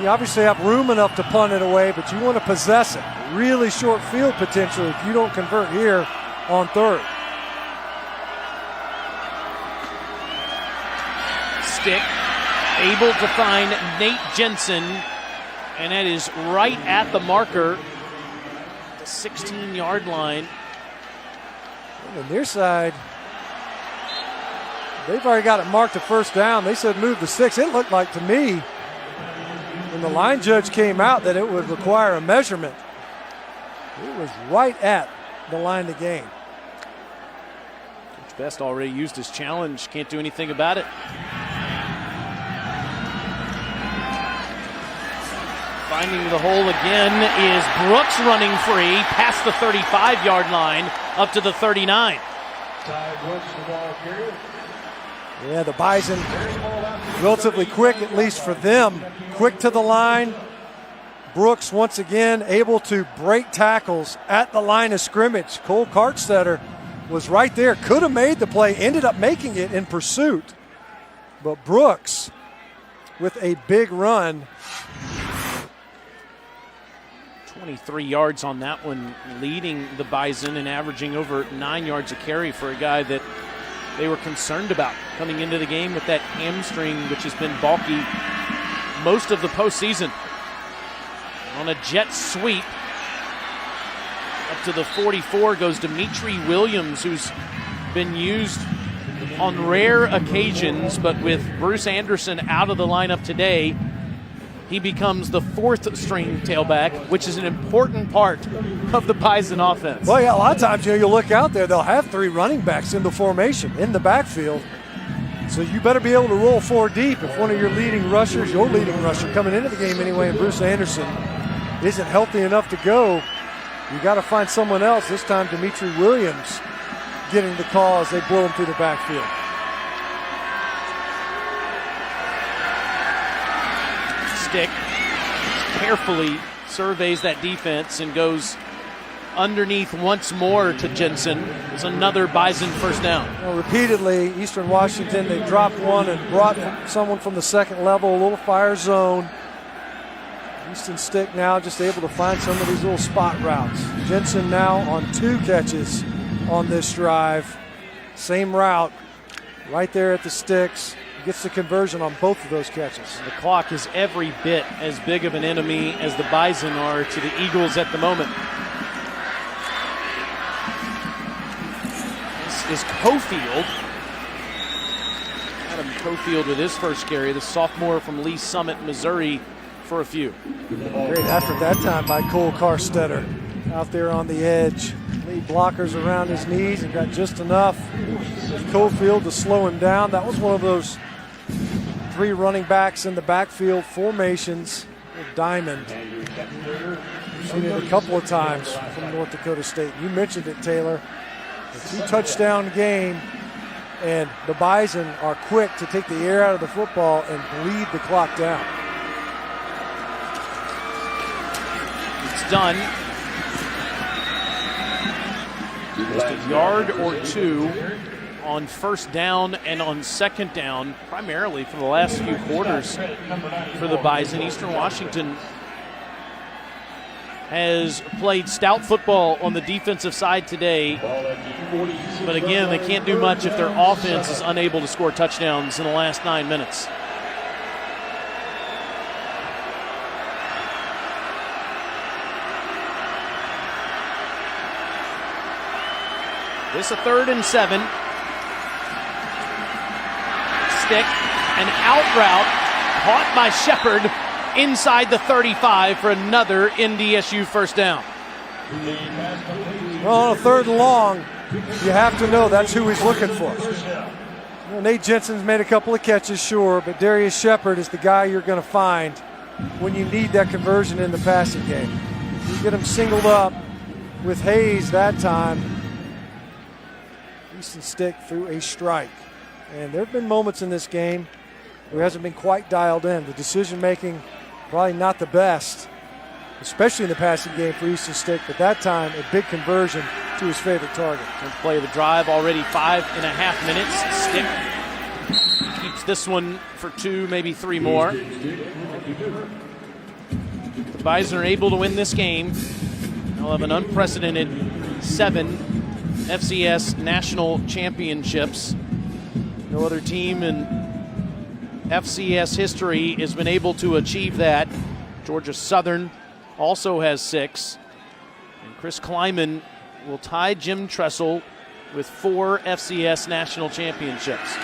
You obviously have room enough to punt it away, but you want to possess it. Really short field potential if you don't convert here on 3rd. Stick able to find Nate Jensen, and that is right at the marker, the 16-yard line. On the near side, they've already got it marked a 1st down. They said move to 6. It looked like to me when the line judge came out that it would require a measurement. It was right at the line to gain. Coach Best already used his challenge. Can't do anything about it. Finding the hole again is Brooks running free past the 35-yard line up to the 39. Yeah, the Bison relatively quick, at least for them. Quick to the line. Brooks once again able to break tackles at the line of scrimmage. Cole Kartstetter was right there, could have made the play, ended up making it in pursuit. But Brooks with a big run. 23 yards on that one, leading the Bison and averaging over 9 yards a carry for a guy that they were concerned about coming into the game with that hamstring, which has been bulky most of the postseason. On a jet sweep, up to the 44 goes Dimitri Williams, who's been used on rare occasions, but with Bruce Anderson out of the lineup today, he becomes the 4th string tailback, which is an important part of the Bison offense. Well, yeah, a lot of times, you'll look out there, they'll have 3 running backs in the formation, in the backfield. So you better be able to roll 4 deep if one of your leading rushers, your leading rusher coming into the game anyway, and Bruce Anderson isn't healthy enough to go. You got to find someone else. This time, Dimitri Williams getting the call as they blow him through the backfield. Stick carefully surveys that defense and goes underneath once more to Jensen. It's another Bison first down. Well, repeatedly, Eastern Washington, they dropped one and brought someone from the second level, a little fire zone. Easton Stick now just able to find some of these little spot routes. Jensen now on 2 catches on this drive. Same route right there at the sticks. Gets the conversion on both of those catches. The clock is every bit as big of an enemy as the Bison are to the Eagles at the moment. This is Cofield. Adam Cofield with his first carry, the sophomore from Lee Summit, Missouri, for a few. Great effort that time by Cole Carstetter out there on the edge. Lead blockers around his knees and got just enough with Cofield to slow him down. That was one of those 3 running backs in the backfield formations. Diamond. We've seen it a couple of times from North Dakota State. You mentioned it, Taylor. A 2-touchdown game, and the Bison are quick to take the air out of the football and bleed the clock down. It's done. Just a yard or 2 on first down and on second down, primarily for the last few quarters for the Bison. Eastern Washington has played stout football on the defensive side today, but again, they can't do much if their offense is unable to score touchdowns in the last 9 minutes. This a 3rd and 7. Stick, an out route, caught by Shepard inside the 35 for another NDSU first down. Well, on a 3rd and long, you have to know that's who he's looking for. You know, Nate Jensen's made a couple of catches, sure, but Darius Shepard is the guy you're going to find when you need that conversion in the passing game. You get him singled up with Hayes that time. Easton Stick threw a strike. And there have been moments in this game where he hasn't been quite dialed in. The decision making probably not the best, especially in the passing game for Easton Stick, but that time a big conversion to his favorite target. Let's play the drive, already 5.5 minutes. Stick keeps this one for 2, maybe 3 more. The Bison are able to win this game. They'll have an unprecedented 7 FCS national championships. No other team in FCS history has been able to achieve that. Georgia Southern also has 6. And Chris Kleiman will tie Jim Tressel with 4 FCS national championships.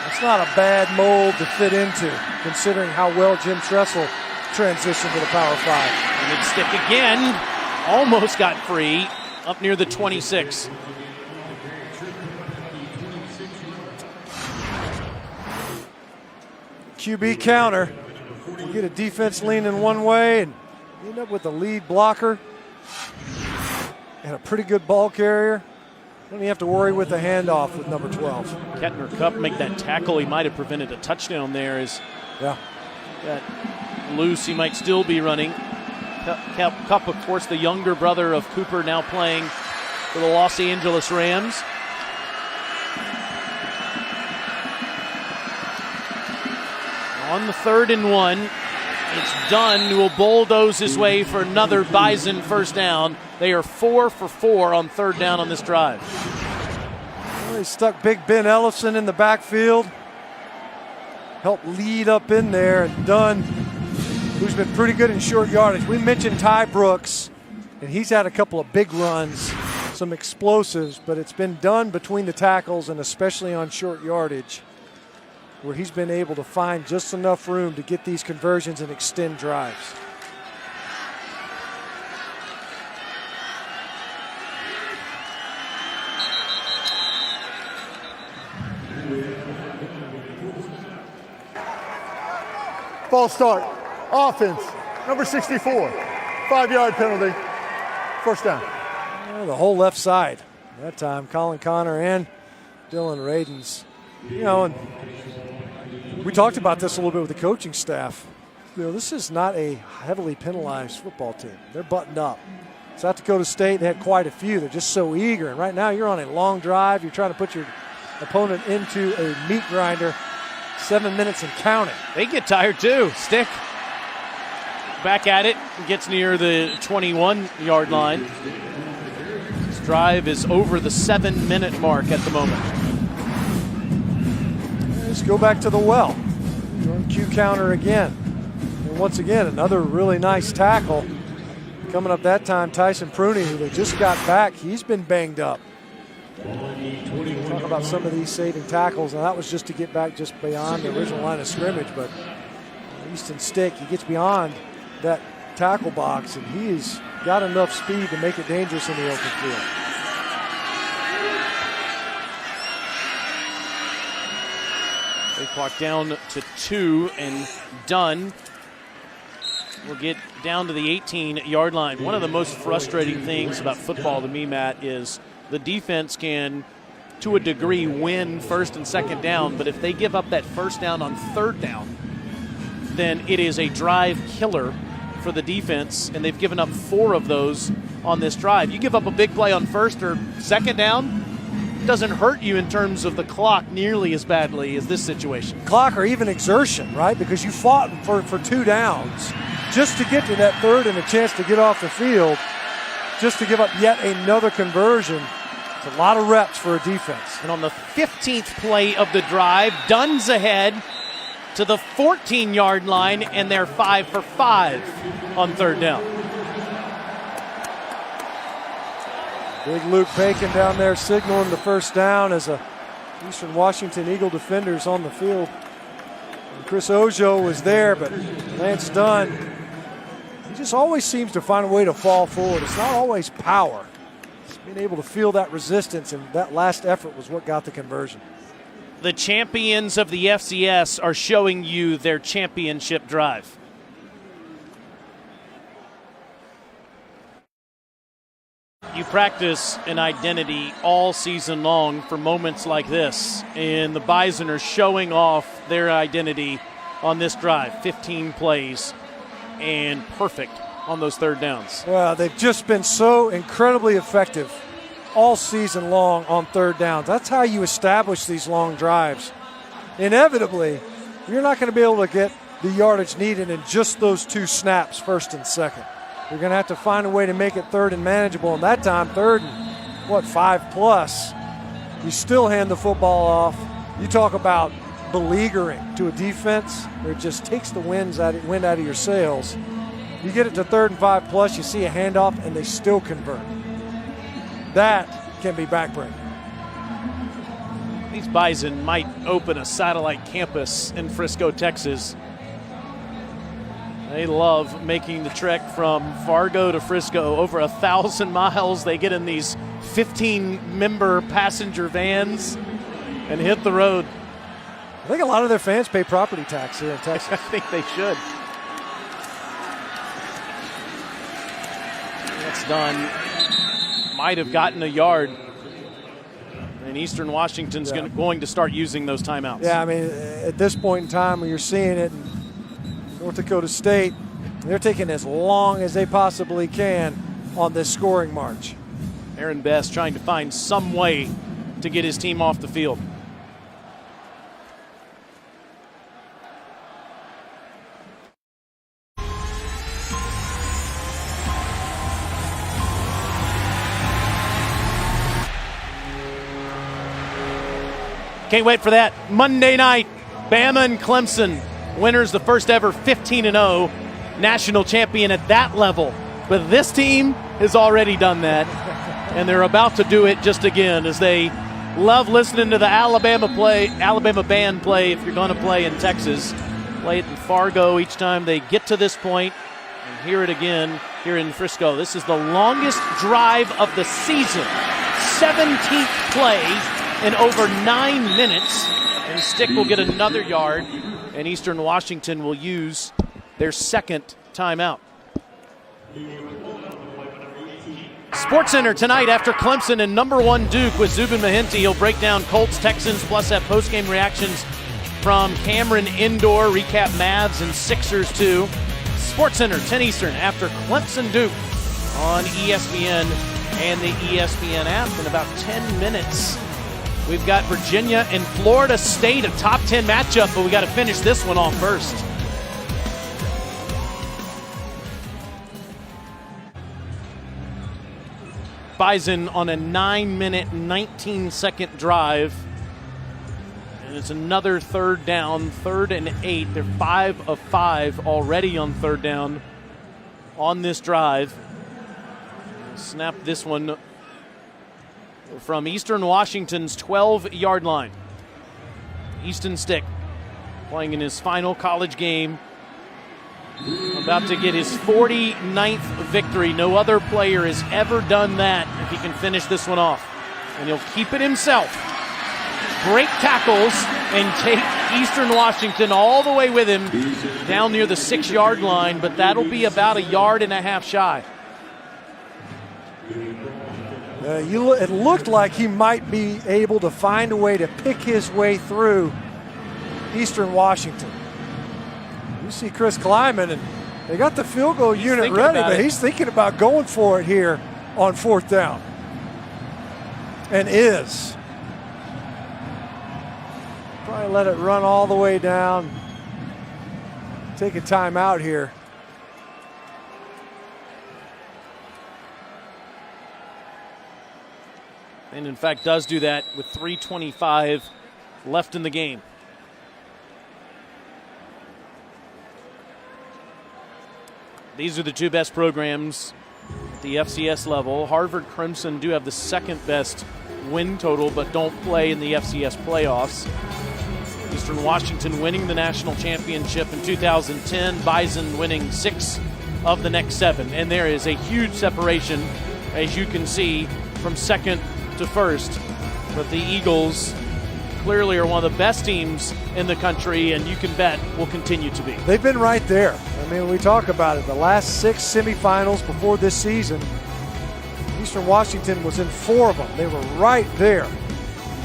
That's not a bad mold to fit into, considering how well Jim Tressel transitioned to the Power 5. And it's Stick again. Almost got free up near the 26. QB counter. You get a defense leaning one way and you end up with a lead blocker and a pretty good ball carrier. Don't even have to worry with the handoff with number 12. Kettner Cup make that tackle. He might have prevented a touchdown there. As yeah, that loose, he might still be running. Cup, of course, the younger brother of Cooper, now playing for the Los Angeles Rams. On the 3rd and 1, it's Dunn who will bulldoze his way for another Bison first down. They are 4 for 4 on 3rd down on this drive. Well, they stuck Big Ben Ellison in the backfield. Helped lead up in there, and Dunn, who's been pretty good in short yardage. We mentioned Ty Brooks, and he's had a couple of big runs, some explosives, but it's been done between the tackles and especially on short yardage, where he's been able to find just enough room to get these conversions and extend drives. False start. Offense, number 64. 5-yard penalty. First down. Yeah, the whole left side. That time, Colin Connor and Dylan Radens. You know, and we talked about this a little bit with the coaching staff. You know, this is not a heavily penalized football team. They're buttoned up. South Dakota State, they had quite a few. They're just so eager. And right now, you're on a long drive. You're trying to put your opponent into a meat grinder. 7 minutes and counting. They get tired too. Stick back at it. Gets near the 21-yard line. This drive is over the 7-minute mark at the moment. Let's go back to the well. Run Q counter again. And once again, another really nice tackle. Coming up that time, Tyson Pruney, who they just got back, he's been banged up. Talk about some of these saving tackles, and that was just to get back just beyond the original line of scrimmage, but Easton Stick, he gets beyond that tackle box, and he's got enough speed to make it dangerous in the open field. They clock down to 2 and done. We'll get down to the 18-yard line. One of the most frustrating things about football to me, Matt, is the defense can, to a degree, win first and second down, but if they give up that first down on third down, then it is a drive killer for the defense, and they've given up 4 of those on this drive. You give up a big play on first or second down, it doesn't hurt you in terms of the clock nearly as badly as this situation. Clock or even exertion, right? Because you fought for 2 downs just to get to that third and a chance to get off the field, just to give up yet another conversion. It's a lot of reps for a defense. And on the 15th play of the drive, Dunn's ahead to the 14-yard line, and they're 5 for 5 on third down. Big Luke Bacon down there signaling the first down as a Eastern Washington Eagle defender's on the field. And Chris Ojo was there, but Lance Dunn, he just always seems to find a way to fall forward. It's not always power. It's being able to feel that resistance, and that last effort was what got the conversion. The champions of the FCS are showing you their championship drive. You practice an identity all season long for moments like this, and the Bison are showing off their identity on this drive. 15 plays and perfect on those third downs. Well, they've just been so incredibly effective all season long on third downs. That's how you establish these long drives. Inevitably, you're not going to be able to get the yardage needed in just those 2 snaps, first and second. You're going to have to find a way to make it third and manageable. And that time, third and, 5+. You still hand the football off. You talk about beleaguering to a defense where it just takes the wind out of your sails. You get it to third and 5+, you see a handoff, and they still convert. That can be backbreaking. These Bison might open a satellite campus in Frisco, Texas. They love making the trek from Fargo to Frisco, over 1,000 miles. They get in these 15-member passenger vans and hit the road. I think a lot of their fans pay property tax here in Texas. I think they should. That's done. Might have gotten a yard. And Eastern Washington's going to start using those timeouts. Yeah, I mean, at this point in time when you're seeing it, North Dakota State, they're taking as long as they possibly can on this scoring march. Aaron Best trying to find some way to get his team off the field. Can't wait for that. Monday night, Bama and Clemson. Winners the first ever 15-0 national champion at that level. But this team has already done that, and they're about to do it just again as they love listening to the Alabama band play if you're going to play in Texas. Play it in Fargo each time they get to this point, and hear it again here in Frisco. This is the longest drive of the season. 17th play in over 9 minutes, and Stick will get another yard and Eastern Washington will use their second timeout. SportsCenter tonight after Clemson and number 1 Duke with Zubin Mehenti. He'll break down Colts, Texans, plus have post-game reactions from Cameron Indoor, recap Mavs and Sixers too. SportsCenter 10 Eastern after Clemson Duke on ESPN and the ESPN app. In about 10 minutes, we've got Virginia and Florida State, a top 10 matchup, but we got to finish this one off first. Bison on a 9-minute, 19-second drive. And it's another third down, 3rd and 8. They're 5 of 5 already on third down on this drive. Snap this one from Eastern Washington's 12-yard line. Easton Stick playing in his final college game. About to get his 49th victory. No other player has ever done that if he can finish this one off. And he'll keep it himself. Break tackles and take Eastern Washington all the way with him down near the 6-yard line, but that'll be about 1.5 yards shy. It looked like he might be able to find a way to pick his way through Eastern Washington. You see Chris Kleiman, and they got the field goal unit ready, but he's thinking about going for it here on 4th down. And is. Probably let it run all the way down. Take a timeout here. And in fact does do that with 3:25 left in the game. These are the two best programs at the FCS level. Harvard Crimson do have the 2nd best win total, but don't play in the FCS playoffs. Eastern Washington winning the national championship in 2010. Bison winning 6 of the next 7. And there is a huge separation, as you can see, from 2nd to 1st. But the Eagles clearly are one of the best teams in the country, and you can bet will continue to be. They've been right there. I mean, we talk about it. The last 6 semifinals before this season, Eastern Washington was in 4 of them. They were right there,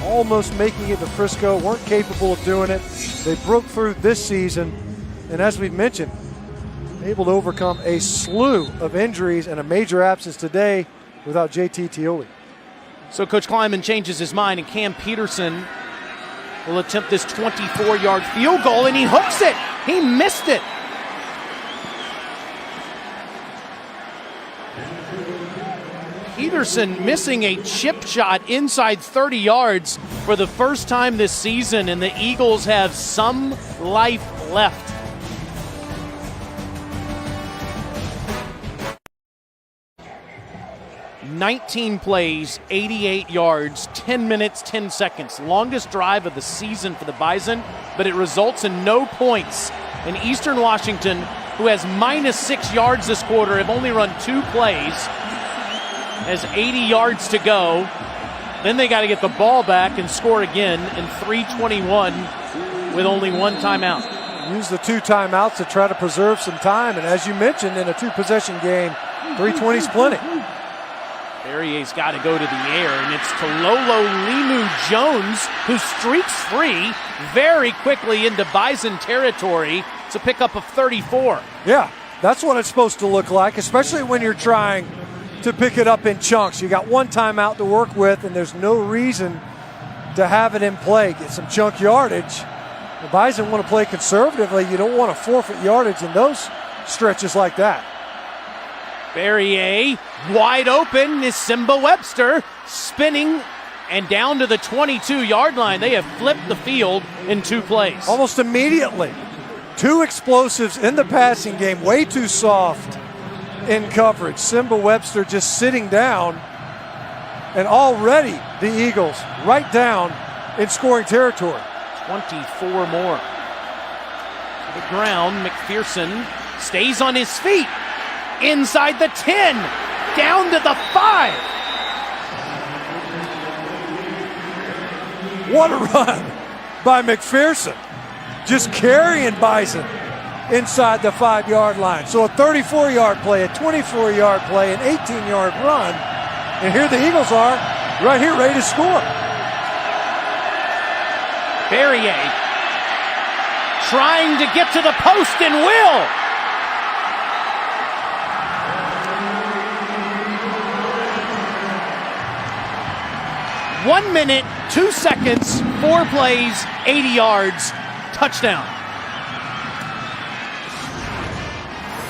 almost making it to Frisco, weren't capable of doing it. They broke through this season, and as we've mentioned, able to overcome a slew of injuries and a major absence today without JT Tioli. So Coach Kleiman changes his mind, and Cam Peterson will attempt this 24-yard field goal, and he hooks it. He missed it. Peterson missing a chip shot inside 30 yards for the first time this season, and the Eagles have some life left. "19 plays, 88 yards, 10 minutes, 10 seconds. Longest drive of the season for the Bison, but it results in no points. And Eastern Washington, who has -6 yards this quarter, have only run 2 plays, has 80 yards to go. Then they got to get the ball back and score again in 3:21 with only 1 timeout. Use the 2 timeouts to try to preserve some time, and as you mentioned, in a 2-possession game, 3:20 is plenty. Barrier's got to go to the air, and it's Tololo Limu Jones who streaks free very quickly into Bison territory. It's a pickup of 34. Yeah, that's what it's supposed to look like, especially when you're trying to pick it up in chunks. You got 1 timeout to work with, and there's no reason to have it in play. Get some chunk yardage. The Bison want to play conservatively. You don't want to forfeit yardage in those stretches like that. Barrier wide open is Simba Webster spinning and down to the 22-yard line. They have flipped the field in 2 plays. Almost immediately. 2 explosives in the passing game, way too soft in coverage. Simba Webster just sitting down, and already the Eagles right down in scoring territory. 24 more. To the ground, McPherson stays on his feet. Inside the 10, down to the 5. What a run by McPherson. just carrying Bison inside the 5-yard line. So a 34-yard play, a 24-yard play, an 18-yard run. And here the Eagles are right here ready to score. Berrier trying to get to the post and will. One minute, 2 seconds, 4 plays, 80 yards, touchdown.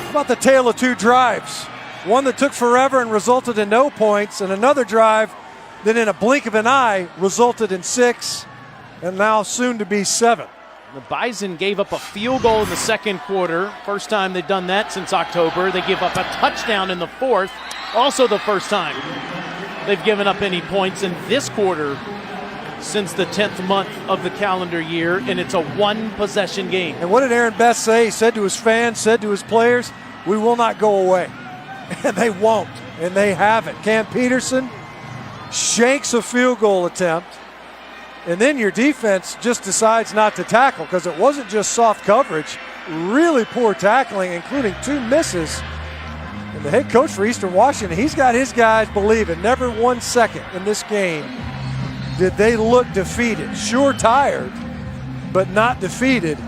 How about the tale of 2 drives? One that took forever and resulted in no points, and another drive that in a blink of an eye resulted in 6, and now soon to be 7. The Bison gave up a field goal in the second quarter. First time they've done that since October. They give up a touchdown in the fourth. Also the first time they've given up any points in this quarter since the 10th month of the calendar year, and it's a 1-possession game. And what did Aaron Best say? He said to his fans, said to his players, we will not go away. And they won't, and they haven't. Cam Peterson shanks a field goal attempt, and then your defense just decides not to tackle because it wasn't just soft coverage, really poor tackling, including 2 misses. And the head coach for Eastern Washington, he's got his guys believing never 1 second in this game did they look defeated. Sure tired, but not defeated.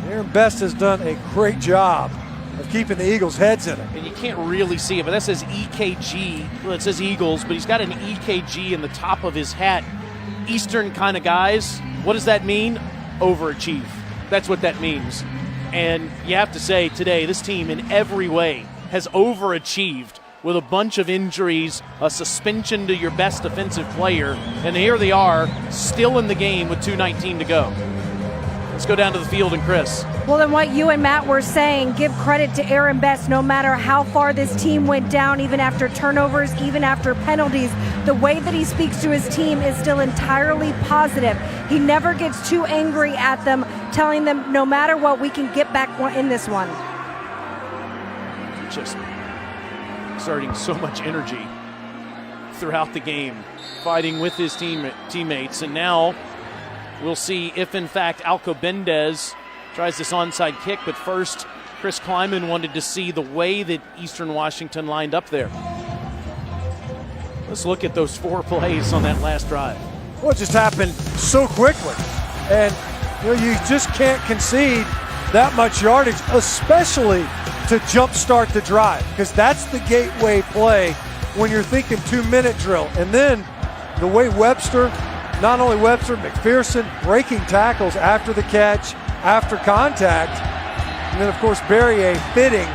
Aaron Best has done a great job of keeping the Eagles' heads in it. And you can't really see it, but that says EKG. Well, it says Eagles, but he's got an EKG in the top of his hat. Eastern kind of guys, what does that mean? Overachieve. That's what that means. And you have to say today, this team in every way has overachieved with a bunch of injuries, a suspension to your best defensive player, and here they are, still in the game with 2:19 to go. Let's go down to the field and Chris. Well, then what you and Matt were saying, give credit to Aaron Best. No matter how far this team went down, even after turnovers, even after penalties, the way that he speaks to his team is still entirely positive. He never gets too angry at them, telling them no matter what, we can get back in this one. Just exerting so much energy throughout the game, fighting with his teammates, and now we'll see if, in fact, Alcobendez tries this onside kick. But first, Chris Kleiman wanted to see the way that Eastern Washington lined up there. Let's look at those 4 plays on that last drive. Well, it just happened so quickly. And you just can't concede that much yardage, especially to jumpstart the drive, because that's the gateway play when you're thinking 2-minute drill. And then the way Webster, not only Webster, McPherson breaking tackles after the catch, after contact, and then of course Berrier fitting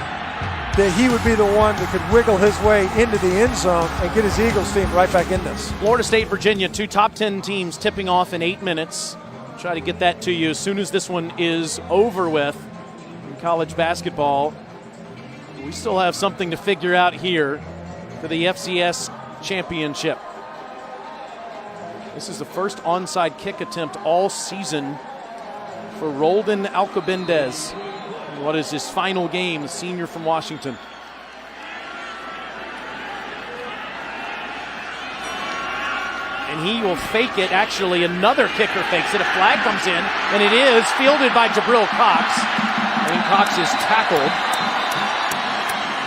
that he would be the one that could wiggle his way into the end zone and get his Eagles team right back in this. Florida State, Virginia, 2 top 10 teams tipping off in 8 minutes. Try to get that to you as soon as this one is over with in college basketball. We still have something to figure out here for the FCS championship. This is the first onside kick attempt all season for Roldan Alcobendez. What is his final game, the senior from Washington? And he will fake it. Actually, another kicker fakes it. A flag comes in, and it is fielded by Jabril Cox. And Cox is tackled.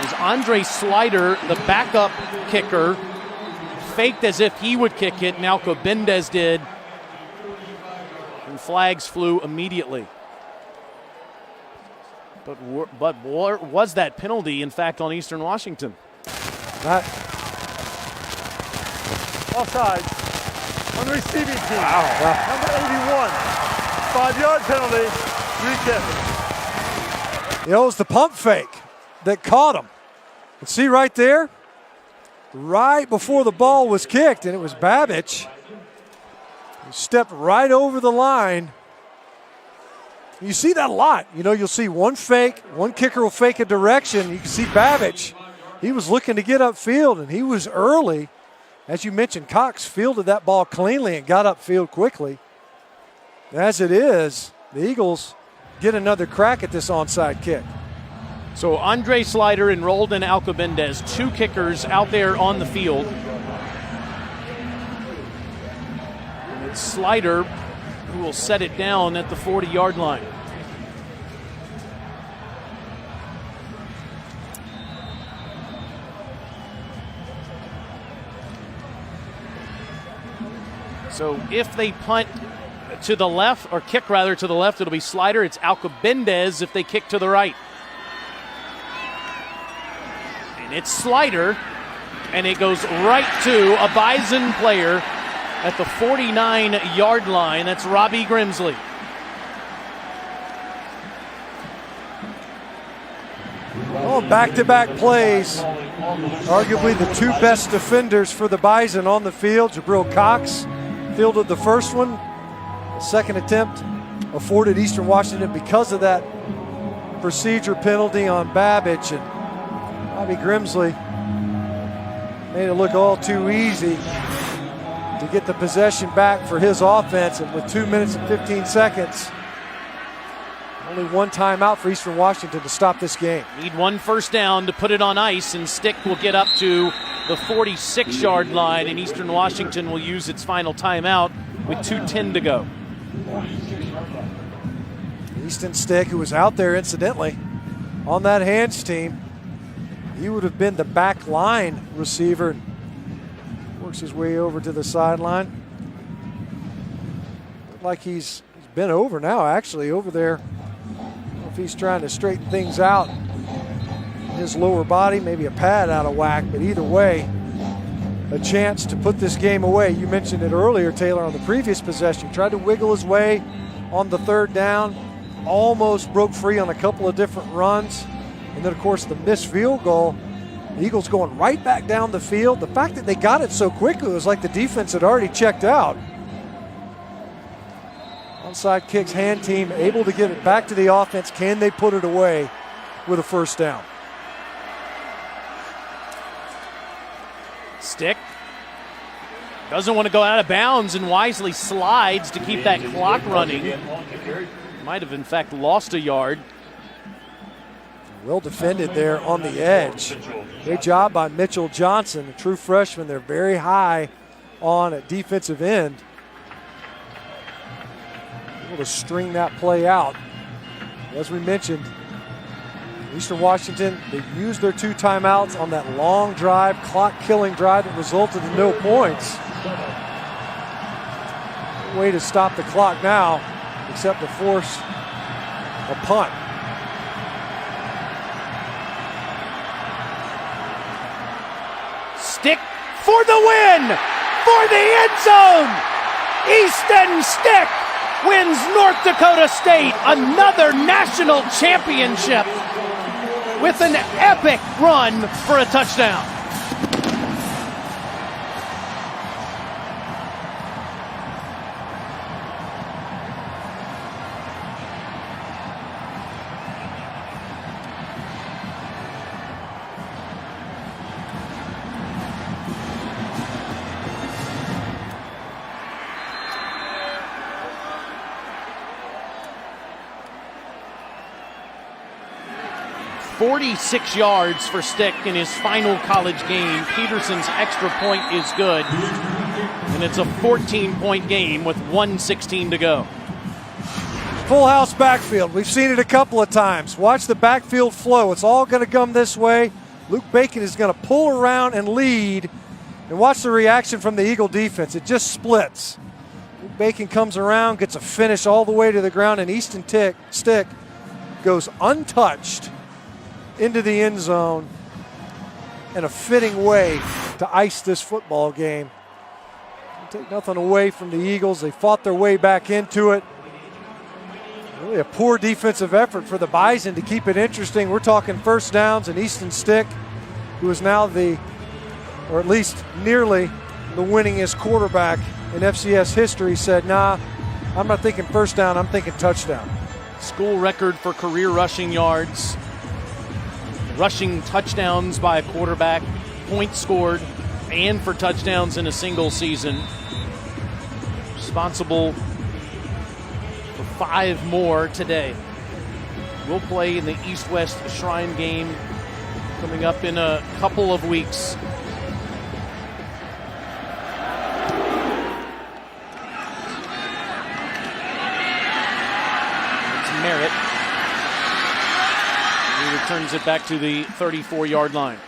Is Andre Slider, the backup kicker, faked as if he would kick it. Now Alcobendez did. And flags flew immediately. But was that penalty, in fact, on Eastern Washington? Offside on the receiving team. Wow. Number 81. 5-yard penalty. Free kick. It was the pump fake that caught him. And see right there? Right before the ball was kicked, and it was Babbage. He stepped right over the line. You see that a lot. You'll see one fake, one kicker will fake a direction. You can see Babbage. He was looking to get upfield, and he was early. As you mentioned, Cox fielded that ball cleanly and got upfield quickly. As it is, the Eagles get another crack at this onside kick. So Andre Slider and Roldan Alcobendez, 2 kickers out there on the field. And it's Slider who will set it down at the 40-yard line. So if they punt to the left, or kick rather to the left, it'll be Slider. It's Alcobendez if they kick to the right. And it's Slider, and it goes right to a Bison player at the 49-yard line. That's Robbie Grimsley. Oh, back-to-back plays. Arguably the two best defenders for the Bison on the field. Jabril Cox fielded the first one. The second attempt afforded Eastern Washington because of that procedure penalty on Babbage. And Robbie Grimsley made it look all too easy to get the possession back for his offense. And with 2 minutes and 15 seconds, only one timeout for Eastern Washington to stop this game. Need one first down to put it on ice, and Stick will get up to the 46-yard line, and Eastern Washington will use its final timeout with 2:10 to go. Easton Stick, who was out there incidentally on that hands team, he would have been the back line receiver. Works his way over to the sideline. Look like he's been over now, actually, over there. If he's trying to straighten things out, his lower body, maybe a pad out of whack, but either way, a chance to put this game away. You mentioned it earlier, Taylor, on the previous possession. Tried to wiggle his way on the third down, almost broke free on a couple of different runs, and then, of course, the missed field goal. The Eagles going right back down the field. The fact that they got it so quickly, it was like the defense had already checked out. Onside kicks, hand team able to get it back to the offense. Can they put it away with a first down? Stick doesn't want to go out of bounds and wisely slides to keep that clock running. Might have, in fact, lost a yard. Well defended there on the edge. Great job by Mitchell Johnson, a true freshman. They're very high on a defensive end. Able to string that play out. As we mentioned, Eastern Washington, they used their 2 timeouts on that long drive, clock-killing drive that resulted in no points. No way to stop the clock now, except to force a punt. Stick for the win, for the end zone. Easton Stick wins North Dakota State another national championship with an epic run for a touchdown. .46 yards for Stick in his final college game. Peterson's extra point is good, and it's a 14-point game with 1:16 to go. Full house backfield. We've seen it a couple of times. Watch the backfield flow. It's all going to come this way. Luke Bacon is going to pull around and lead, and watch the reaction from the Eagle defense. It just splits. Luke Bacon comes around, gets a finish all the way to the ground, and Easton Stick goes untouched into the end zone in a fitting way to ice this football game. Take nothing away from the Eagles. They fought their way back into it. Really a poor defensive effort for the Bison to keep it interesting. We're talking first downs, and Easton Stick, who is now or at least nearly the winningest quarterback in FCS history, said, nah, I'm not thinking first down, I'm thinking touchdown. School record for career rushing yards, rushing touchdowns by a quarterback, points scored, and for touchdowns in a single season. Responsible for 5 more today. We'll play in the East-West Shrine game coming up in a couple of weeks. It's Merritt. He returns it back to the 34-yard line.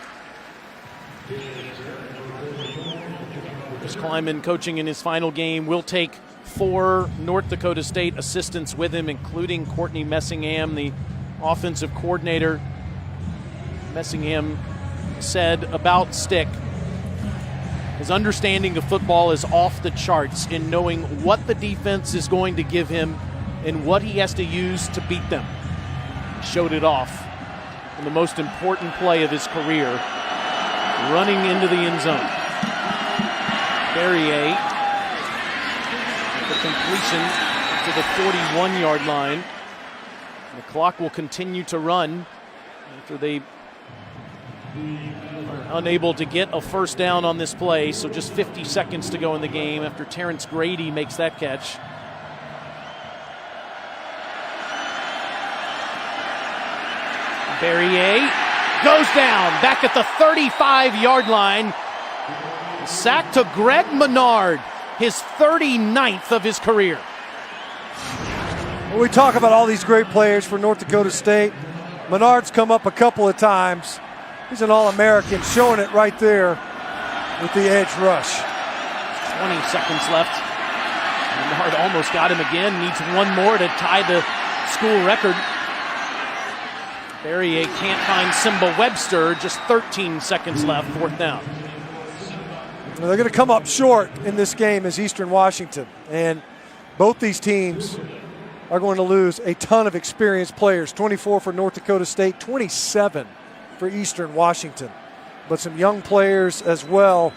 Chris Kleiman coaching in his final game will take 4 North Dakota State assistants with him, including Courtney Messingham, the offensive coordinator. Messingham said about Stick, his understanding of football is off the charts in knowing what the defense is going to give him and what he has to use to beat them. He showed it off in the most important play of his career, running into the end zone. Barrier, the completion to the 41-yard line. The clock will continue to run after they are unable to get a first down on this play, so just 50 seconds to go in the game after Terrence Grady makes that catch. Barrier goes down, back at the 35-yard line. Sack to Greg Menard, his 39th of his career. When we talk about all these great players for North Dakota State, Menard's come up a couple of times. He's an All-American, showing it right there with the edge rush. 20 seconds left. Menard almost got him again, needs one more to tie the school record. Barrier can't find Simba Webster, just 13 seconds left, 4th down. Well, they're going to come up short in this game as Eastern Washington, and both these teams are going to lose a ton of experienced players. 24 for North Dakota State, 27 for Eastern Washington. But some young players as well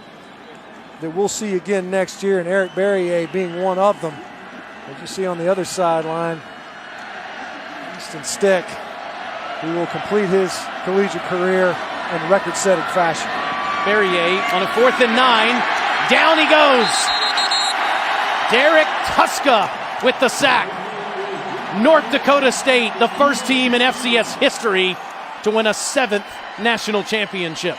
that we'll see again next year, and Eric Barrier being one of them. As you see on the other sideline, Easton Stick, who will complete his collegiate career in record-setting fashion. Barrier on a 4th and 9. Down he goes. Derek Tuska with the sack. North Dakota State, the first team in FCS history to win a 7th national championship.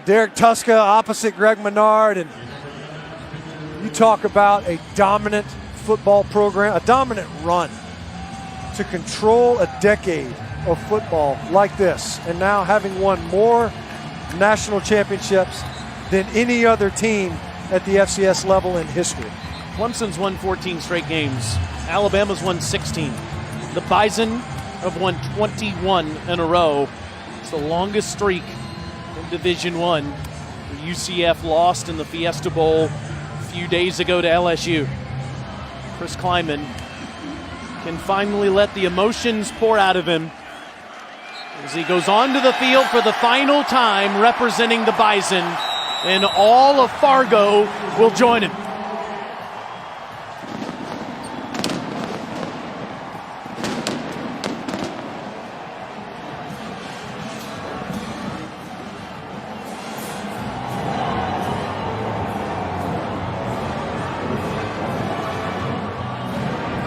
Derek Tuska opposite Greg Menard, and you talk about a dominant football program, a dominant run to control a decade of football like this, and now having won more national championships than any other team at the FCS level in history. Clemson's won 14 straight games. Alabama's won 16. The Bison have won 21 in a row. It's the longest streak in Division I. The UCF lost in the Fiesta Bowl a few days ago to LSU. Chris Kleiman can finally let the emotions pour out of him as he goes onto the field for the final time representing the Bison, and all of Fargo will join him.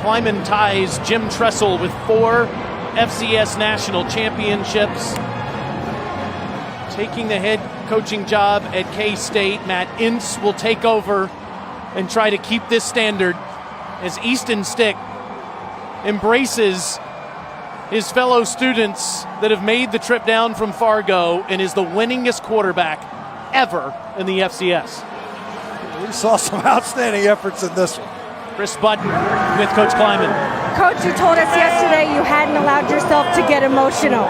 Kleiman ties Jim Tressel with 4 FCS national championships. Taking the head coaching job at K-State, Matt Ince will take over and try to keep this standard as Easton Stick embraces his fellow students that have made the trip down from Fargo and is the winningest quarterback ever in the FCS. We saw some outstanding efforts in this one. Chris Button with Coach Kleiman. Coach, you told us yesterday you hadn't allowed yourself to get emotional.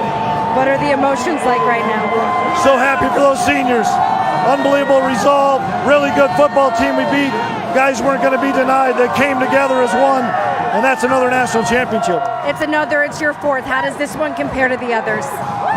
What are the emotions like right now? So happy for those seniors. Unbelievable resolve. Really good football team we beat. Guys weren't going to be denied. They came together as one, and that's another national championship. It's your 4th. How does this one compare to the others?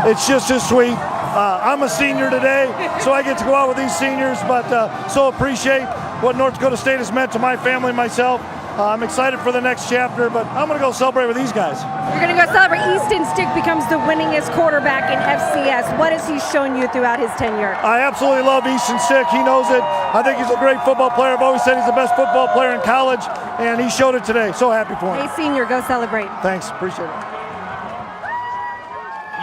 It's just as sweet. I'm a senior today, so I get to go out with these seniors, but so appreciate what North Dakota State has meant to my family and myself. I'm excited for the next chapter, but I'm going to go celebrate with these guys. You're going to go celebrate. Easton Stick becomes the winningest quarterback in FCS. What has he shown you throughout his tenure? I absolutely love Easton Stick. He knows it. I think he's a great football player. I've always said he's the best football player in college, and he showed it today. So happy for him. Hey, senior, go celebrate. Thanks. Appreciate it.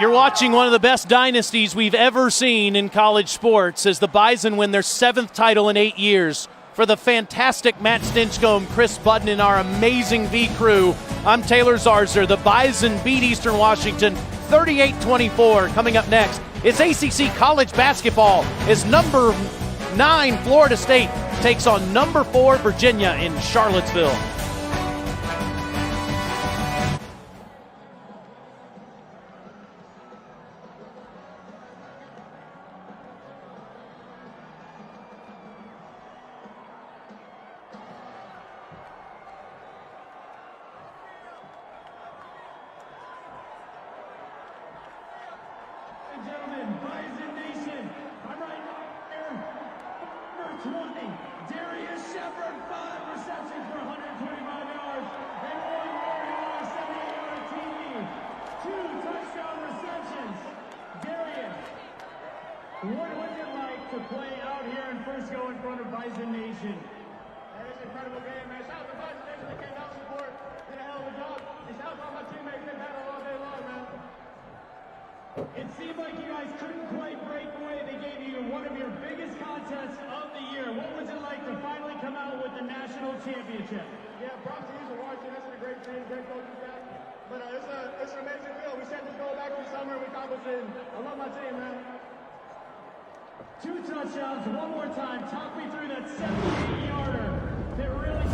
You're watching one of the best dynasties we've ever seen in college sports as the Bison win their 7th title in 8 years. For the fantastic Matt Stinchcomb, Chris Button, and our amazing V crew, I'm Taylor Zarzer. The Bison beat Eastern Washington 38-24. Coming up next, It's ACC college basketball as number 9 Florida State takes on number 4 Virginia in Charlottesville. Gentlemen, Bison Nation, I'm right here, number 20, Darius Shepard, 5 receptions for 125 yards, and 1 more 78-yard TD, 2 touchdown receptions. Darius, what was it like to play out here in Frisco in front of Bison Nation? It was an incredible game, man. Shout out to Bison Nation that came out and support, did a hell of a job. And shout out to all my teammates, they battled all day long, man. It seemed like you guys couldn't quite break away. They gave you one of your biggest contests of the year. What was it like to finally come out with the national championship? Yeah, props to you for watching. That's a great team, great coaching staff. But it's an amazing feel. We set this goal back in the summer. We accomplished it. I love my team, man. 2 touchdowns, one more time. Talk me through that 78-yarder that really...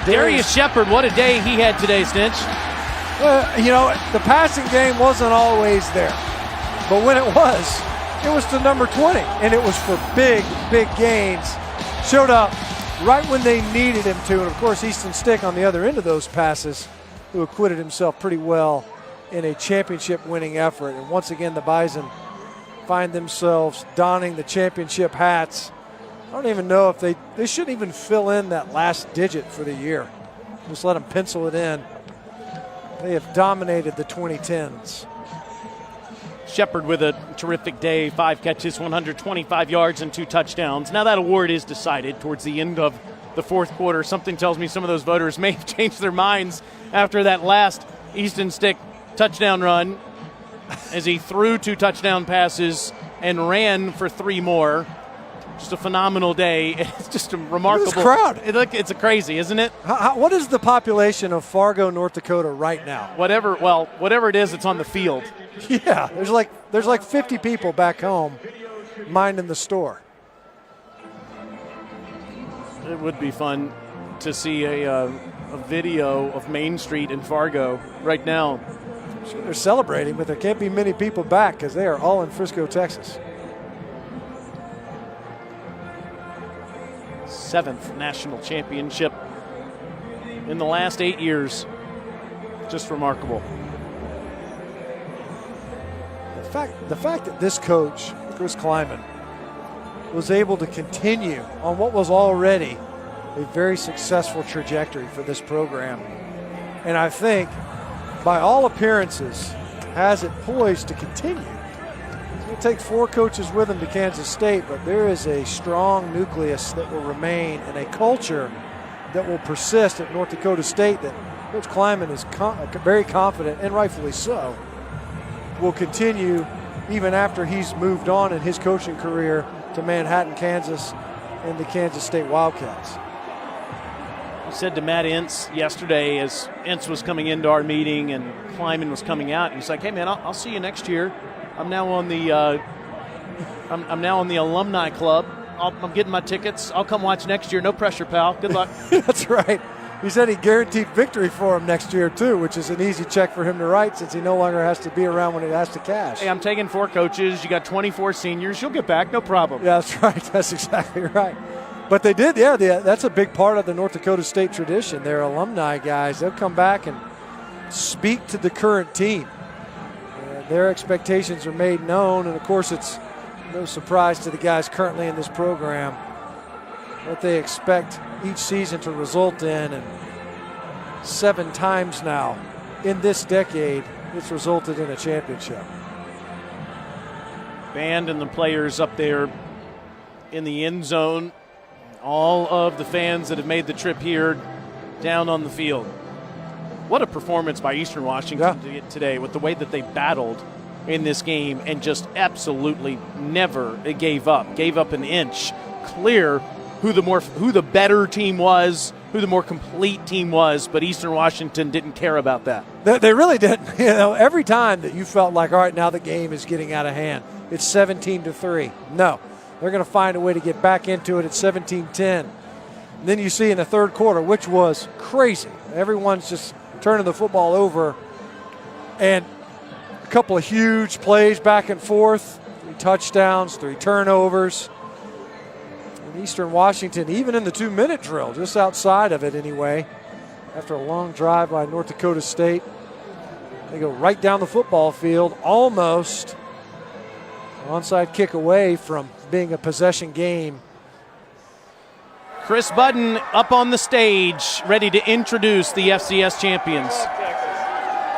Darius Shepard, what a day he had today, Stinch. The passing game wasn't always there. But when it was to number 20. And it was for big, big gains. Showed up right when they needed him to. And, of course, Easton Stick on the other end of those passes, who acquitted himself pretty well in a championship-winning effort. And once again, the Bison find themselves donning the championship hats. I don't even know if they shouldn't even fill in that last digit for the year. Just let them pencil it in. They have dominated the 2010s. Shepard with a terrific day, 5 catches, 125 yards, and 2 touchdowns. Now that award is decided towards the end of the 4th quarter. Something tells me some of those voters may have changed their minds after that last Easton Stick touchdown run as he threw 2 touchdown passes and ran for 3 more. Just a phenomenal day. It's just a remarkable crowd. It's crazy, isn't it? What is the population of Fargo, North Dakota right now? Whatever it is, it's on the field. Yeah, there's like 50 people back home minding the store. It would be fun to see a video of Main Street in Fargo right now. Sure, they're celebrating, but there can't be many people back because they are all in Frisco, Texas. 7th national championship in the last 8 years. Just remarkable. The fact that this coach, Chris Kleiman, was able to continue on what was already a very successful trajectory for this program, and I think, by all appearances, has it poised to continue. It'll take 4 coaches with him to Kansas State, but there is a strong nucleus that will remain and a culture that will persist at North Dakota State that Coach Kleiman is very confident, and rightfully so, will continue even after he's moved on in his coaching career to Manhattan, Kansas, and the Kansas State Wildcats. I said to Matt Ince yesterday as Ince was coming into our meeting and Kleiman was coming out, and he's like, "Hey man, I'll see you next year. I'm now on the I'm now on the alumni club. I'm getting my tickets. I'll come watch next year. No pressure, pal. Good luck." That's right. He said he guaranteed victory for him next year too, which is an easy check for him to write since he no longer has to be around when he has to cash. Hey, I'm taking 4 coaches. You got 24 seniors. You'll get back, no problem. Yeah, that's right. That's exactly right. But they did, yeah. That's a big part of the North Dakota State tradition. They're alumni guys. They'll come back and speak to the current team. Their expectations are made known, and of course it's no surprise to the guys currently in this program what they expect each season to result in, and 7 times now in this decade it's resulted in a championship. Band and the players up there in the end zone, all of the fans that have made the trip here down on the field. What a performance by Eastern Washington today, with the way that they battled in this game and just absolutely never gave up an inch. Clear who the better team was, who the more complete team was, but Eastern Washington didn't care about that. They really didn't. Every time that you felt like, all right, now the game is getting out of hand, it's 17-3. No, they're going to find a way to get back into it at 17-10. And then you see in the third quarter, which was crazy. Everyone's just turning the football over, and a couple of huge plays back and forth, 3 touchdowns, 3 turnovers. And Eastern Washington, even in the 2-minute drill, just outside of it anyway, after a long drive by North Dakota State, they go right down the football field, almost onside kick away from being a possession game. Chris Budden up on the stage, ready to introduce the FCS champions.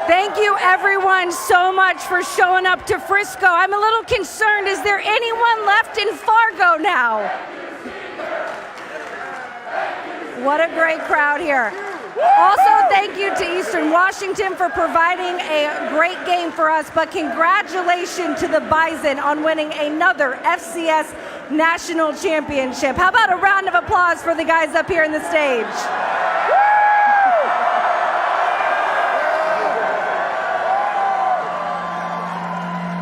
Thank you, everyone, so much for showing up to Frisco. I'm a little concerned. Is there anyone left in Fargo now? What a great crowd here. Also, thank you to Eastern Washington for providing a great game for us, but congratulations to the Bison on winning another FCS National Championship. How about a round of applause for the guys up here in the stage?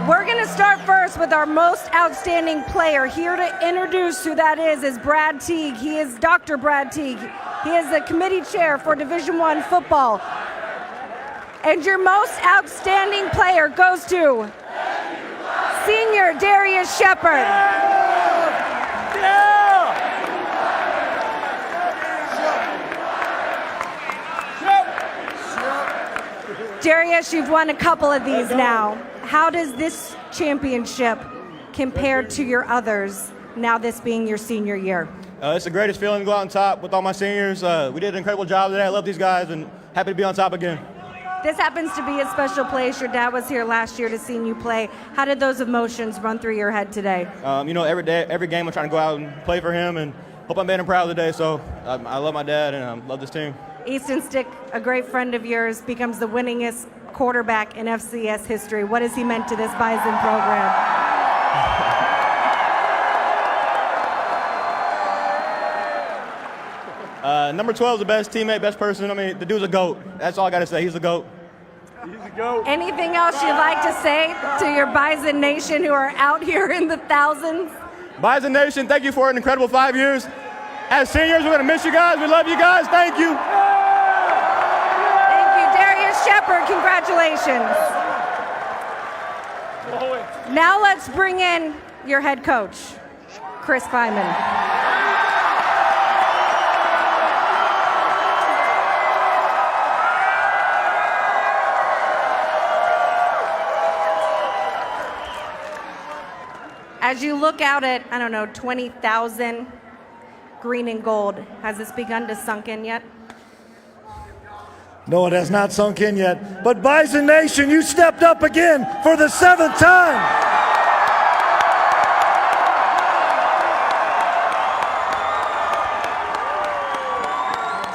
We're going to start first with our most outstanding player. Here to introduce who that is Brad Teague. He is Dr. Brad Teague. He is the committee chair for Division I football. And your most outstanding player goes to senior Darius Shepard. Darius, you've won a couple of these now. How does this championship compare to your others, now this being your senior year? It's the greatest feeling to go out on top with all my seniors. We did an incredible job today. I love these guys and happy to be on top again. This happens to be a special place. Your dad was here last year to see you play. How did those emotions run through your head today? Every game I'm trying to go out and play for him, and hope I'm being proud today. So I love my dad and love this team. Easton Stick, a great friend of yours, becomes the winningest quarterback in FCS history. What has he meant to this Bison program? Number 12 is the best teammate, best person. I mean, the dude's a GOAT. That's all I got to say. He's a GOAT. He's a GOAT. Anything else you'd like to say to your Bison Nation who are out here in the thousands? Bison Nation, thank you for an incredible 5 years. As seniors, we're going to miss you guys. We love you guys. Thank you. Thank you, Darius Shepard. Congratulations. Now let's bring in your head coach, Chris Kleiman. As you look out at, 20,000 green and gold, has this begun to sunk in yet? No, it has not sunk in yet. But Bison Nation, you stepped up again for the 7th time.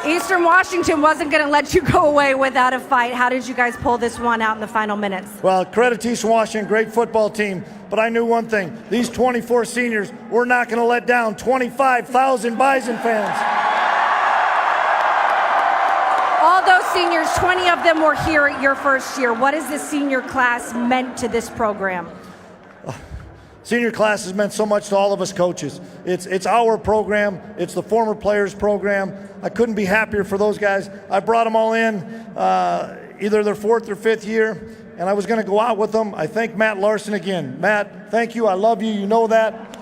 Eastern Washington wasn't going to let you go away without a fight. How did you guys pull this one out in the final minutes? Well, credit to Eastern Washington, great football team. But I knew one thing. These 24 seniors, we're not going to let down 25,000 Bison fans. All those seniors, 20 of them were here at your first year. What has this senior class meant to this program? Senior class has meant so much to all of us coaches. It's our program. It's the former players program. I couldn't be happier for those guys. I brought them all in, either their 4th or 5th year, and I was going to go out with them. I thank Matt Larson again. Matt, thank you. I love you. You know that.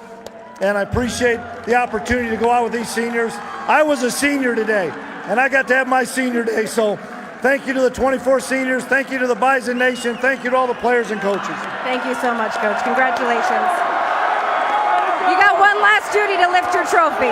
And I appreciate the opportunity to go out with these seniors. I was a senior today, and I got to have my senior day. So thank you to the 24 seniors. Thank you to the Bison Nation. Thank you to all the players and coaches. Thank you so much, Coach. Congratulations. You got one last duty to lift your trophy.